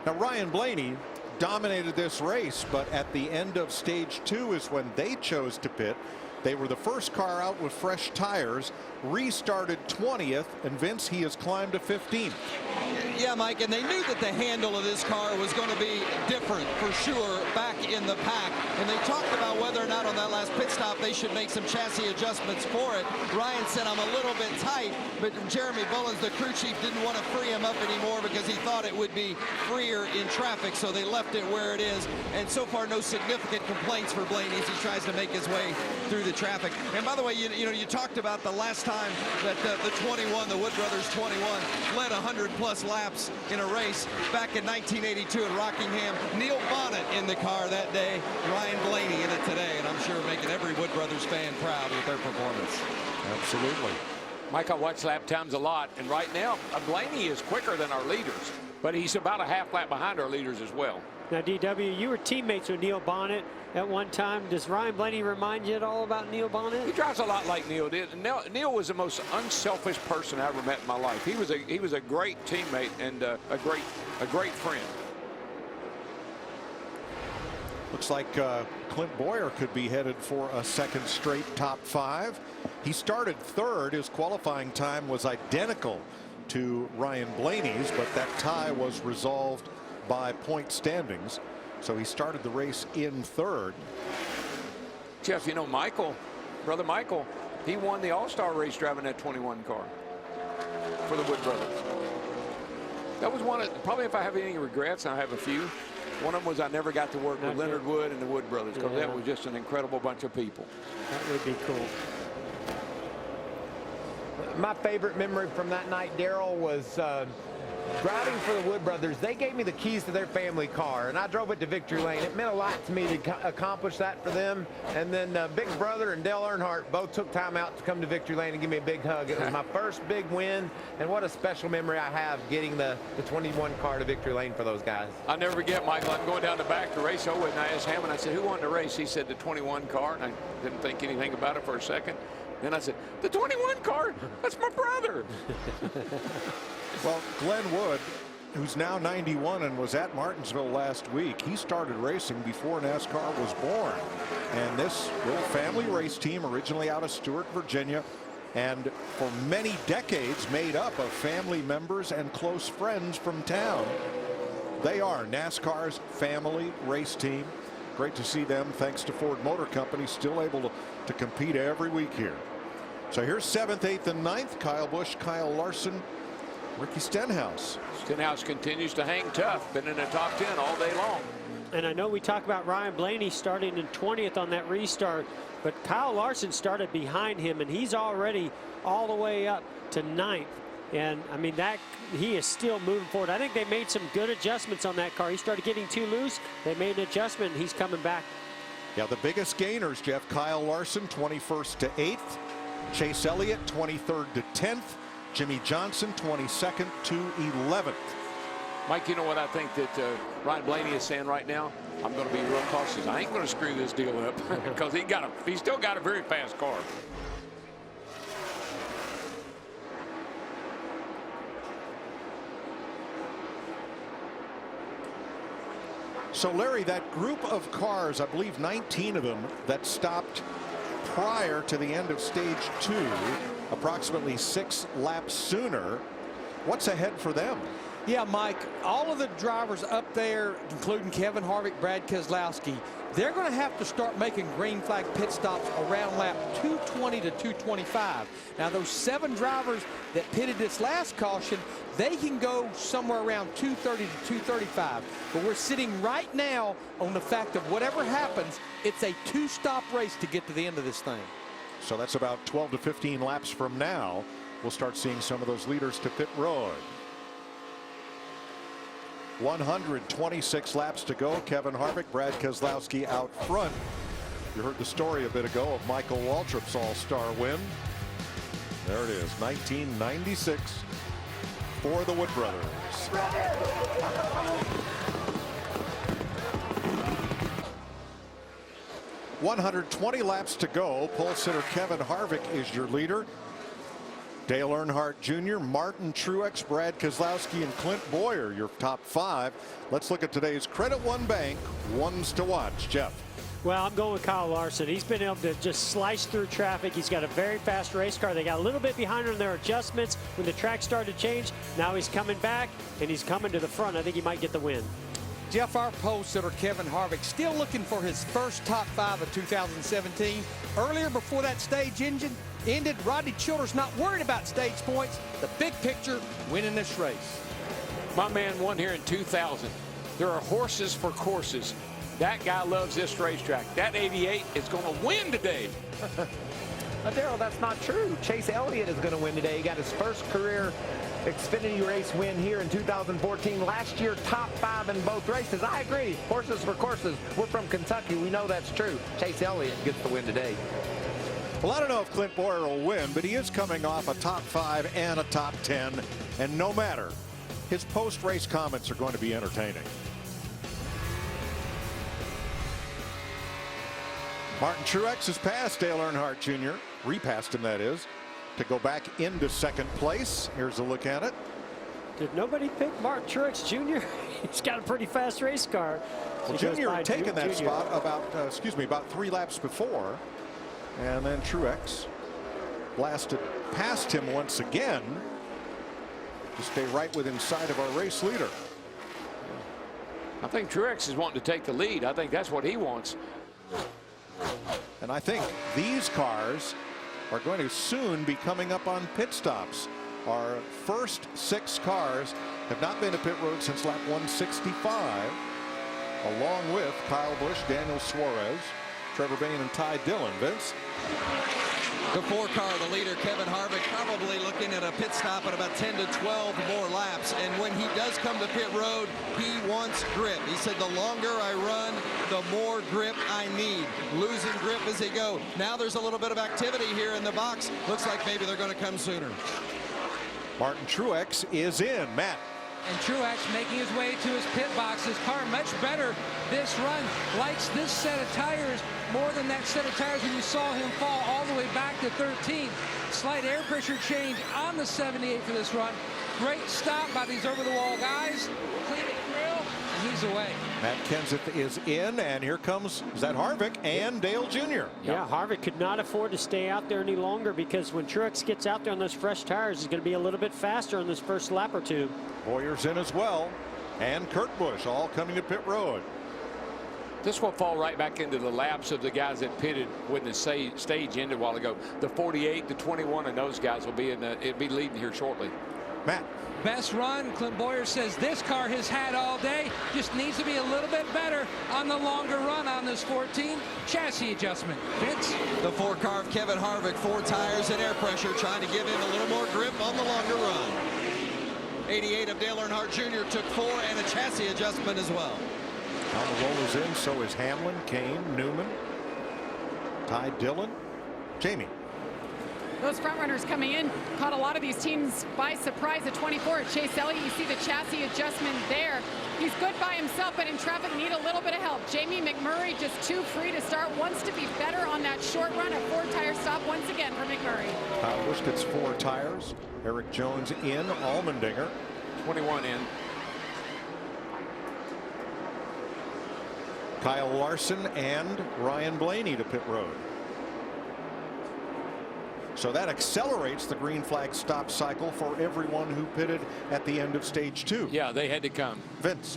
Speaker 7: Now, Ryan Blaney dominated this race, but at the end of stage 2 is when they chose to pit. They were the first car out with fresh tires, restarted 20th, and Vince, he has climbed to 15th.
Speaker 13: Yeah, Mike, and they knew that the handle of this car was going to be different for sure back in the pack. And they talked about whether or not on that last pit stop they should make some chassis adjustments for it. Ryan said, I'm a little bit tight, but Jeremy Bullins, the crew chief, didn't want to free him up anymore because he thought it would be freer in traffic, so they left it where it is. And so far, no significant complaints for Blaney as he tries to make his way through the traffic. And by the way, you know, you talked about the last time that the 21, the Wood Brothers 21, led 100-plus laps in a race back in 1982 in Rockingham. Neil Bonnet in the car that day, Ryan Blaney in it today, and I'm sure making every Wood Brothers fan proud with their performance.
Speaker 7: Absolutely.
Speaker 6: Mike, I watch lap times a lot, and right now, Blaney is quicker than our leaders, but he's about a half lap behind our leaders as well.
Speaker 8: Now, DW, you were teammates with Neil Bonnet at one time. Does Ryan Blaney remind you at all about Neil Bonnet?
Speaker 6: He drives a lot like Neil did. Neil was the most unselfish person I ever met in my life. He was a great teammate and a great friend.
Speaker 7: Looks like Clint Boyer could be headed for a second straight top 5. He started third. His qualifying time was identical to Ryan Blaney's, but that tie was resolved by point standings. So he started the race in third.
Speaker 6: Jeff, you know, brother Michael, he won the All-Star race driving that 21 car for the Wood Brothers. That was one of, probably if I have any regrets, and I have a few, one of them was I never got to work with Leonard Wood and the Wood Brothers, because that was just an incredible bunch of people.
Speaker 8: That would be cool.
Speaker 5: My favorite memory from that night, Darrell, was driving for the Wood Brothers. They gave me the keys to their family car, and I drove it to Victory Lane. It meant a lot to me to accomplish that for them. And then Big Brother and Dale Earnhardt both took time out to come to Victory Lane and give me a big hug. It was my first big win, and what a special memory I have getting the 21 car to Victory Lane for those guys.
Speaker 6: I'll never forget, Michael, I'm going down the back to race Owen, and I asked Hammond, I said, who won the race? He said the 21 car, and I didn't think anything about it for a second. Then I said, the 21 car? That's my brother.
Speaker 7: Well, Glenn Wood, who's now 91 and was at Martinsville last week, he started racing before NASCAR was born. And this little family race team, originally out of Stewart, Virginia, and for many decades made up of family members and close friends from town. They are NASCAR's family race team. Great to see them, thanks to Ford Motor Company, still able to compete every week here. So here's 7th, 8th, and 9th. Kyle Busch, Kyle Larson, Ricky Stenhouse.
Speaker 6: Stenhouse continues to hang tough, been in the top 10 all day long.
Speaker 8: And I know we talk about Ryan Blaney starting in 20th on that restart, but Kyle Larson started behind him, and he's already all the way up to 9th. And I mean, that he is still moving forward. I think they made some good adjustments on that car. He started getting too loose. They made an adjustment, and he's coming back.
Speaker 7: Yeah, the biggest gainers, Jeff. Kyle Larson, 21st to 8th. Chase Elliott, 23rd to 10th. Jimmy Johnson, 22nd to 11th.
Speaker 6: Mike, you know what I think that Ryan Blaney is saying right now? I'm going to be real cautious. I ain't going to screw this deal up because he's still got a very fast car.
Speaker 7: So, Larry, that group of cars, I believe 19 of them, that stopped prior to the end of stage 2, approximately 6 laps sooner. What's ahead for them?
Speaker 9: Yeah, Mike, all of the drivers up there, including Kevin Harvick, Brad Keselowski, they're going to have to start making green flag pit stops around lap 220 to 225. Now, those 7 drivers that pitted this last caution, they can go somewhere around 230 to 235. But we're sitting right now on the fact of whatever happens, it's a 2-stop race to get to the end of this thing.
Speaker 7: So that's about 12 to 15 laps from now. We'll start seeing some of those leaders to pit road. 126 laps to go. Kevin Harvick, Brad Keselowski out front. You heard the story a bit ago of Michael Waltrip's all-star win. There it is, 1996 for the Wood Brothers. 120 laps to go. Pole sitter Kevin Harvick is your leader. Dale Earnhardt Jr., Martin Truex, Brad Keselowski, and Clint Bowyer, your top 5. Let's look at today's Credit One Bank ones to watch. Jeff.
Speaker 8: Well, I'm going with Kyle Larson. He's been able to just slice through traffic. He's got a very fast race car. They got a little bit behind on their adjustments when the track started to change. Now he's coming back, and he's coming to the front. I think he might get the win.
Speaker 9: Jeff, our pole sitter Kevin Harvick still looking for his first top 5 of 2017. Earlier, before that stage ended, Rodney Childers not worried about stage points. The big picture, winning this race.
Speaker 6: My man won here in 2000. There are horses for courses. That guy loves this racetrack. That 88 is going to win today.
Speaker 5: Darrell, that's not true. Chase Elliott is going to win today. He got his first career Xfinity race win here in 2014. Last year, top 5 in both races. I agree. Horses for courses. We're from Kentucky. We know that's true. Chase Elliott gets the win today.
Speaker 7: Well, I don't know if Clint Bowyer will win, but he is coming off a top 5 and a top 10. And no matter, his post-race comments are going to be entertaining. Martin Truex has passed Dale Earnhardt Jr., repassed him that is, to go back into second place. Here's a look at it.
Speaker 8: Did nobody pick Martin Truex Jr.? He's got a pretty fast race car.
Speaker 7: Well, Jr. had taken that spot about 3 laps before. And then Truex blasted past him once again to stay right within sight of our race leader.
Speaker 6: I think Truex is wanting to take the lead. I think that's what he wants.
Speaker 7: And I think these cars are going to soon be coming up on pit stops. Our first 6 cars have not been to pit road since lap 165, along with Kyle Busch, Daniel Suarez, Trevor Bayne, and Ty Dillon. Vince?
Speaker 13: The 4 car, the leader, Kevin Harvick, probably looking at a pit stop at about 10 to 12 more laps. And when he does come to pit road, he wants grip. He said, the longer I run, the more grip I need. Losing grip as he go. Now there's a little bit of activity here in the box. Looks like maybe they're going to come sooner.
Speaker 7: Martin Truex is in. Matt.
Speaker 11: And Truex making his way to his pit box. His car much better this run. Likes this set of tires more than that set of tires when you saw him fall all the way back to 13. Slight air pressure change on the 78 for this run. Great stop by these over-the-wall guys. Clean it grill, and he's away.
Speaker 7: Matt Kenseth is in, and here comes, is that Harvick and Dale Jr.
Speaker 8: Yeah, Harvick could not afford to stay out there any longer because when Truex gets out there on those fresh tires, he's going to be a little bit faster on this first lap or 2.
Speaker 7: Boyer's in as well, and Kurt Busch all coming to pit road.
Speaker 6: This will fall right back into the laps of the guys that pitted when the stage ended a while ago. The 48, the 21, and those guys will be it'll be leading here shortly.
Speaker 7: Matt.
Speaker 11: Best run, Clint Bowyer says this car has had all day. Just needs to be a little bit better on the longer run on this 14 chassis adjustment. Vince?
Speaker 13: The 4 car of Kevin Harvick, 4 tires and air pressure, trying to give him a little more grip on the longer run. 88 of Dale Earnhardt Jr. took 4 and a chassis adjustment as well.
Speaker 7: Almirola is in, so is Hamlin, Kane, Newman, Ty Dillon, Jamie.
Speaker 12: Those front runners coming in caught a lot of these teams by surprise at 24. Chase Elliott, you see the chassis adjustment there. He's good by himself, but in traffic need a little bit of help. Jamie McMurray just too free to start, wants to be better on that short run. A 4-tire stop once again for McMurray.
Speaker 7: Kyle Busch gets 4 tires. Eric Jones in, Allmendinger
Speaker 6: 21 in.
Speaker 7: Kyle Larson and Ryan Blaney to pit road. So that accelerates the green flag stop cycle for everyone who pitted at the end of stage 2.
Speaker 6: Yeah, they had to come.
Speaker 7: Vince.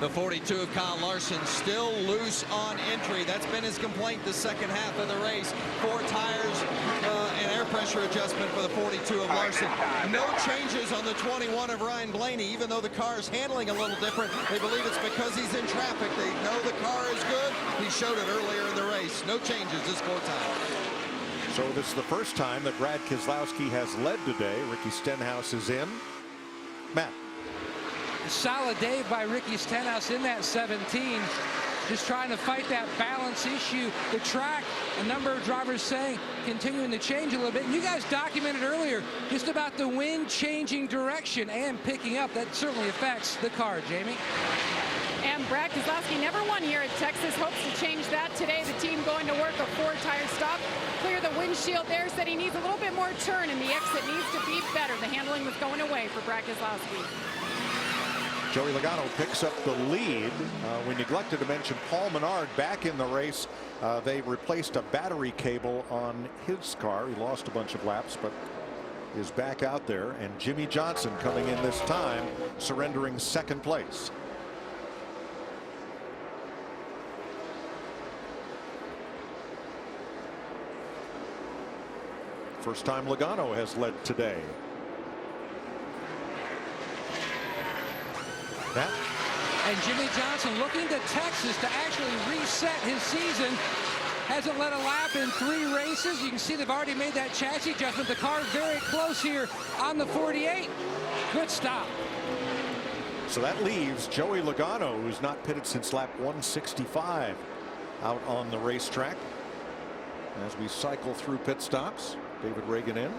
Speaker 13: The 42 of Kyle Larson still loose on entry. That's been his complaint the second half of the race. 4 tires and air pressure adjustment for the 42 of Larson. No changes on the 21 of Ryan Blaney, even though the car is handling a little different. They believe it's because he's in traffic. They know the car is good. He showed it earlier in the race. No changes this 4 times.
Speaker 7: So this is the first time that Brad Keselowski has led today. Ricky Stenhouse is in. Matt.
Speaker 11: Solid day by Ricky Stenhouse in that 17. Just trying to fight that balance issue. The track, a number of drivers saying, continuing to change a little bit. And you guys documented earlier just about the wind changing direction and picking up. That certainly affects the car, Jamie.
Speaker 12: And Brad Keselowski never won here at Texas. Hopes to change that today. The team going to work a 4-tire stop. Clear the windshield there. Said he needs a little bit more turn, and the exit needs to be better. The handling was going away for Brad Keselowski.
Speaker 7: Joey Logano picks up the lead. We neglected to mention Paul Menard back in the race. They replaced a battery cable on his car. He lost a bunch of laps, but is back out there. And Jimmy Johnson coming in this time, surrendering second place. First time Logano has led today. That.
Speaker 11: And Jimmy Johnson looking to Texas to actually reset his season. Hasn't led a lap in 3 races. You can see they've already made that chassis adjustment. The car very close here on the 48. Good stop.
Speaker 7: So that leaves Joey Logano, who's not pitted since lap 165, out on the racetrack. As we cycle through pit stops, David Ragan in.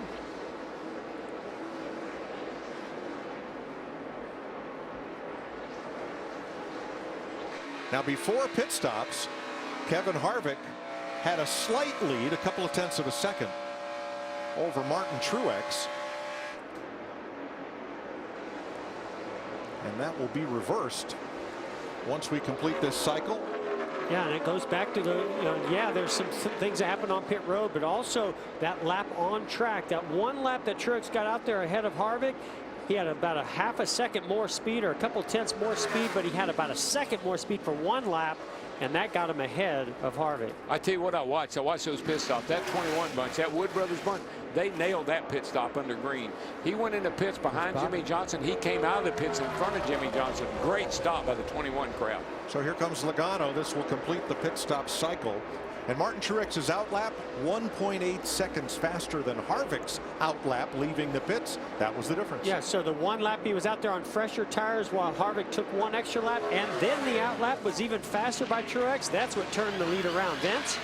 Speaker 7: Now before pit stops, Kevin Harvick had a slight lead, a couple of tenths of a second, over Martin Truex. And that will be reversed once we complete this cycle.
Speaker 8: Yeah, and it goes back to the, yeah, there's some things that happen on pit road, but also that lap on track, that one lap that Truex got out there ahead of Harvick. He had about a half a second more speed, or a couple tenths more speed, but he had about a second more speed for one lap, and that got him ahead of Harvick.
Speaker 6: I tell you what, I watched those pit stops. That 21 bunch, that Wood Brothers bunch, they nailed that pit stop under green. He went into pits behind Jimmy Johnson. He came out of the pits in front of Jimmy Johnson. Great stop by the 21 crowd.
Speaker 7: So here comes Logano. This will complete the pit stop cycle. And Martin Truex's outlap 1.8 seconds faster than Harvick's outlap leaving the pits. That was the difference.
Speaker 8: Yeah, so the one lap he was out there on fresher tires while Harvick took one extra lap, and then the outlap was even faster by Truex. That's what turned the lead around. Vince?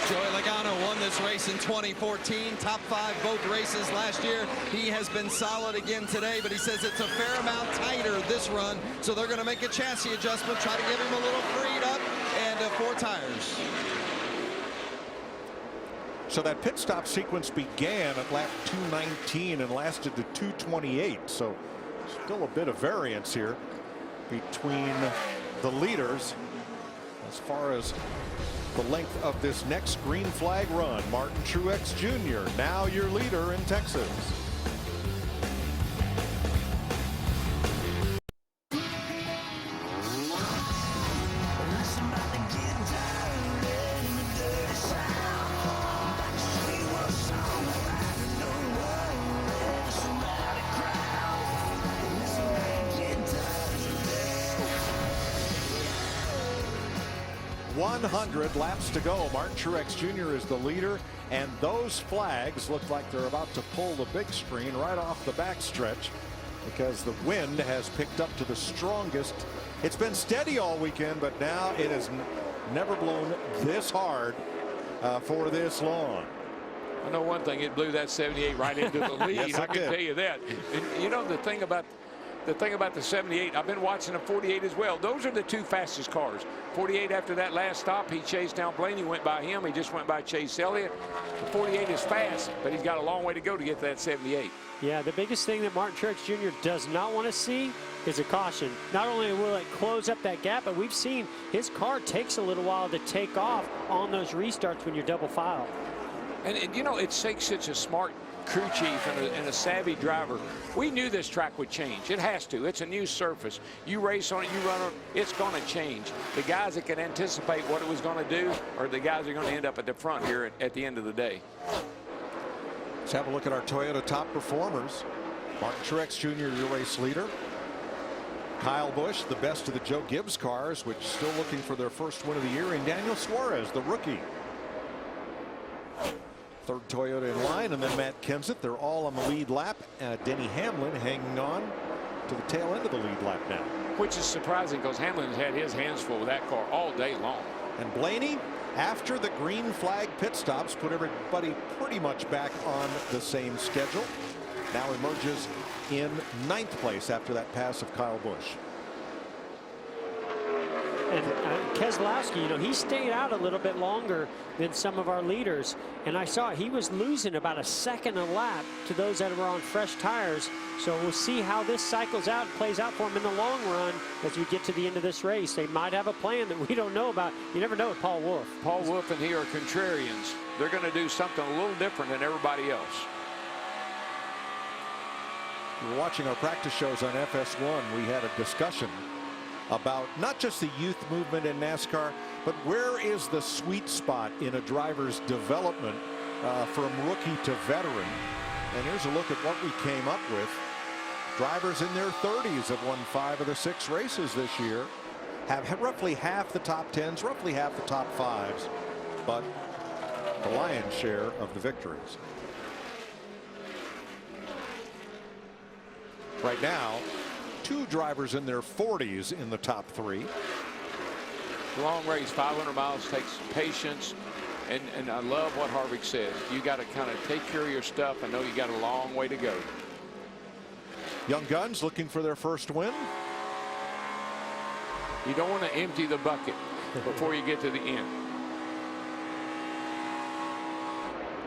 Speaker 13: Joey Logano won this race in 2014. Top 5 both races last year. He has been solid again today, but he says it's a fair amount tighter this run, so they're going to make a chassis adjustment, try to give him a little freed up, and 4 tires.
Speaker 7: So that pit stop sequence began at lap 219 and lasted to 228. So still a bit of variance here between the leaders as far as the length of this next green flag run. Martin Truex Jr. now your leader in Texas. Laps to go. Martin Truex Jr. is the leader, and those flags look like they're about to pull the big screen right off the backstretch because the wind has picked up to the strongest. It's been steady all weekend, but now it has never blown this hard for this long.
Speaker 6: I know one thing, it blew that 78 right into the lead.
Speaker 7: Yes,
Speaker 6: I can tell you that. And you know the thing about the 78, I've been watching the 48 as well. Those are the 2 fastest cars. 48 after that last stop, he chased down Blaney, went by him. He just went by Chase Elliott. The 48 is fast, but he's got a long way to go to get to that 78.
Speaker 8: Yeah, the biggest thing that Martin Truex Jr. does not want to see is a caution. Not only will it close up that gap, but we've seen his car takes a little while to take off on those restarts when you're double file.
Speaker 6: And you know, it takes such a smart crew chief and a savvy driver. We knew this track would change. It has to. It's a new surface. You race on it, you run on it, it's going to change. The guys that can anticipate what it was going to do are the guys that are going to end up at the front here at the end of the day.
Speaker 7: Let's have a look at our Toyota top performers. Martin Truex Jr., your race leader. Kyle Busch, the best of the Joe Gibbs cars, which still looking for their first win of the year. And Daniel Suarez, the rookie. Third Toyota in line, and then Matt Kenseth. They're all on the lead lap. Denny Hamlin hanging on to the tail end of the lead lap now.
Speaker 6: Which is surprising because Hamlin's had his hands full with that car all day long.
Speaker 7: And Blaney, after the green flag pit stops, put everybody pretty much back on the same schedule. Now emerges in 9th place after that pass of Kyle Busch.
Speaker 8: And Keselowski, you know, he stayed out a little bit longer than some of our leaders. And I saw he was losing about a second a lap to those that were on fresh tires. So we'll see how this cycles out and plays out for him in the long run as we get to the end of this race. They might have a plan that we don't know about. You never know with Paul Wolfe.
Speaker 6: Paul Wolfe and he are contrarians. They're going to do something a little different than everybody else.
Speaker 7: We're watching our practice shows on FS1. We had a discussion about not just the youth movement in NASCAR, but where is the sweet spot in a driver's development from rookie to veteran. And here's a look at what we came up with. Drivers in their 30s have won 5 of the 6 races this year, have roughly half the top 10s, roughly half the top 5s, but the lion's share of the victories. Right now, 2 drivers in their 40s in the top 3.
Speaker 6: Long race, 500 miles, takes patience. And I love what Harvick says. You got to kind of take care of your stuff. I know you got a long way to go.
Speaker 7: Young Guns looking for their first win.
Speaker 6: You don't want to empty the bucket before you get to the end.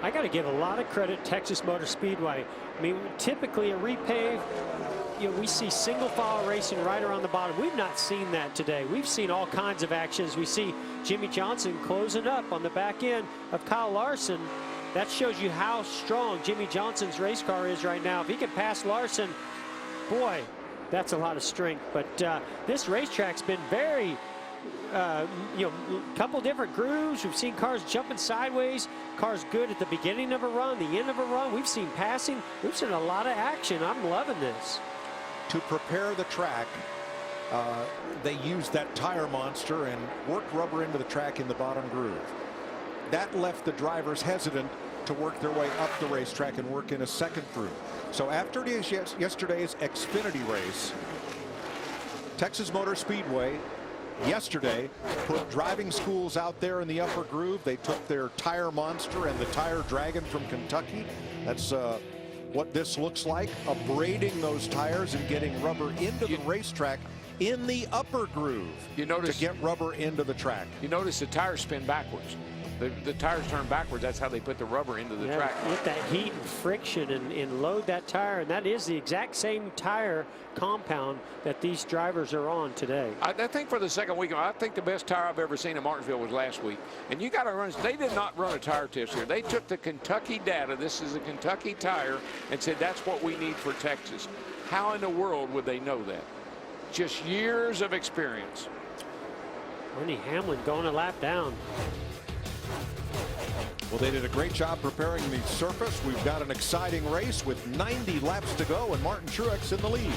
Speaker 8: I got to give a lot of credit Texas Motor Speedway. I mean, typically a repave, you know, we see single file racing right around the bottom. We've not seen that today. We've seen all kinds of actions. We see Jimmy Johnson closing up on the back end of Kyle Larson. That shows you how strong Jimmy Johnson's race car is right now. If he can pass Larson, boy, that's a lot of strength. But this racetrack's been very, you know, a couple different grooves. We've seen cars jumping sideways, cars good at the beginning of a run, the end of a run. We've seen passing. We've seen a lot of action. I'm loving this.
Speaker 7: To prepare the track, they used that tire monster and worked rubber into the track in the bottom groove. That left the drivers hesitant to work their way up the racetrack and work in a second groove. So after yesterday's Xfinity race, Texas Motor Speedway yesterday put driving schools out there in the upper groove. They took their tire monster and the tire dragon from Kentucky. That's what this looks like, abrading those tires and getting rubber into the racetrack in the upper groove to get rubber into the track.
Speaker 6: You notice the tires spin backwards. The tires turn backwards. That's how they put the rubber into the track.
Speaker 8: Get that heat and friction and load that tire. And that is the exact same tire compound that these drivers are on today.
Speaker 6: I think for the second weekend, I think the best tire I've ever seen in Martinsville was last week. And you got to run. They did not run a tire test here. They took the Kentucky data. This is a Kentucky tire, and said that's what we need for Texas. How in the world would they know that? Just years of experience.
Speaker 8: Denny Hamlin going a lap down.
Speaker 7: Well, they did a great job preparing the surface. We've got an exciting race with 90 laps to go, and Martin Truex in the lead.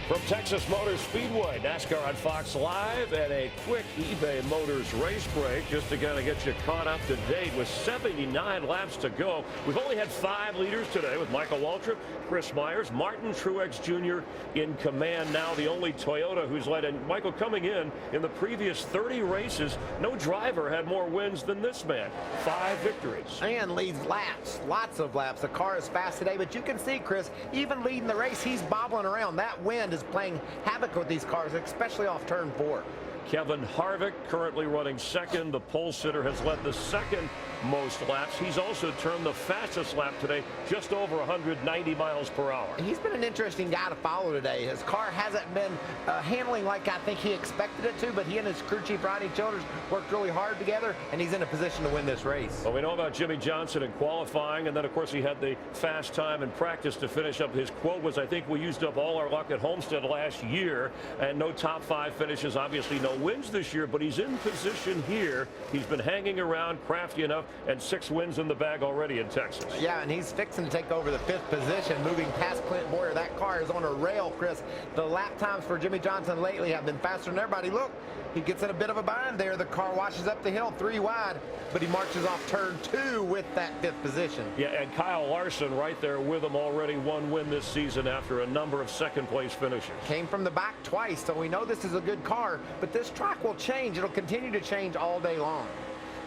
Speaker 1: From Texas Motor Speedway, NASCAR on Fox Live, and a quick eBay Motors race break just to kind of get you caught up to date with 79 laps to go. We've only had 5 leaders today with Michael Waltrip, Chris Myers, Martin Truex Jr. in command now, the only Toyota who's led. And Michael, coming in the previous 30 races, no driver had more wins than this man. 5 victories.
Speaker 5: And leads laps, lots of laps. The car is fast today, but you can see, Chris, even leading the race, he's bobbling around. That wind is playing havoc with these cars, especially off turn 4.
Speaker 1: Kevin Harvick currently running second. The pole sitter has led the second most laps. He's also turned the fastest lap today, just over 190 miles per hour.
Speaker 5: He's been an interesting guy to follow today. His car hasn't been handling like I think he expected it to, but he and his crew chief Rodney Childers worked really hard together, and he's in a position to win this race.
Speaker 1: Well, we know about Jimmy Johnson in qualifying, and then of course he had the fast time in practice to finish up. His quote was, I think we used up all our luck at Homestead last year, and no top 5 finishes, obviously no wins this year, but he's in position here. He's been hanging around, crafty enough, and 6 wins in the bag already in Texas.
Speaker 5: Yeah, and he's fixing to take over the 5th position, moving past Clint Boyer. That car is on a rail, Chris. The lap times for Jimmy Johnson lately have been faster than everybody. Look, he gets in a bit of a bind there. The car washes up the hill 3 wide, but he marches off turn 2 with that 5th position.
Speaker 1: Yeah, and Kyle Larson right there with him, already 1 win this season after a number of second-place finishes.
Speaker 5: Came from the back twice, so we know this is a good car, but this track will change. It'll continue to change all day long.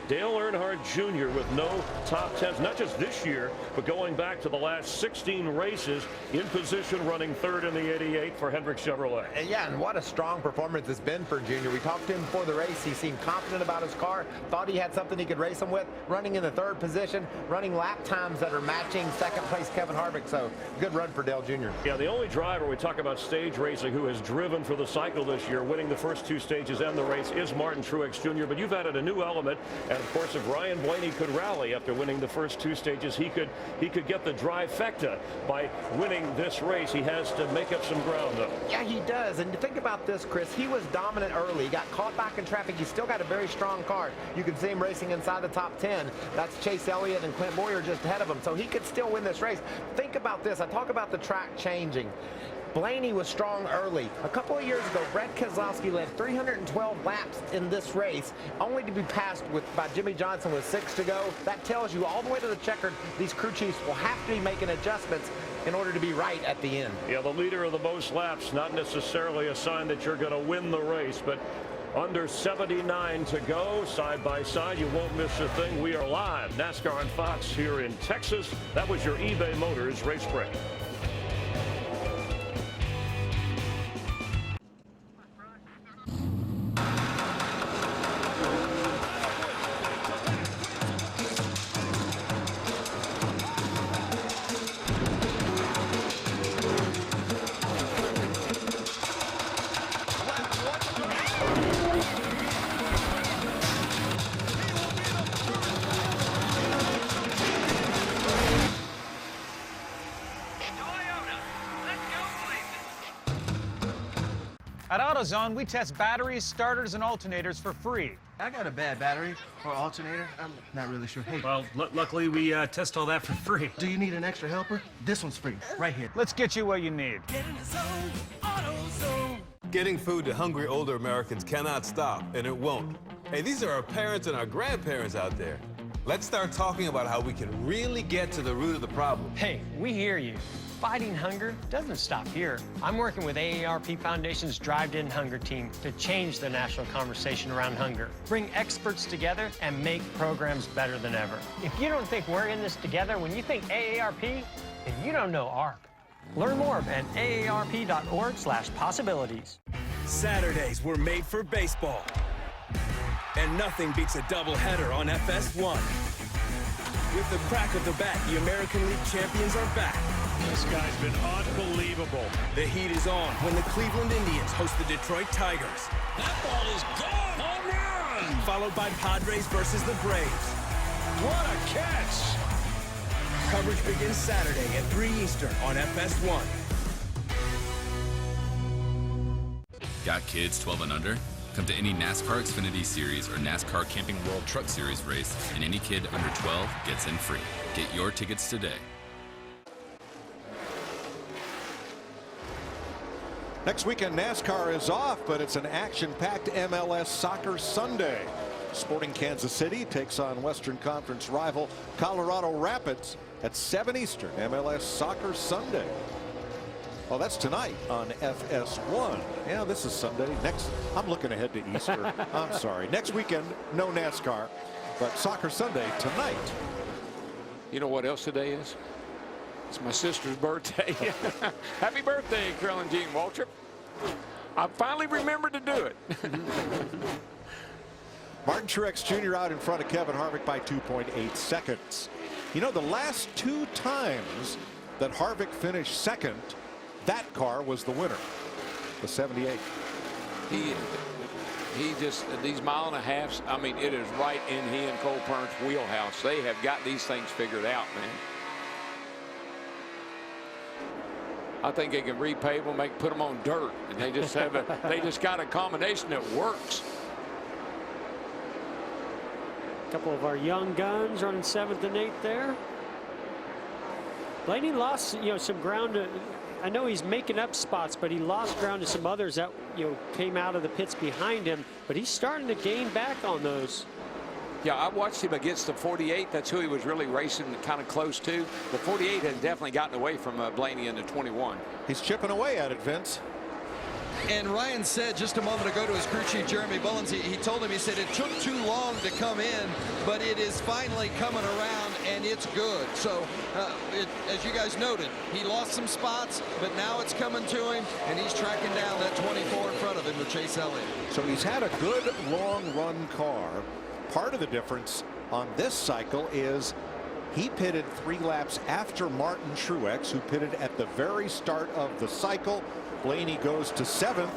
Speaker 1: Dale Earnhardt Jr. with no top 10s, not just this year, but going back to the last 16 races, in position running third in the 88 for Hendrick Chevrolet.
Speaker 5: Yeah, and what a strong performance it's been for Junior. We talked to him before the race. He seemed confident about his car, thought he had something he could race him with, running in the third position, running lap times that are matching second place Kevin Harvick. So good run for Dale Jr.
Speaker 1: Yeah, the only driver we talk about stage racing who has driven for the cycle this year, winning the first 2 stages and the race, is Martin Truex Jr. But you've added a new element, and of course, if Ryan Blaney could rally after winning the first 2 stages, he could get the trifecta by winning this race. He has to make up some ground, though.
Speaker 5: Yeah, he does. And think about this, Chris. He was dominant early. He got caught back in traffic. He's still got a very strong car. You can see him racing inside the top 10. That's Chase Elliott and Clint Boyer just ahead of him. So he could still win this race. Think about this. I talk about the track changing. Blaney was strong early. A couple of years ago, Brett Keselowski led 312 laps in this race, only to be passed by Jimmy Johnson with 6 to go. That tells you all the way to the checkered, these crew chiefs will have to be making adjustments in order to be right at the end.
Speaker 1: Yeah, the leader of the most laps, not necessarily a sign that you're going to win the race, but under 79 to go, side by side. You won't miss a thing. We are live, NASCAR on Fox here in Texas. That was your eBay Motors race break.
Speaker 18: At AutoZone, we test batteries, starters, and alternators for free.
Speaker 20: I got a bad battery or alternator. I'm not really sure. Hey.
Speaker 18: Well, luckily we test all that for free.
Speaker 20: Do you need an extra helper? This one's free, right here.
Speaker 18: Let's get you what you need.
Speaker 23: Get in the zone, AutoZone.
Speaker 24: Getting food to hungry older Americans cannot stop, and it won't. Hey, these are our parents and our grandparents out there. Let's start talking about how we can really get to the root of the problem.
Speaker 8: Hey, we hear you. Fighting hunger doesn't stop here. I'm working with AARP Foundation's Drive to End Hunger team to change the national conversation around hunger, bring experts together, and make programs better than ever. If you don't think we're in this together, when you think AARP, then you don't know ARP. Learn more at aarp.org/possibilities.
Speaker 25: Saturdays were made for baseball. And nothing beats a doubleheader on FS1. With the crack of the bat, the American League champions are back.
Speaker 26: This guy's been unbelievable.
Speaker 25: The heat is on when the Cleveland Indians host the Detroit Tigers.
Speaker 26: That ball is gone. Home run!
Speaker 25: Followed by Padres versus the Braves.
Speaker 26: What a catch!
Speaker 25: Coverage begins Saturday at 3 Eastern on FS1.
Speaker 17: Got kids 12 and under? Come to any NASCAR Xfinity Series or NASCAR Camping World Truck Series race, and any kid under 12 gets in free. Get your tickets today.
Speaker 7: Next weekend, NASCAR is off, but it's an action-packed MLS Soccer Sunday. Sporting Kansas City takes on Western Conference rival Colorado Rapids at 7 Eastern, MLS Soccer Sunday. Oh, that's tonight on FS1. Yeah, this is Sunday. I'm looking ahead to Easter. I'm sorry. Next weekend, no NASCAR, but Soccer Sunday tonight.
Speaker 6: You know what else today is? It's my sister's birthday. Happy birthday, Carolyn Jean Waltrip. I finally remembered to do it.
Speaker 7: Martin Truex Jr. out in front of Kevin Harvick by 2.8 seconds. You know, the last 2 times that Harvick finished second, that car was the winner, the 78.
Speaker 6: He just, these mile and a halves, I mean, it is right in he and Cole Pern's wheelhouse. They have got these things figured out, man. I think they can repave them, put them on dirt, and they just have they just got a combination that works.
Speaker 8: A couple of our young guns running 7th and 8th there. Blaney lost, some ground. I know he's making up spots, but he lost ground to some others that, came out of the pits behind him. But he's starting to gain back on those.
Speaker 6: Yeah, I watched him against the 48. That's who he was really racing kind of close to. The 48 has definitely gotten away from Blaney in the 21.
Speaker 7: He's chipping away at it, Vince.
Speaker 13: And Ryan said just a moment ago to his crew chief, Jeremy Bullins, he told him, he said, it took too long to come in, but it is finally coming around, and it's good. So, as you guys noted, he lost some spots, but now it's coming to him, and he's tracking down that 24 in front of him with Chase Elliott.
Speaker 7: So he's had a good long run car. Part of the difference on this cycle is he pitted 3 laps after Martin Truex, who pitted at the very start of the cycle. Blaney goes to 7th.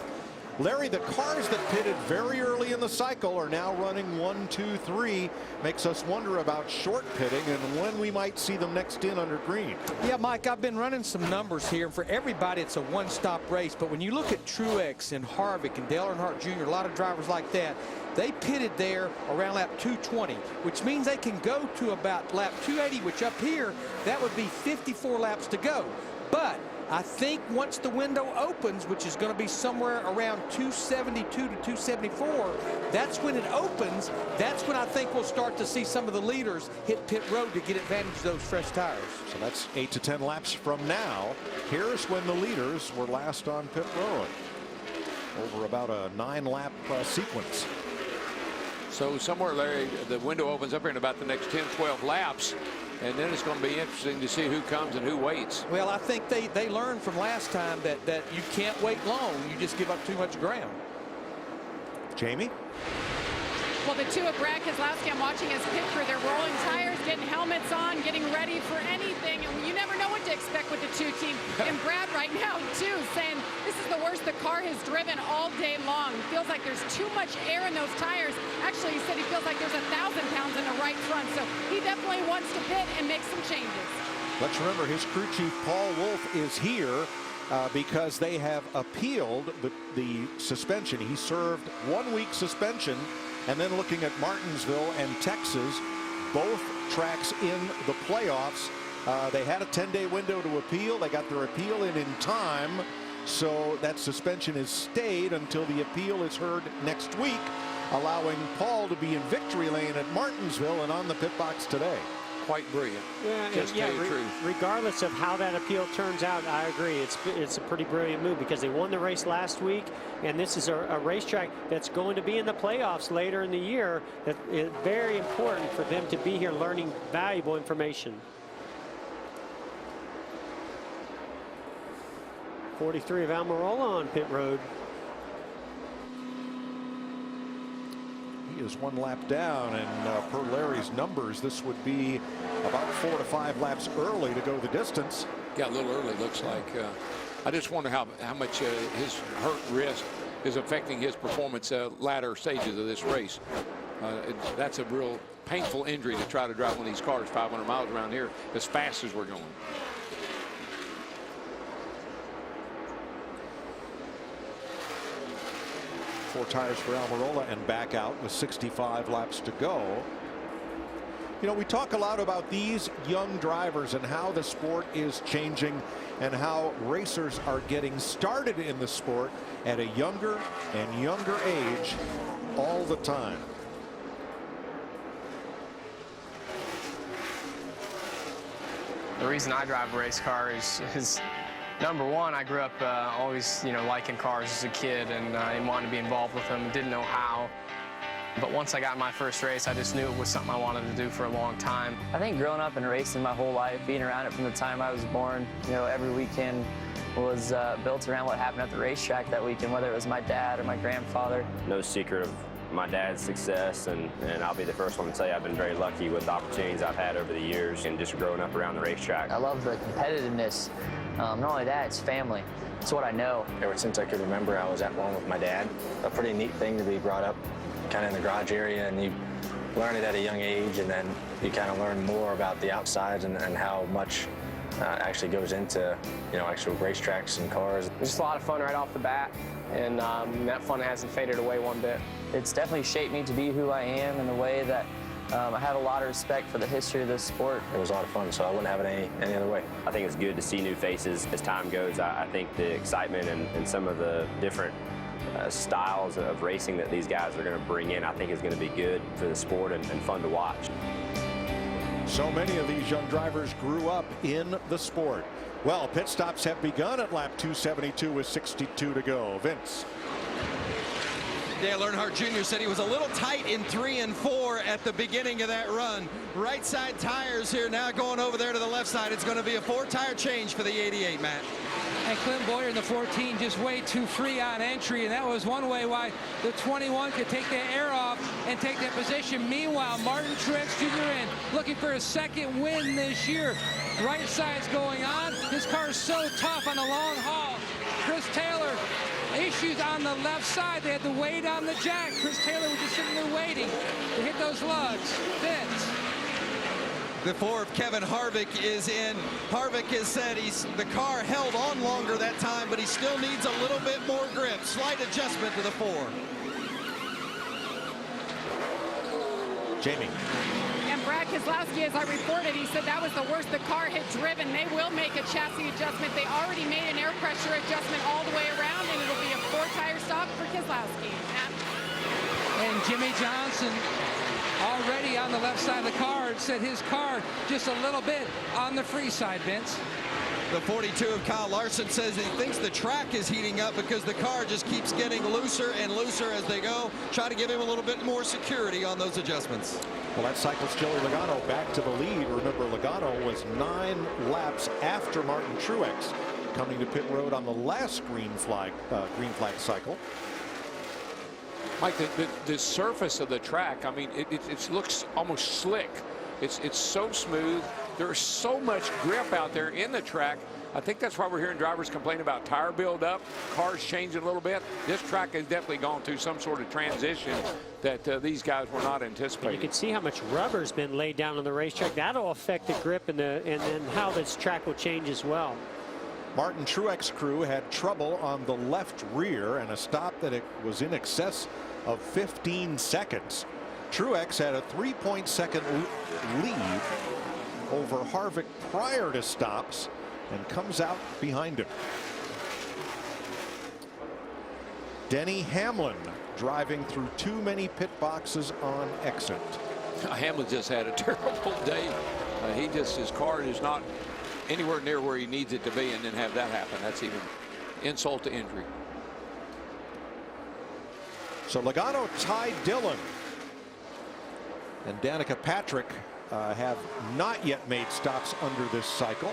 Speaker 7: Larry, the cars that pitted very early in the cycle are now running 1, 2, 3. Makes us wonder about short pitting and when we might see them next in under green.
Speaker 9: Yeah, Mike, I've been running some numbers here. For everybody, it's a one-stop race. But when you look at Truex and Harvick and Dale Earnhardt Jr., a lot of drivers like that, they pitted there around lap 220, which means they can go to about lap 280, which up here, that would be 54 laps to go. But I think once the window opens, which is going to be somewhere around 272 to 274, that's when it opens. That's when I think we'll start to see some of the leaders hit pit road to get advantage of those fresh tires.
Speaker 7: So that's 8 to 10 laps from now. Here's when the leaders were last on pit road. Over about a 9-lap sequence.
Speaker 3: So somewhere, Larry, the window opens up here in about the next 10, 12 laps. And then it's going to be interesting to see who comes and who waits.
Speaker 9: Well, I think they learned from last time that you can't wait long. You just give up too much ground.
Speaker 7: Jamie?
Speaker 12: Well, the two of Brad Keselowski, I'm watching his pit crew. They're rolling tires, getting helmets on, getting ready for anything. And you never know what to expect with the 2 team. And Brad right now, too, saying this is the worst the car has driven all day long. Feels like there's too much air in those tires. Actually, he said he feels like there's 1,000 pounds in the right front. So he definitely wants to pit and make some changes.
Speaker 7: Let's remember his crew chief, Paul Wolfe, is here because they have appealed the suspension. He served 1-week suspension. And then looking at Martinsville and Texas, both tracks in the playoffs. They had a 10-day window to appeal. They got their appeal in time. So that suspension is stayed until the appeal is heard next week, allowing Paul to be in victory lane at Martinsville and on the pit box today.
Speaker 3: Quite brilliant.
Speaker 8: Yeah, regardless of how that appeal turns out, I agree. It's a pretty brilliant move because they won the race last week, and this is a racetrack that's going to be in the playoffs later in the year. That is very important for them to be here learning valuable information. 43 of Almirola on pit road.
Speaker 7: He is 1 lap down, and per Larry's numbers, this would be about 4 to 5 laps early to go the distance.
Speaker 3: Got a little early, looks like. I just wonder how much his hurt wrist is affecting his performance latter stages of this race. That's a real painful injury to try to drive one of these cars 500 miles around here as fast as we're going.
Speaker 7: Four tires for Almirola and back out with 65 laps to go. You know, we talk a lot about these young drivers and how the sport is changing and how racers are getting started in the sport at a younger and younger age all the time.
Speaker 4: The reason I drive a race car is number one, I grew up always, liking cars as a kid and wanted to be involved with them, didn't know how. But once I got my first race, I just knew it was something I wanted to do for a long time.
Speaker 14: I think growing up and racing my whole life, being around it from the time I was born, every weekend was built around what happened at the racetrack that weekend, whether it was my dad or my grandfather.
Speaker 19: No secret of my dad's success, and I'll be the first one to tell you I've been very lucky with the opportunities I've had over the years and just growing up around the racetrack.
Speaker 14: I love the competitiveness. Not only that, it's family. It's what I know.
Speaker 16: Ever since I could remember, I was at one with my dad. A pretty neat thing to be brought up kind of in the garage area, and you learn it at a young age, and then you kind of learn more about the outsides and how much actually goes into, actual racetracks and cars.
Speaker 4: It was just a lot of fun right off the bat, and that fun hasn't faded away one bit.
Speaker 14: It's definitely shaped me to be who I am in the way that I have a lot of respect for the history of this sport.
Speaker 16: It was a lot of fun, so I wouldn't have it any other way.
Speaker 19: I think it's good to see new faces as time goes. I think the excitement and some of the different styles of racing that these guys are going to bring in, I think is going to be good for the sport and fun to watch.
Speaker 7: So many of these young drivers grew up in the sport. Well, pit stops have begun at lap 272 with 62 to go. Vince.
Speaker 13: Dale Earnhardt Jr. said he was a little tight in 3 and 4 at the beginning of that run. Right side tires here now going over there to the left side. It's going to be a 4-tire change for the 88, Matt.
Speaker 2: And Clint Bowyer in the 14 just way too free on entry, and that was one way why the 21 could take the air off and take that position. Meanwhile, Martin Truex Jr. in looking for his second win this year. Right side's going on. His car is so tough on the long haul. Chris Taylor, issues on the left side. They had to wait on the jack. Chris Taylor was just sitting there waiting to hit those lugs. Vince.
Speaker 13: The 4 of Kevin Harvick is in. Harvick has said the car held on longer that time, but he still needs a little bit more grip. Slight adjustment to the 4.
Speaker 7: Jamie.
Speaker 12: And Brad Keselowski, as I reported, he said that was the worst the car had driven. They will make a chassis adjustment. They already made an air pressure adjustment all the way around, and it'll be a 4-tire stop for Keselowski.
Speaker 2: And Jimmy Johnson already on the left side of the car said his car just a little bit on the free side, Vince.
Speaker 13: The 42 of Kyle Larson says he thinks the track is heating up because the car just keeps getting looser and looser as they go. Try to give him a little bit more security on those adjustments.
Speaker 7: Well, that cyclist Joey Logano back to the lead. Remember, Logano was 9 laps after Martin Truex, coming to pit road on the last green flag cycle.
Speaker 3: Mike, the surface of the track, I mean, it looks almost slick. It's so smooth. There's so much grip out there in the track. I think that's why we're hearing drivers complain about tire buildup, cars changing a little bit. This track has definitely gone through some sort of transition that these guys were not anticipating.
Speaker 8: And you can see how much rubber's been laid down on the racetrack. That'll affect the grip and how this track will change as well.
Speaker 7: Martin Truex crew had trouble on the left rear and a stop that it was in excess of 15 seconds. Truex had a 3.2 lead over Harvick prior to stops and comes out behind him. Denny Hamlin driving through too many pit boxes on exit.
Speaker 3: Hamlin just had a terrible day. His car is not anywhere near where he needs it to be, and then have that happen. That's even insult to injury.
Speaker 7: So Logano tied Dillon, and Danica Patrick have not yet made stops under this cycle.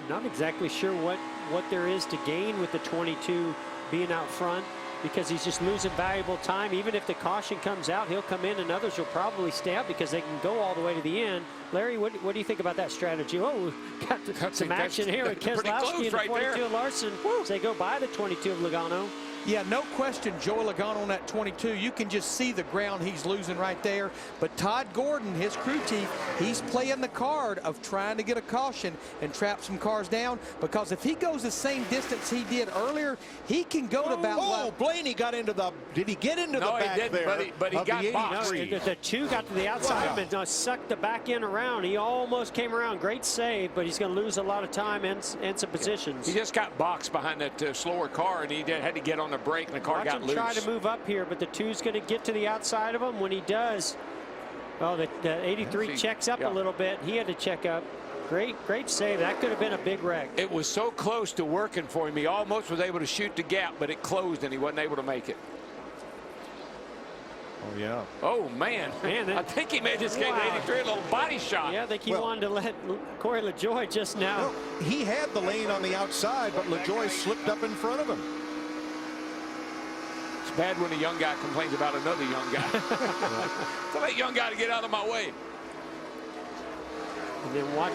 Speaker 8: Not exactly sure what there is to gain with the 22 being out front, because he's just losing valuable time. Even if the caution comes out, he'll come in and others will probably stay out because they can go all the way to the end. Larry, what do you think about that strategy? Oh, got some action here with Keselowski and the 42 of Larson as they go by the 22 of Logano.
Speaker 9: Yeah, no question, Joey Logano on that 22. You can just see the ground he's losing right there. But Todd Gordon, his crew chief, he's playing the card of trying to get a caution and trap some cars down, because if he goes the same distance he did earlier, he can go to about...
Speaker 7: Oh, Blaney got into the... Did he get into the back
Speaker 3: didn't,
Speaker 7: there?
Speaker 3: but he got boxed.
Speaker 8: No, the 2 got to the outside of him and sucked the back end around. He almost came around. Great save, but he's going to lose a lot of time and some positions.
Speaker 3: He just got boxed behind that slower car, and he had to get on the brake, and the car got loose.
Speaker 8: Try to move up here, but the 2's going to get to the outside of him. When he does, well, the 83 checks up a little bit. He had to check up. Great save. That could have been a big wreck.
Speaker 3: It was so close to working for him. He almost was able to shoot the gap, but it closed, and he wasn't able to make it.
Speaker 7: Oh, yeah.
Speaker 3: Oh, man. I think he may just gave 83 a little body shot.
Speaker 8: Yeah, I think he wanted to let Corey LaJoie just now.
Speaker 7: Well, he had the lane on the outside, but LaJoie slipped up in front of him.
Speaker 3: It's bad when a young guy complains about another young guy. Tell that young guy to get out of my way.
Speaker 8: And then watch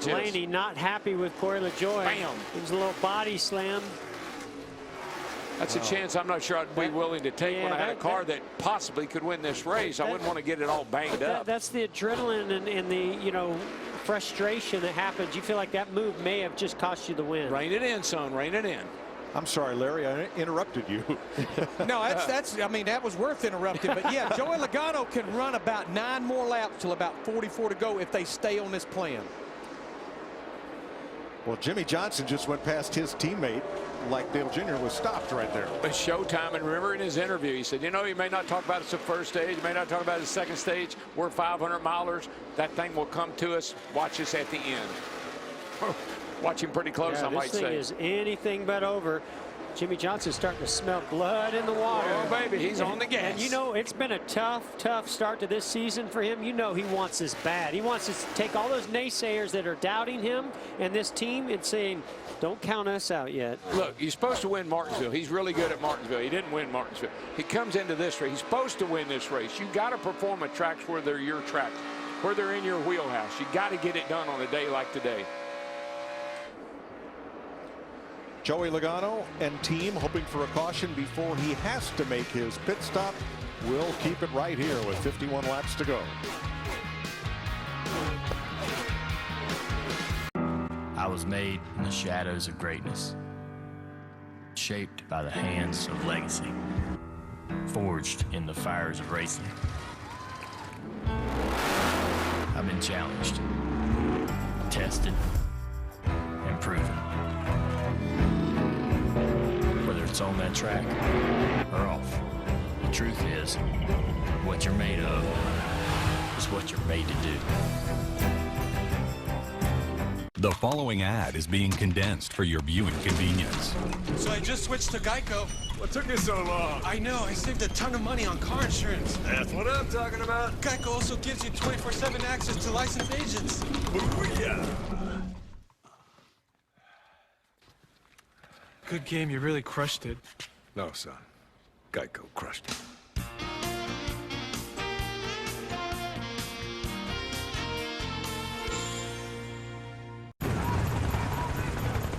Speaker 8: Blaney not happy with Corey LaJoie.
Speaker 3: Bam.
Speaker 8: It was a little body slam.
Speaker 3: That's a chance I'm not sure I'd be willing to take when I had a car that possibly could win this race. I wouldn't want to get it all banged up.
Speaker 8: That's the adrenaline and the frustration that happens. You feel like that move may have just cost you the win.
Speaker 3: Rein it in, son. Rein it in.
Speaker 7: I'm sorry, Larry, I interrupted you.
Speaker 9: No, I mean, that was worth interrupting. But yeah, Joey Logano can run about 9 more laps till about 44 to go if they stay on this plan.
Speaker 7: Well, Jimmy Johnson just went past his teammate like Dale Jr. was stopped right there.
Speaker 3: It's showtime. And remember in his interview, he said, you know, he may not talk about it at the first stage, he may not talk about it at the second stage. We're 500 milers. That thing will come to us. Watch us at the end. Watch him pretty close, I might say.
Speaker 8: This thing is anything but over. Jimmy Johnson's starting to smell blood in the water.
Speaker 3: Oh, baby, he's on the gas.
Speaker 8: And you know, it's been a tough start to this season for him. You know he wants this bad. He wants to take all those naysayers that are doubting him and this team and saying, don't count us out yet.
Speaker 3: Look, he's supposed to win Martinsville. He's really good at Martinsville. He didn't win Martinsville. He comes into this race. He's supposed to win this race. You got to perform at tracks where they're your tracks, where they're in your wheelhouse. You got to get it done on a day like today.
Speaker 7: Joey Logano and team hoping for a caution before he has to make his pit stop. We'll keep it right here with 51 laps to go.
Speaker 5: I was made in the shadows of greatness, shaped by the hands of legacy, forged in the fires of racing. I've been challenged, tested, and proven. Whether it's on that track or off, the truth is, what you're made of is what you're made to do.
Speaker 10: The following ad is being condensed for your viewing convenience.
Speaker 11: So I just switched to Geico.
Speaker 26: What took you so long?
Speaker 11: I know, I saved a ton of money on car insurance.
Speaker 26: That's what I'm talking about.
Speaker 11: Geico also gives you 24/7 access to licensed agents.
Speaker 26: Booyah!
Speaker 11: Good game, you really crushed it.
Speaker 26: No, son. Geico crushed it.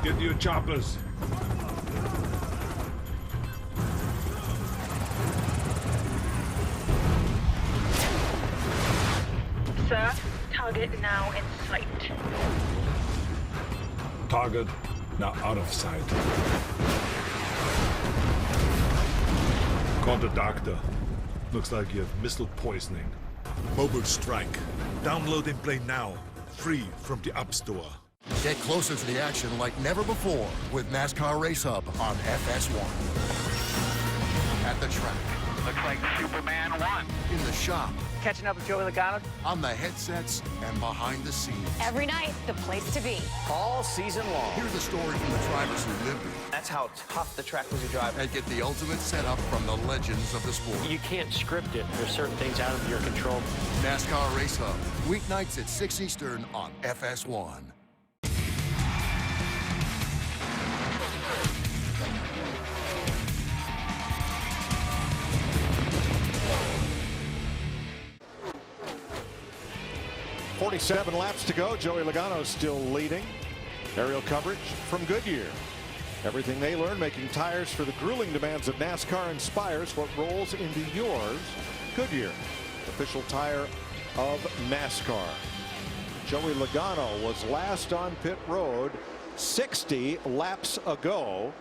Speaker 26: Get your choppers.
Speaker 15: Sir, target now in sight.
Speaker 26: Target now out of sight. Call the doctor. Looks like you have missile poisoning.
Speaker 21: Mobile Strike. Download and play now. Free from the App Store.
Speaker 22: Get closer to the action like never before with NASCAR Race Hub on FS1. At the track.
Speaker 27: Looks like Superman won.
Speaker 22: In the shop.
Speaker 27: Catching up with Joey Logano.
Speaker 22: On the headsets and behind the scenes.
Speaker 28: Every night, the place to be.
Speaker 27: All season long.
Speaker 22: Hear the story from the drivers who lived it.
Speaker 27: That's how tough the track was to drive.
Speaker 22: And get the ultimate setup from the legends of the sport.
Speaker 8: You can't script it. There's certain things out of your control.
Speaker 22: NASCAR Race Hub. Weeknights at 6 Eastern on FS1.
Speaker 7: .47 laps to go. Joey Logano still leading. Aerial coverage from Goodyear. Everything they learn making tires for the grueling demands of NASCAR inspires what rolls into yours. Goodyear, official tire of NASCAR. Joey Logano was last on pit road 60 laps ago.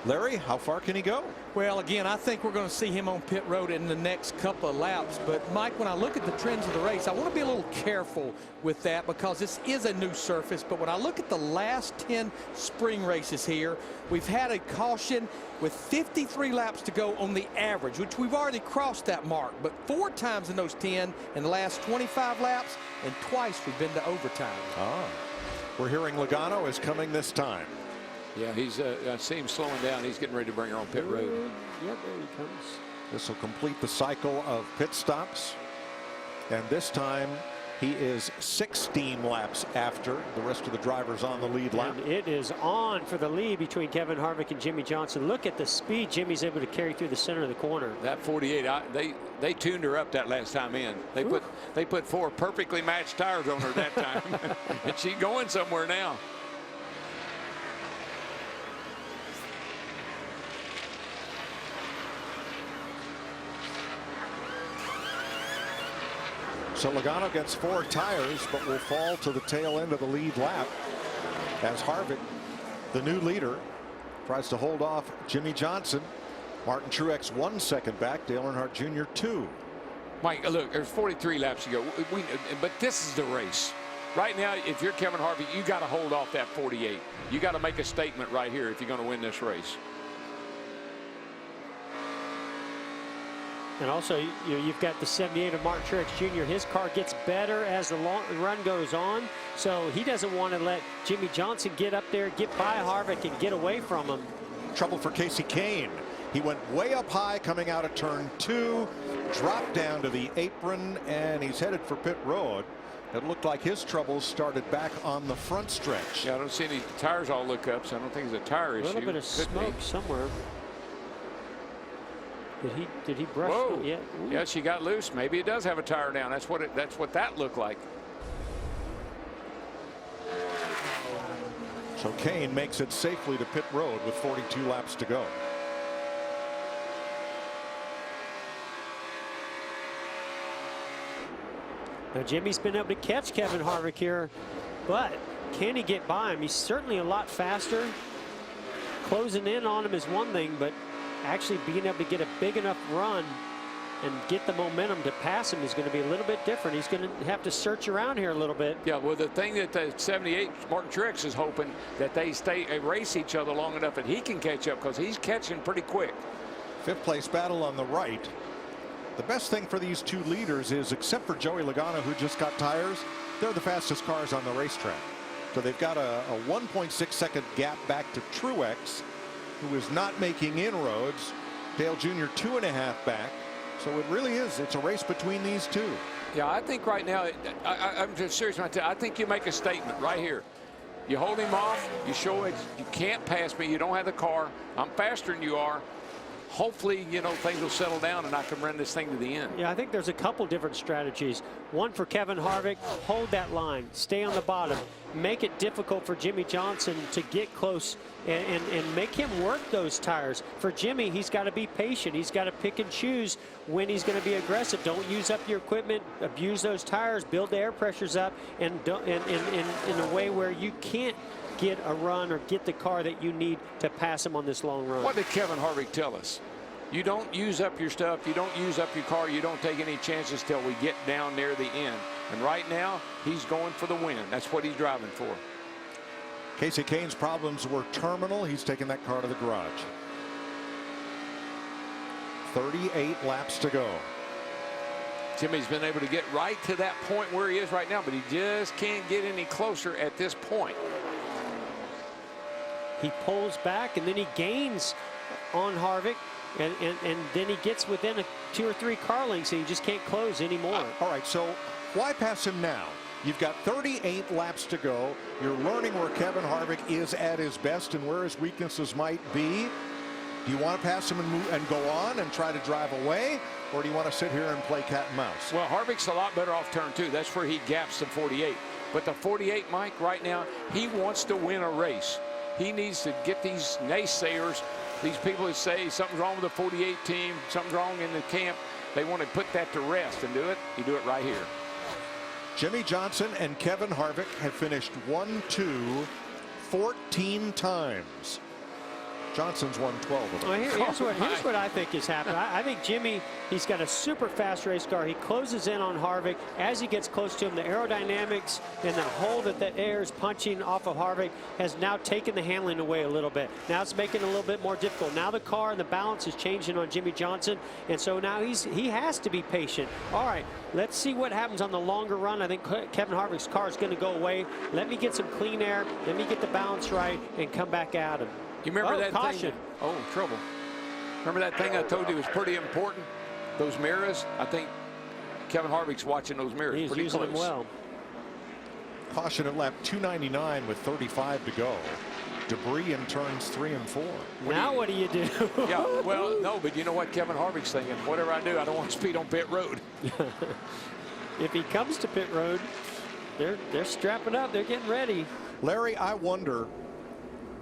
Speaker 7: Larry, how far can he go?
Speaker 9: Well, again, I think we're going to see him on pit road in the next couple of laps. But, Mike, when I look at the trends of the race, I want to be a little careful with that because this is a new surface. But when I look at the last 10 spring races here, we've had a caution with 53 laps to go on the average, which we've already crossed that mark. But 4 times in those 10 in the last 25 laps, and twice we've been to overtime.
Speaker 7: Ah, we're hearing Logano is coming this time.
Speaker 3: Yeah, he's. I see him slowing down. He's getting ready to bring her on pit road.
Speaker 8: Yep, there he comes.
Speaker 7: This will complete the cycle of pit stops. And this time he is 16 laps after the rest of the drivers on the lead lap.
Speaker 8: And it is on for the lead between Kevin Harvick and Jimmy Johnson. Look at the speed Jimmy's able to carry through the center of the corner.
Speaker 3: That 48, they tuned her up that last time in. They put 4 perfectly matched tires on her that time. And she's going somewhere now.
Speaker 7: So Logano gets 4 tires, but will fall to the tail end of the lead lap as Harvick, the new leader, tries to hold off Jimmy Johnson. Martin Truex 1 second back, Dale Earnhardt Jr. 2.
Speaker 3: Mike, look, there's 43 laps to go. But this is the race. Right now, if you're Kevin Harvick, you got to hold off that 48. You got to make a statement right here if you're going to win this race.
Speaker 8: And also, you've got the 78 of Martin Truex Jr. His car gets better as the run goes on, so he doesn't want to let Jimmie Johnson get up there, get by Harvick, and get away from him.
Speaker 7: Trouble for Kasey Kahne. He went way up high coming out of turn 2, dropped down to the apron, and he's headed for pit road. It looked like his troubles started back on the front stretch.
Speaker 3: Yeah, I don't see any tires all look up, so I don't think it's a tire issue.
Speaker 8: A little bit of smoke somewhere. Did he brush?
Speaker 3: Whoa.
Speaker 8: Yeah.
Speaker 3: Yeah, she got loose. Maybe it does have a tire down. That's what that looked like.
Speaker 7: So Kahne makes it safely to pit road with 42 laps to go.
Speaker 8: Now Jimmy's been able to catch Kevin Harvick here, but can he get by him? He's certainly a lot faster. Closing in on him is one thing, but actually being able to get a big enough run and get the momentum to pass him is going to be a little bit different. He's going to have to search around here a little bit.
Speaker 3: Yeah, well, the thing that the 78 Martin Truex is hoping that they race each other long enough that he can catch up, because he's catching pretty quick.
Speaker 7: Fifth place battle on the right. The best thing for these two leaders is, except for Joey Logano, who just got tires, they're the fastest cars on the racetrack. So they've got a 1.6 second gap back to Truex, who is not making inroads. Dale Jr. 2.5 back. So it really is. It's a race between these two.
Speaker 3: Yeah, I think right now, I'm just serious. I think you make a statement right here. You hold him off. You show it. You can't pass me. You don't have the car. I'm faster than you are. Hopefully, you know, things will settle down and I can run this thing to the end.
Speaker 8: Yeah, I think there's a couple different strategies. One for Kevin Harvick, hold that line, stay on the bottom, make it difficult for Jimmie Johnson to get close and make him work those tires. For Jimmy, he's got to be patient. He's got to pick and choose when he's going to be aggressive. Don't use up your equipment, abuse those tires, build the air pressures up, and in a way where you can't get a run or get the car that you need to pass him on this long run.
Speaker 3: What did Kevin Harvick tell us? You don't use up your stuff. You don't use up your car. You don't take any chances till we get down near the end. And right now, he's going for the win. That's what he's driving for.
Speaker 7: Kasey Kahne's problems were terminal. He's taking that car to the garage. 38 laps to go.
Speaker 3: Jimmy's been able to get right to that point where he is right now, but he just can't get any closer at this point.
Speaker 8: He pulls back and then he gains on Harvick, and then he gets within 2 or 3 car lengths and he just can't close anymore.
Speaker 7: All right, so why pass him now? You've got 38 laps to go. You're learning where Kevin Harvick is at his best and where his weaknesses might be. Do you want to pass him and go on and try to drive away, or do you want to sit here and play cat and mouse?
Speaker 3: Well, Harvick's a lot better off turn 2. That's where he gaps the 48. But the 48, Mike, right now, he wants to win a race. He needs to get these naysayers, these people that say something's wrong with the 48 team, something's wrong in the camp. They want to put that to rest and do it. You do it right here.
Speaker 7: Jimmie Johnson and Kevin Harvick have finished 1-2 14 times. Johnson's won 12 of them.
Speaker 8: Well, here's what I think is happening. I think Jimmy, he's got a super fast race car. He closes in on Harvick. As he gets close to him, the aerodynamics and the hole that the air is punching off of Harvick has now taken the handling away a little bit. Now it's making it a little bit more difficult. Now the car and the balance is changing on Jimmie Johnson, and so now he has to be patient. All right, let's see what happens on the longer run. I think Kevin Harvick's car is going to go away. Let me get some clean air. Let me get the balance right and come back at him.
Speaker 3: You remember that
Speaker 8: caution.
Speaker 3: thing? Oh, trouble. Remember that thing I told you was pretty important? Those mirrors? I think Kevin Harvick's watching those mirrors.
Speaker 8: He's
Speaker 3: pretty
Speaker 8: using
Speaker 3: close.
Speaker 8: them well.
Speaker 7: Caution at lap 299 with 35 to go. Debris in turns 3 and 4.
Speaker 8: What do you do?
Speaker 3: Yeah, well, no, but you know what Kevin Harvick's thinking? Whatever I do, I don't want to speed on pit road.
Speaker 8: If he comes to pit road, they're strapping up. They're getting ready.
Speaker 7: Larry, I wonder,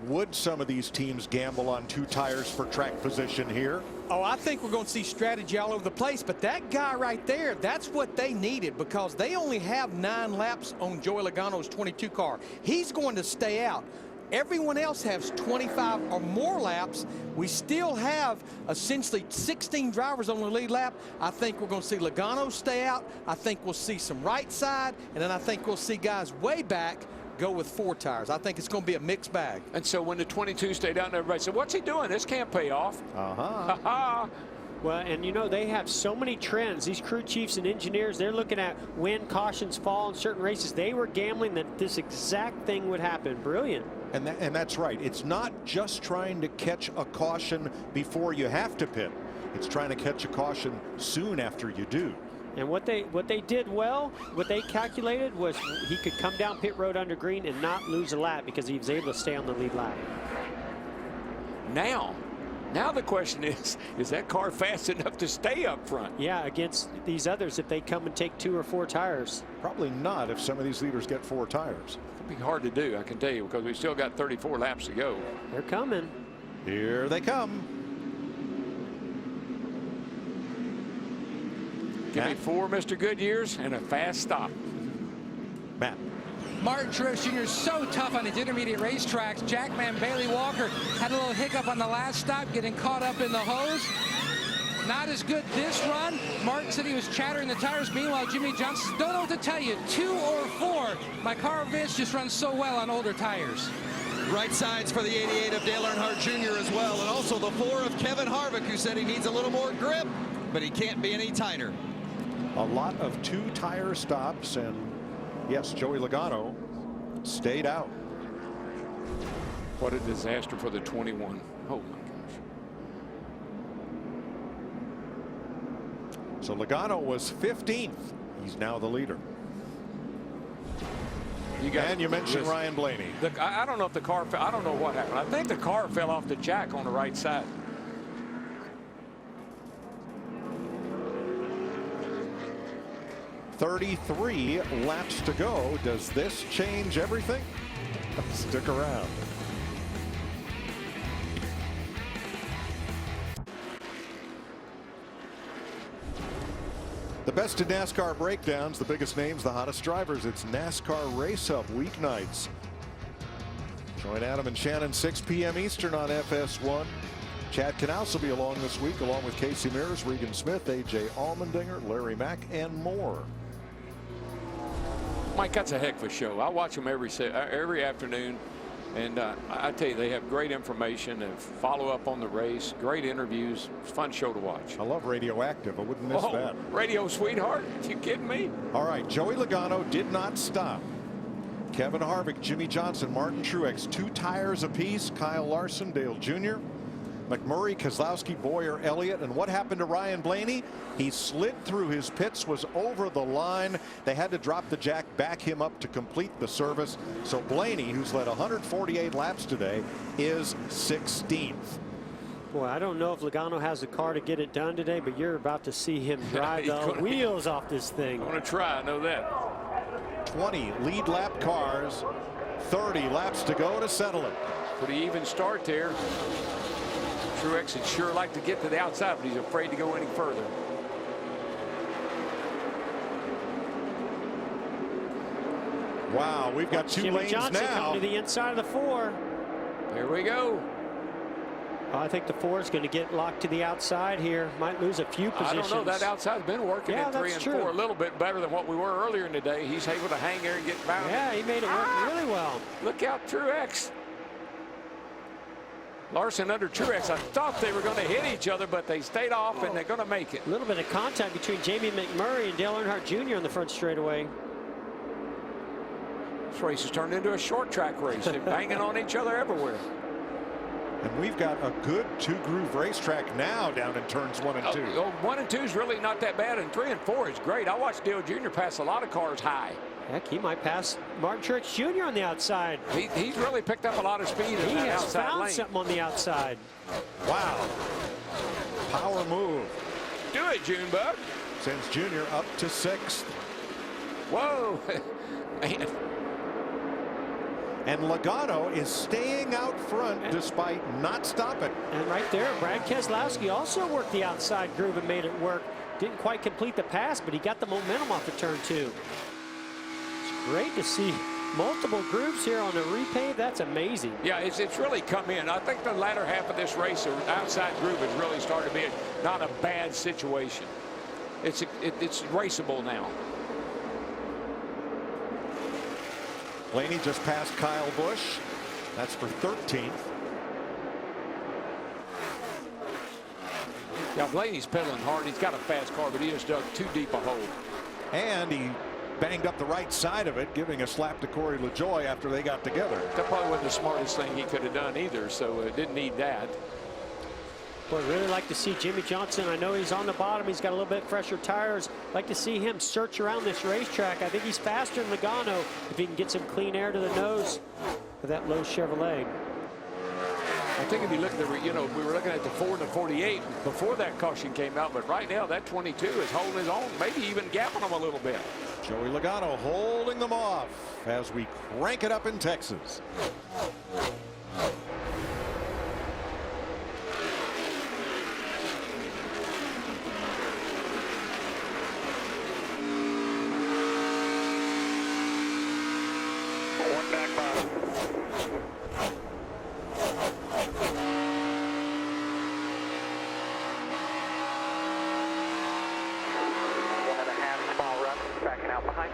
Speaker 7: would some of these teams gamble on 2 tires for track position here?
Speaker 9: Oh, I think we're going to see strategy all over the place, but that guy right there, that's what they needed, because they only have 9 laps on Joey Logano's 22 car. He's going to stay out. Everyone else has 25 or more laps. We still have essentially 16 drivers on the lead lap. I think we're going to see Logano stay out. I think we'll see some right side, and then I think we'll see guys way back go with 4 tires. I think it's going to be a mixed bag.
Speaker 3: And so when the 22 stayed out, everybody said, what's he doing? This can't pay off.
Speaker 8: Well, and you know, they have so many trends. These crew chiefs and engineers, they're looking at when cautions fall in certain races. They were gambling that this exact thing would happen. Brilliant.
Speaker 7: And that's right. It's not just trying to catch a caution before you have to pit. It's trying to catch a caution soon after you do.
Speaker 8: And what they did well, what they calculated was he could come down pit road under green and not lose a lap because he was able to stay on the lead lap.
Speaker 3: Now the question is that car fast enough to stay up front?
Speaker 8: Yeah, against these others if they come and take 2 or 4 tires.
Speaker 7: Probably not if some of these leaders get 4 tires.
Speaker 3: It'll be hard to do, I can tell you, because we still got 34 laps to go.
Speaker 8: They're coming.
Speaker 7: Here they come.
Speaker 3: Give me 4 Mr. Goodyears and a fast stop.
Speaker 7: Matt.
Speaker 2: Martin Truex Jr. is so tough on these intermediate racetracks. Jackman Bailey Walker had a little hiccup on the last stop, getting caught up in the hose. Not as good this run. Martin said he was chattering the tires. Meanwhile, Jimmy Johnson, don't know what to tell you. 2 or 4. My car Vince just runs so well on older tires.
Speaker 13: Right sides for the 88 of Dale Earnhardt Jr. as well, and also the 4 of Kevin Harvick, who said he needs a little more grip, but he can't be any tighter.
Speaker 7: A lot of 2 tire stops, and yes, Joey Logano stayed out.
Speaker 3: What a disaster for the 21. Oh my gosh.
Speaker 7: So Logano was 15th. He's now the leader. And you mentioned Ryan Blaney.
Speaker 3: I don't know if the car, I don't know what happened. I think the car fell off the jack on the right side.
Speaker 7: .33 laps to go. Does this change everything? Stick around. The best in NASCAR breakdowns, the biggest names, the hottest drivers. It's NASCAR Race Up weeknights. Join Adam and Shannon 6 p.m. Eastern on FS1. Chad Knaus will be along this week, along with Casey Mears, Regan Smith, A.J. Allmendinger, Larry Mack, and more.
Speaker 3: Mike, that's a heck of a show. I watch them every afternoon, and I tell you, they have great information and follow up on the race. Great interviews. It's a fun show to watch.
Speaker 7: I love Radioactive. I wouldn't miss that.
Speaker 3: Radio Sweetheart? You kidding me?
Speaker 7: All right, Joey Logano did not stop. Kevin Harvick, Jimmy Johnson, Martin Truex, 2 tires apiece. Kyle Larson, Dale Jr., McMurray, Keselowski, Boyer, Elliott. And what happened to Ryan Blaney? He slid through his pits, was over the line. They had to drop the jack, back him up to complete the service. So Blaney, who's led 148 laps today, is 16th.
Speaker 8: Boy, I don't know if Logano has the car to get it done today, but you're about to see him drive the wheels off this thing.
Speaker 3: I'm going to try, I know that.
Speaker 7: 20 lead lap cars, 30 laps to go to settle it.
Speaker 3: Pretty even start there. Truex would sure like to get to the outside, but he's afraid to go any further.
Speaker 7: Wow, we've got 2
Speaker 8: Jimmy
Speaker 7: lanes
Speaker 8: Johnson
Speaker 7: now.
Speaker 8: coming to the inside of the 4.
Speaker 3: Here we go.
Speaker 8: I think the 4 is going to get locked to the outside here. Might lose a few positions.
Speaker 3: I don't know. That outside's been working in 3 and 4 a little bit better than what we were earlier in the day. He's able to hang there and get bound.
Speaker 8: Yeah, he made it work really well.
Speaker 3: Look out, Truex. Larson under Truex. I thought they were going to hit each other, but they stayed off, and they're going to make it.
Speaker 8: A little bit of contact between Jamie McMurray and Dale Earnhardt Jr. on the front straightaway.
Speaker 3: This race has turned into a short track race. They're banging on each other everywhere.
Speaker 7: And we've got a good 2-groove racetrack now down in turns 1 and 2.
Speaker 3: 1 and 2 is really not that bad, and 3 and 4 is great. I watched Dale Jr. pass a lot of cars high.
Speaker 8: Heck, he might pass Martin Truex Jr. on the outside.
Speaker 3: He's really picked up a lot of speed in that outside lane.
Speaker 8: He has found something on the outside.
Speaker 7: Wow. Power move.
Speaker 3: Do it, Junebug.
Speaker 7: Sends Junior up to 6th.
Speaker 3: Whoa. Man.
Speaker 7: And Logano is staying out front despite not stopping.
Speaker 8: And right there, Brad Keselowski also worked the outside groove and made it work. Didn't quite complete the pass, but he got the momentum off of turn 2. It's great to see multiple groups here on the repave. That's amazing.
Speaker 3: Yeah, it's really come in. I think the latter half of this race, the outside group has really started to be not a bad situation. It's raceable now.
Speaker 7: Blaney just passed Kyle Busch. That's for 13th.
Speaker 3: Yeah, Blaney's pedaling hard. He's got a fast car, but he just dug too deep a hole.
Speaker 7: And he banged up the right side of it, giving a slap to Corey LaJoie after they got together.
Speaker 3: That probably wasn't the smartest thing he could have done either, so it didn't need that.
Speaker 8: Boy, I'd really like to see Jimmie Johnson. I know he's on the bottom. He's got a little bit fresher tires. Like to see him search around this racetrack. I think he's faster than Logano if he can get some clean air to the nose with that low Chevrolet.
Speaker 3: I think if you look at the, you know, we were looking at the 4 and the 48 before that caution came out, but right now that 22 is holding his own, maybe even gapping them a little bit.
Speaker 7: Joey Logano holding them off as we crank it up in Texas.
Speaker 27: One back bottom. 1.5 small run, backing out behind.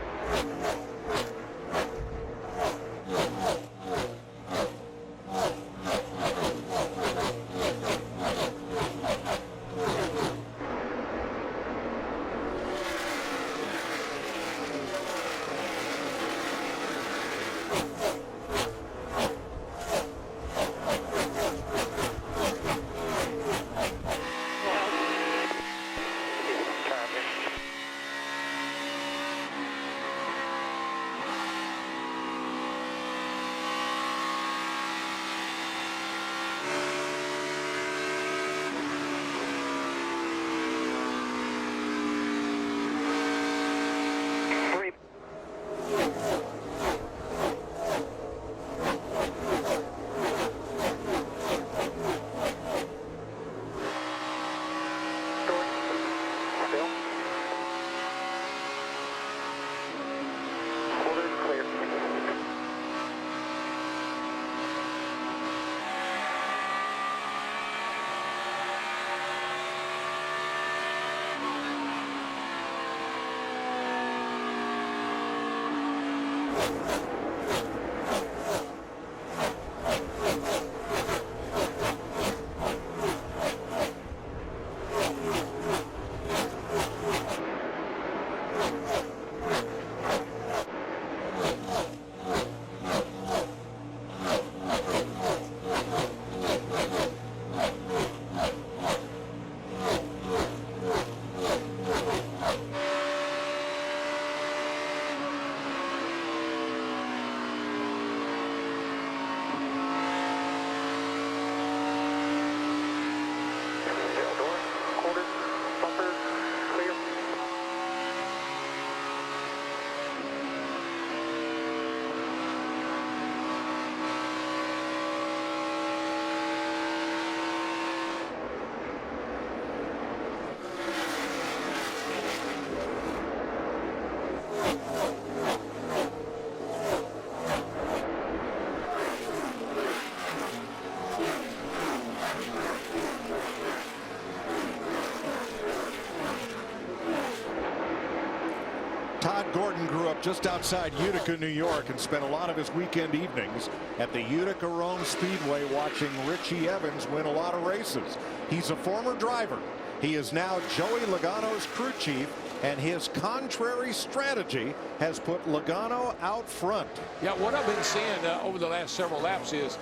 Speaker 7: Todd Gordon grew up just outside Utica, New York, and spent a lot of his weekend evenings at the Utica Rome Speedway watching Richie Evans win a lot of races. He's a former driver. He is now Joey Logano's crew chief, and his contrary strategy has put Logano out front.
Speaker 3: Yeah, what I've been seeing over the last several laps is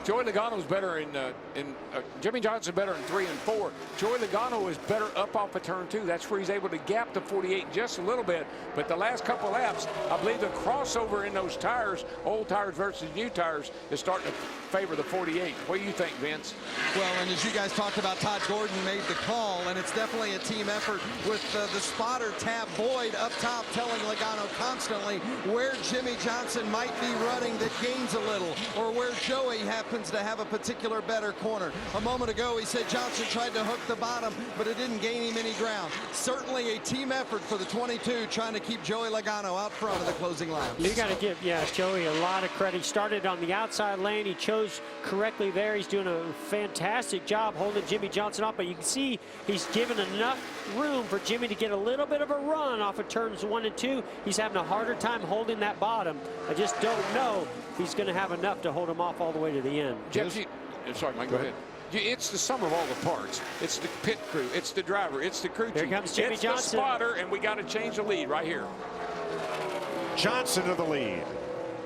Speaker 3: Joey Logano's better in Jimmie Johnson better in 3 and 4. Joey Logano is better up off of turn 2. That's where he's able to gap the 48 just a little bit. But the last couple laps, I believe the crossover in those tires, old tires versus new tires, is starting to favor the 48. What do you think, Vince?
Speaker 13: Well, and as you guys talked about, Todd Gordon made the call, and it's definitely a team effort with the spotter, Tab Boyd, up top telling Logano constantly where Jimmie Johnson might be running that gains a little, or where Joey happens to have a particular better corner. A moment ago, he said Johnson tried to hook the bottom, but it didn't gain him any ground. Certainly a team effort for the 22, trying to keep Joey Logano out front of the closing lap.
Speaker 8: You got to give, Joey a lot of credit. He started on the outside lane. He chose correctly there. He's doing a fantastic job holding Jimmie Johnson off, but you can see he's given enough room for Jimmy to get a little bit of a run off of turns 1 and 2. He's having a harder time holding that bottom. I just don't know if he's going to have enough to hold him off all the way to the end.
Speaker 3: Jeff, sorry, Mike, go ahead. It's the sum of all the parts. It's the pit crew. It's the driver. It's the crew chief.
Speaker 8: Here comes Jimmie Johnson.
Speaker 3: It's the spotter, and we got to change the lead right here.
Speaker 7: Johnson to the lead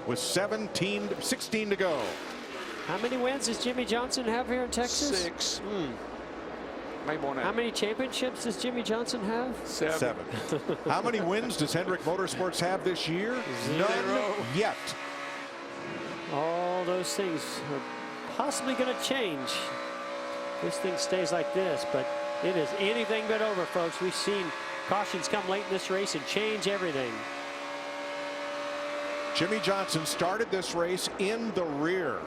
Speaker 7: with 16 to go.
Speaker 8: How many wins does Jimmie Johnson have here in Texas?
Speaker 3: 6. Maybe more now.
Speaker 8: How many championships does Jimmie Johnson have?
Speaker 3: 7.
Speaker 7: How many wins does Hendrick Motorsports have this year?
Speaker 8: 0.
Speaker 7: None yet.
Speaker 8: All those things are possibly going to change. This thing stays like this, but it is anything but over, folks. We've seen cautions come late in this race and change everything.
Speaker 7: Jimmie Johnson started this race in the rear.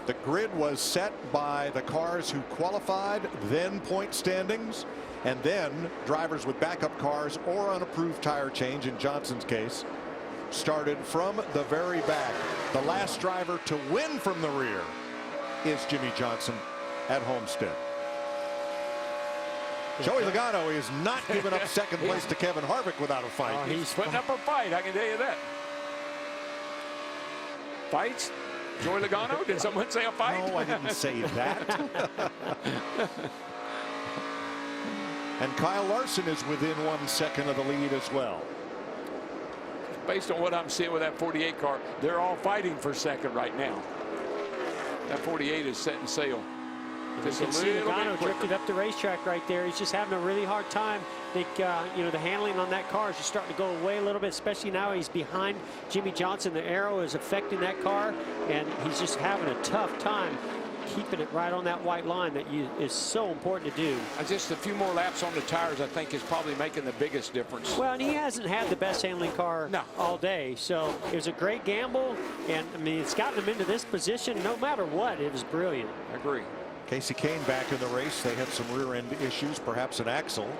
Speaker 7: The grid was set by the cars who qualified, then point standings, and then drivers with backup cars or unapproved tire change, in Johnson's case, started from the very back. The last driver to win from the rear is Jimmie Johnson at Homestead. Joey Logano is not giving up second place to Kevin Harvick without a fight.
Speaker 3: He's putting up a fight, I can tell you that. Fights? Joey Logano? Did someone say a fight?
Speaker 7: No, I didn't say that. And Kyle Larson is within 1 second of the lead as well.
Speaker 3: Based on what I'm seeing with that 48 car, they're all fighting for second right now. That 48 is setting sail.
Speaker 8: You can see Logano drifted up the racetrack right there. He's just having a really hard time. I think, the handling on that car is just starting to go away a little bit, especially now he's behind Jimmie Johnson. The aero is affecting that car, and he's just having a tough time keeping it right on that white line that is so important to do.
Speaker 3: Just a few more laps on the tires, I think, is probably making the biggest difference.
Speaker 8: Well, and he hasn't had the best handling car all day, so it was a great gamble, and I mean, it's gotten him into this position. No matter what, it was brilliant.
Speaker 3: I agree.
Speaker 7: Kasey Kahne back in the race. They had some rear end issues, perhaps an axle.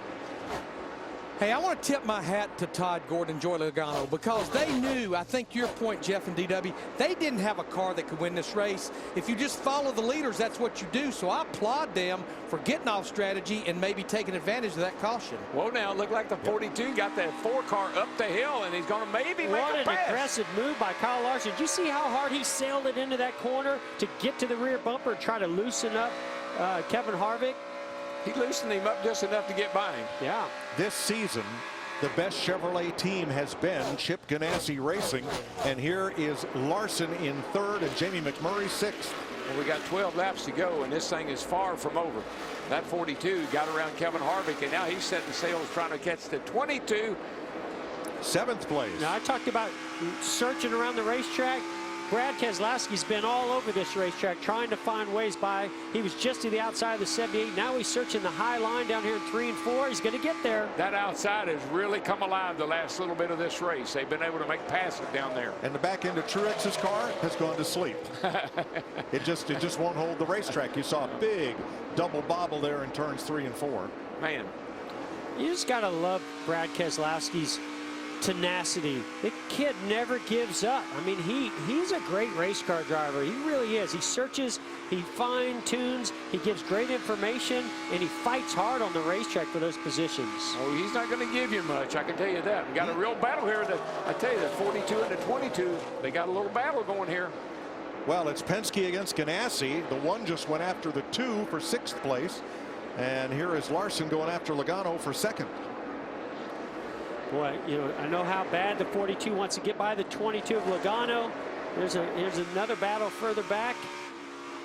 Speaker 9: Hey, I want to tip my hat to Todd Gordon and Joey Logano because they knew, I think your point, Jeff and DW, they didn't have a car that could win this race. If you just follow the leaders, that's what you do. So I applaud them for getting off strategy and maybe taking advantage of that caution.
Speaker 3: Well, now, it looked like the 42 got that 4 car up the hill, and he's going to maybe make a pass.
Speaker 8: What an aggressive move by Kyle Larson. Did you see how hard he sailed it into that corner to get to the rear bumper and try to loosen up Kevin Harvick?
Speaker 3: He loosened him up just enough to get by him.
Speaker 8: Yeah.
Speaker 7: This season, the best Chevrolet team has been Chip Ganassi Racing, and here is Larson in 3rd and Jamie McMurray 6th.
Speaker 3: Well, we got 12 laps to go, and this thing is far from over. That 42 got around Kevin Harvick, and now he's setting sails trying to catch the 22.
Speaker 7: 7th place.
Speaker 8: Now, I talked about searching around the racetrack. Brad Keselowski's been all over this racetrack trying to find ways by. He was just to the outside of the 78. Now he's searching the high line down here in 3 and 4. He's going to get there.
Speaker 3: That outside has really come alive the last little bit of this race. They've been able to make passes down there.
Speaker 7: And the back end of Truex's car has gone to sleep. It just won't hold the racetrack. You saw a big double bobble there in turns 3 and 4.
Speaker 3: Man,
Speaker 8: you just got to love Brad Keselowski's tenacity. The kid never gives up. I mean, he's a great race car driver. He really is. He searches, he fine tunes, he gives great information, and he fights hard on the racetrack for those positions.
Speaker 3: Oh, he's not going to give you much, I can tell you that. We got a real battle here. I tell you, the 42 and the 22, they got a little battle going here.
Speaker 7: Well, it's Penske against Ganassi. The 1 just went after the 2 for 6th place. And here is Larson going after Logano for 2nd.
Speaker 8: Boy, I know how bad the 42 wants to get by the 22 of Logano. Here's another battle further back.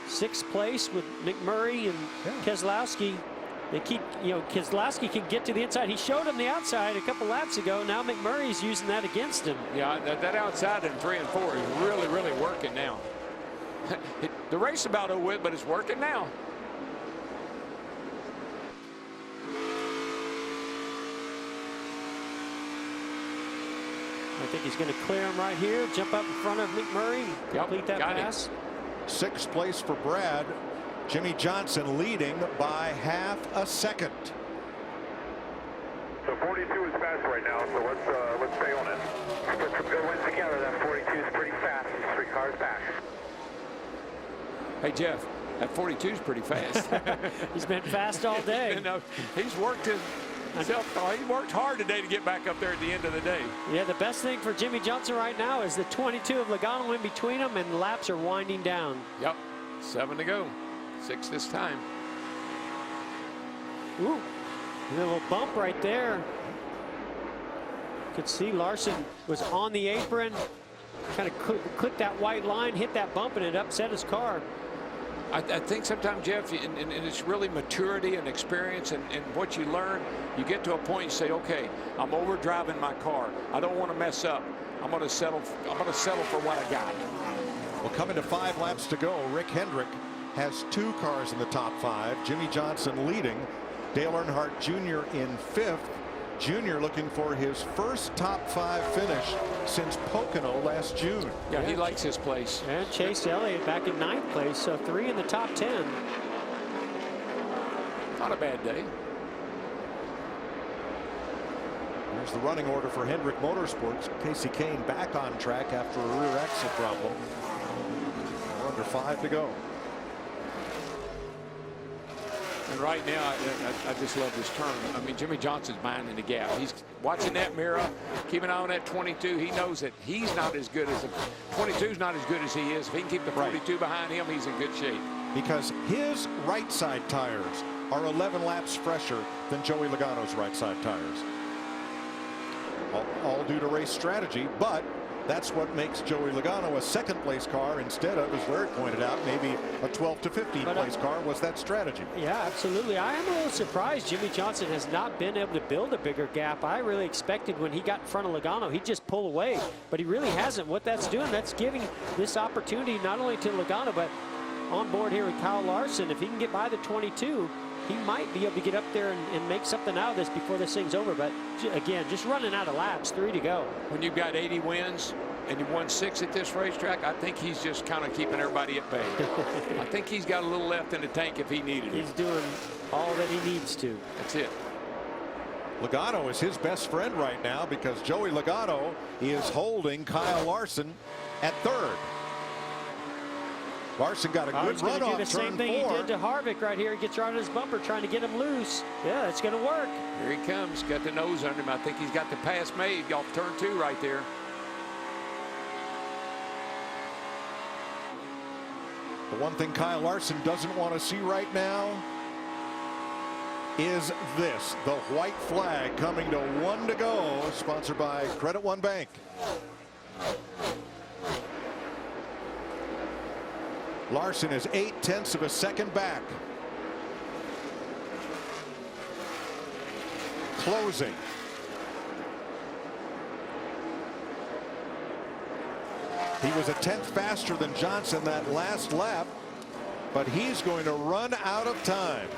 Speaker 8: 6th place with McMurray and Keselowski. They keep, Keselowski can get to the inside. He showed him the outside a couple laps ago. Now McMurray's using that against him.
Speaker 3: Yeah, that outside in 3 and 4 is really, really working now. The race about over with, but it's working now.
Speaker 8: I think he's going to clear him right here, jump up in front of McMurray, complete that pass.
Speaker 7: 6th place for Brad. Jimmy Johnson leading by half a second.
Speaker 27: So 42 is fast right now, so let's stay on it. Put some good wins together. That 42 is pretty fast. These 3 cars back.
Speaker 3: Hey, Jeff, that 42 is pretty fast.
Speaker 8: He's been fast all day.
Speaker 3: You know, he's worked he worked hard today to get back up there at the end of the day.
Speaker 8: Yeah, the best thing for Jimmy Johnson right now is the 22 of Logano in between them, and the laps are winding down.
Speaker 3: Yep, 7 to go. 6 this time.
Speaker 8: Ooh, a little bump right there. You could see Larson was on the apron, kind of clipped that white line, hit that bump, and it upset his car.
Speaker 3: I think sometimes, Jeff, and it's really maturity and experience and what you learn. You get to a point you say, okay, I'm over driving my car. I don't want to mess up. I'm going to settle for what I got.
Speaker 7: Well, coming to 5 laps to go, Rick Hendrick has 2 cars in the top 5. Jimmy Johnson leading. Dale Earnhardt Jr. in 5th. Junior looking for his first top 5 finish since Pocono last June.
Speaker 3: Yeah, he likes his place.
Speaker 8: And Chase Elliott back in 9th place, so 3 in the top 10.
Speaker 3: Not a bad day.
Speaker 7: Here's the running order for Hendrick Motorsports. Casey Kane back on track after a rear axle problem. Under 5 to go.
Speaker 3: And right now, I just love this turn. I mean, Jimmy Johnson's minding the gap. He's watching that mirror, keeping an eye on that 22. He knows that he's not as good as the 22's not as good as he is. If he can keep the 42 behind him, he's in good shape.
Speaker 7: Because his right side tires are 11 laps fresher than Joey Logano's right side tires. All due to race strategy, but that's what makes Joey Logano a 2nd place car instead of, as Larry pointed out, maybe a 12th to 15th place car was that strategy.
Speaker 8: Yeah, absolutely. I am a little surprised Jimmy Johnson has not been able to build a bigger gap. I really expected when he got in front of Logano, he'd just pull away, but he really hasn't. What that's doing, that's giving this opportunity not only to Logano, but on board here with Kyle Larson. If he can get by the 22, he might be able to get up there and make something out of this before this thing's over. But again, just running out of laps, 3 to go.
Speaker 3: When you've got 80 wins and you won 6 at this racetrack, I think he's just kind of keeping everybody at bay. I think he's got a little left in the tank if he needed it.
Speaker 8: He's doing all that he needs to.
Speaker 3: That's it.
Speaker 7: Logano is his best friend right now because Joey Logano is holding Kyle Larson at 3rd. Larson got a good run off turn 4.
Speaker 8: He's going to do the same thing he did to Harvick right here. He gets right on his bumper trying to get him loose. Yeah, it's going to work.
Speaker 3: Here he comes. Got the nose under him. I think he's got the pass made off turn 2 right there.
Speaker 7: The one thing Kyle Larson doesn't want to see right now is this, the white flag coming to 1 to go, sponsored by Credit One Bank. Larson is 0.8 of a second back. Closing. He was 1/10 faster than Johnson that last lap, but he's going to run out of time.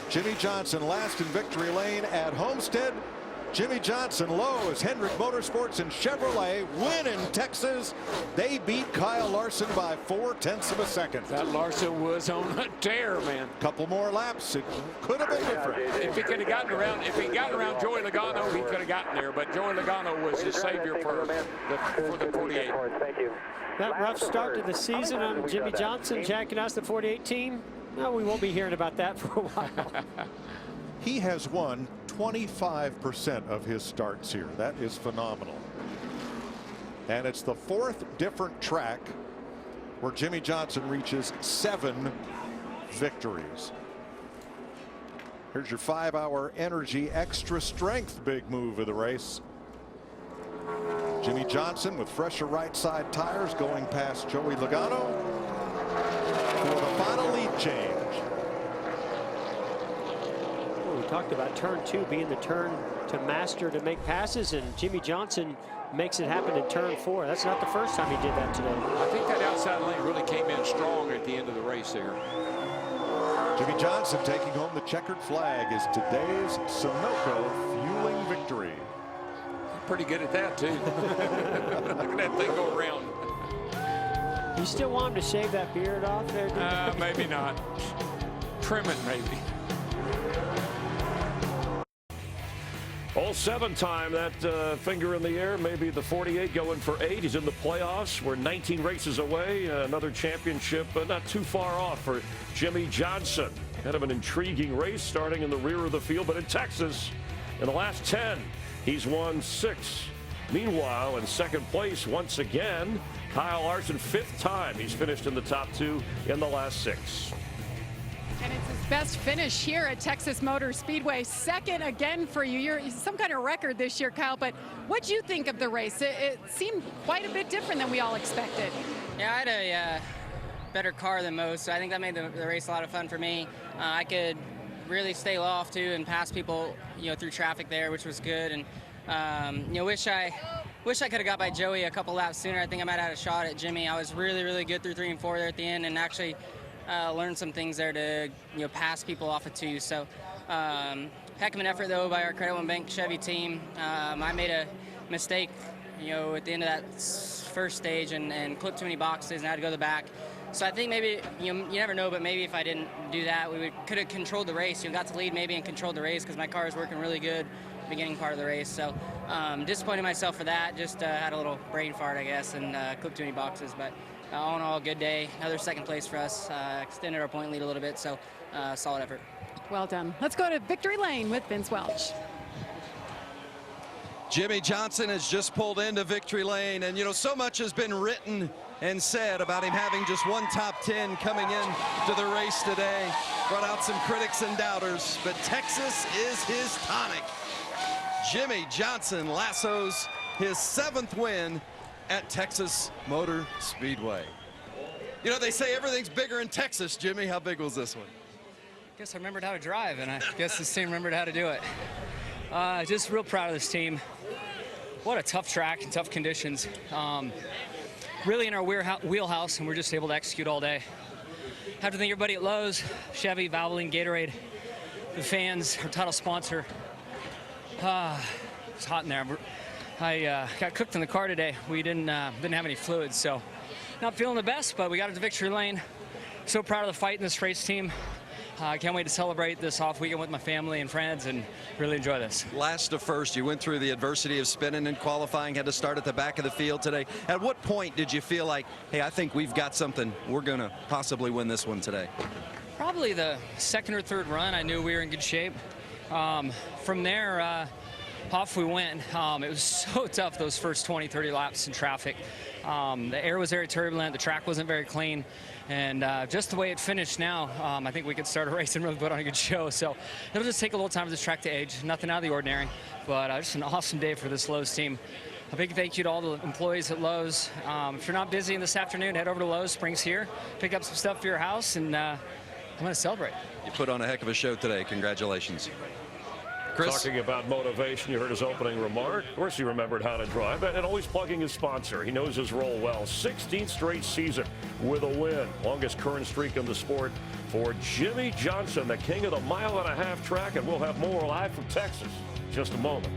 Speaker 7: Jimmy Johnson last in victory lane at Homestead. Jimmy Johnson low as Hendrick Motorsports and Chevrolet win in Texas. They beat Kyle Larson by 0.4 of a second.
Speaker 3: That Larson was on a tear, man.
Speaker 7: Couple more laps, it could have been different.
Speaker 3: If he could have gotten around, Joey Logano, he could have gotten there. But Joey Logano was his savior for the 48.
Speaker 8: That rough start to the season on Jimmy Johnson jacking us the 48 team. No, we won't be hearing about that for a while.
Speaker 7: He has won 25% of his starts here. That is phenomenal. And it's the 4th different track where Jimmy Johnson reaches 7 victories. Here's your 5-hour energy extra strength big move of the race. Jimmy Johnson with fresher right side tires going past Joey Logano for the final lead change.
Speaker 8: We talked about turn 2 being the turn to master to make passes, and Jimmy Johnson makes it happen in turn 4. That's not the first time he did that today.
Speaker 3: I think that outside lane really came in strong at the end of the race there.
Speaker 7: Jimmy Johnson taking home the checkered flag is today's Sunoco fueling victory.
Speaker 3: Pretty good at that too. Look at that thing go around.
Speaker 8: You still want him to shave that beard off there?
Speaker 3: Maybe not. Trim it, maybe.
Speaker 1: All 7 time, that finger in the air, maybe the 48 going for 8. He's in the playoffs. We're 19 races away. Another championship, not too far off for Jimmie Johnson. Kind of an intriguing race starting in the rear of the field, but in Texas, in the last 10, he's won 6. Meanwhile, in second place, once again, Kyle Larson, 5th time he's finished in the top 2 in the last 6.
Speaker 12: And it's his best finish here at Texas Motor Speedway. 2nd again for you. You're some kind of record this year, Kyle. But what'd you think of the race? It seemed quite a bit different than we all expected.
Speaker 6: Yeah, I had a better car than most, so I think that made the race a lot of fun for me. I could really stay low off too and pass people, through traffic there, which was good. And wish I could have got by Joey a couple laps sooner. I think I might have had a shot at Jimmy. I was really, really good through 3 and 4 there at the end, and actually learned some things there to pass people off of 2. So heck of an effort though by our Credit One Bank Chevy team. I made a mistake at the end of that first stage and clipped too many boxes and I had to go to the back. So I think maybe you never know, but maybe if I didn't do that, we could have controlled the race. Got to lead maybe and controlled the race because my car is working really good beginning part of the race. So disappointed myself for that. Just had a little brain fart, I guess, and clipped too many boxes. But all in all, good day. Another second place for us. Extended our point lead a little bit, so solid effort.
Speaker 12: Well done. Let's go to victory lane with Vince Welch.
Speaker 13: Jimmie Johnson has just pulled into victory lane, and so much has been written and said about him having just 1 top 10 coming in to the race today. Brought out some critics and doubters, but Texas is his tonic. Jimmie Johnson lassos his 7th win at Texas Motor Speedway. They say everything's bigger in Texas. Jimmy, how big was this one?
Speaker 6: I guess I remembered how to drive, and I guess this team remembered how to do it. Just real proud of this team. What a tough track and tough conditions. Really in our wheelhouse, and we're just able to execute all day. Have to thank everybody at Lowe's, Chevy, Valvoline, Gatorade, the fans, our title sponsor. It's hot in there. I got cooked in the car today. We didn't have any fluids, so not feeling the best, but we got into victory lane. So proud of the fight in this race team. I can't wait to celebrate this off weekend with my family and friends and really enjoy this.
Speaker 13: Last to first, you went through the adversity of spinning and qualifying, had to start at the back of the field today. At what point did you feel like, hey, I think we've got something, we're going to possibly win this one today?
Speaker 6: Probably the 2nd or 3rd run, I knew we were in good shape. From there, off we went. It was so tough those first 20, 30 laps in traffic. The air was very turbulent, the track wasn't very clean, and just the way it finished now, I think we could start a race and really put on a good show. So it'll just take a little time for this track to age. Nothing out of the ordinary, but just an awesome day for this Lowe's team. A big thank you to all the employees at Lowe's. If you're not busy this afternoon, head over to Lowe's, Springs here, pick up some stuff for your house, and I'm going to celebrate.
Speaker 13: You put on a heck of a show today. Congratulations. Chris?
Speaker 1: Talking about motivation, you heard his opening remark. Of course, he remembered how to drive, and always plugging his sponsor. He knows his role well. 16th straight season with a win. Longest current streak in the sport for Jimmie Johnson, the king of the 1.5 mile track, and we'll have more live from Texas in just a moment.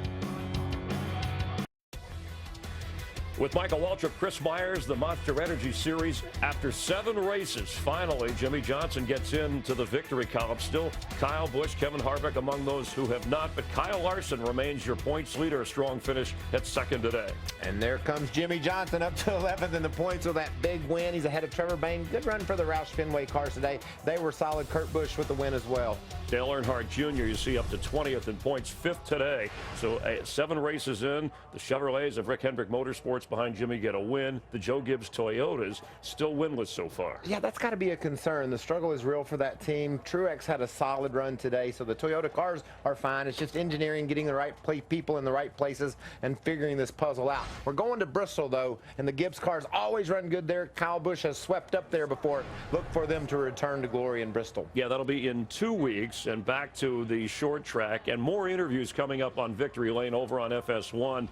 Speaker 1: With Michael Waltrip, Chris Myers, the Monster Energy Series. After 7 races, finally, Jimmie Johnson gets into the victory column. Still Kyle Busch, Kevin Harvick among those who have not, but Kyle Larson remains your points leader. A strong finish at 2nd today.
Speaker 17: And there comes Jimmie Johnson up to 11th in the points with that big win. He's ahead of Trevor Bayne. Good run for the Roush Fenway cars today. They were solid. Kurt Busch with the win as well.
Speaker 1: Dale Earnhardt Jr., you see, up to 20th in points, 5th today. So 7 races in, the Chevrolets of Rick Hendrick Motorsports behind Jimmie get a win. The Joe Gibbs Toyotas still winless so far.
Speaker 17: Yeah, that's got to be a concern. The struggle is real for that team. Truex had a solid run today, so the Toyota cars are fine. It's just engineering, getting the right people in the right places, and figuring this puzzle out. We're going to Bristol, though, and the Gibbs cars always run good there. Kyle Busch has swept up there before. Look for them to return to glory in Bristol.
Speaker 1: Yeah, that'll be in 2 weeks, and back to the short track, and more interviews coming up on Victory Lane over on FS1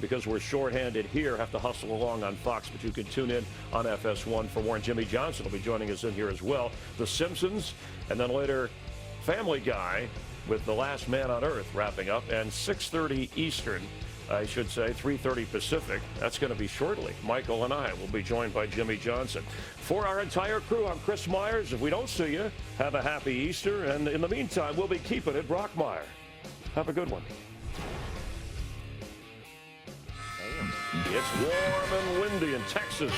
Speaker 1: because we're shorthanded here. Have to hustle along on Fox, but you can tune in on FS1 for more. And Jimmie Johnson will be joining us in here as well. The Simpsons, and then later Family Guy with The Last Man on Earth wrapping up, and 6:30 Eastern I should say, 3:30 Pacific. That's going to be shortly. Michael and I will be joined by Jimmy Johnson. For our entire crew, I'm Chris Myers. If we don't see you, have a happy Easter. And in the meantime, we'll be keeping it Brockmire. Have a good one. It's warm and windy in Texas.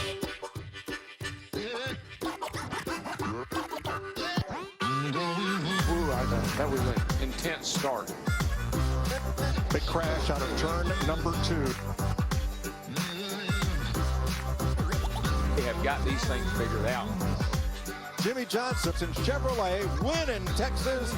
Speaker 3: That was an intense start.
Speaker 7: Big crash out of turn number 2.
Speaker 3: They have got these things figured out.
Speaker 7: Jimmy Johnson in Chevrolet, win in Texas.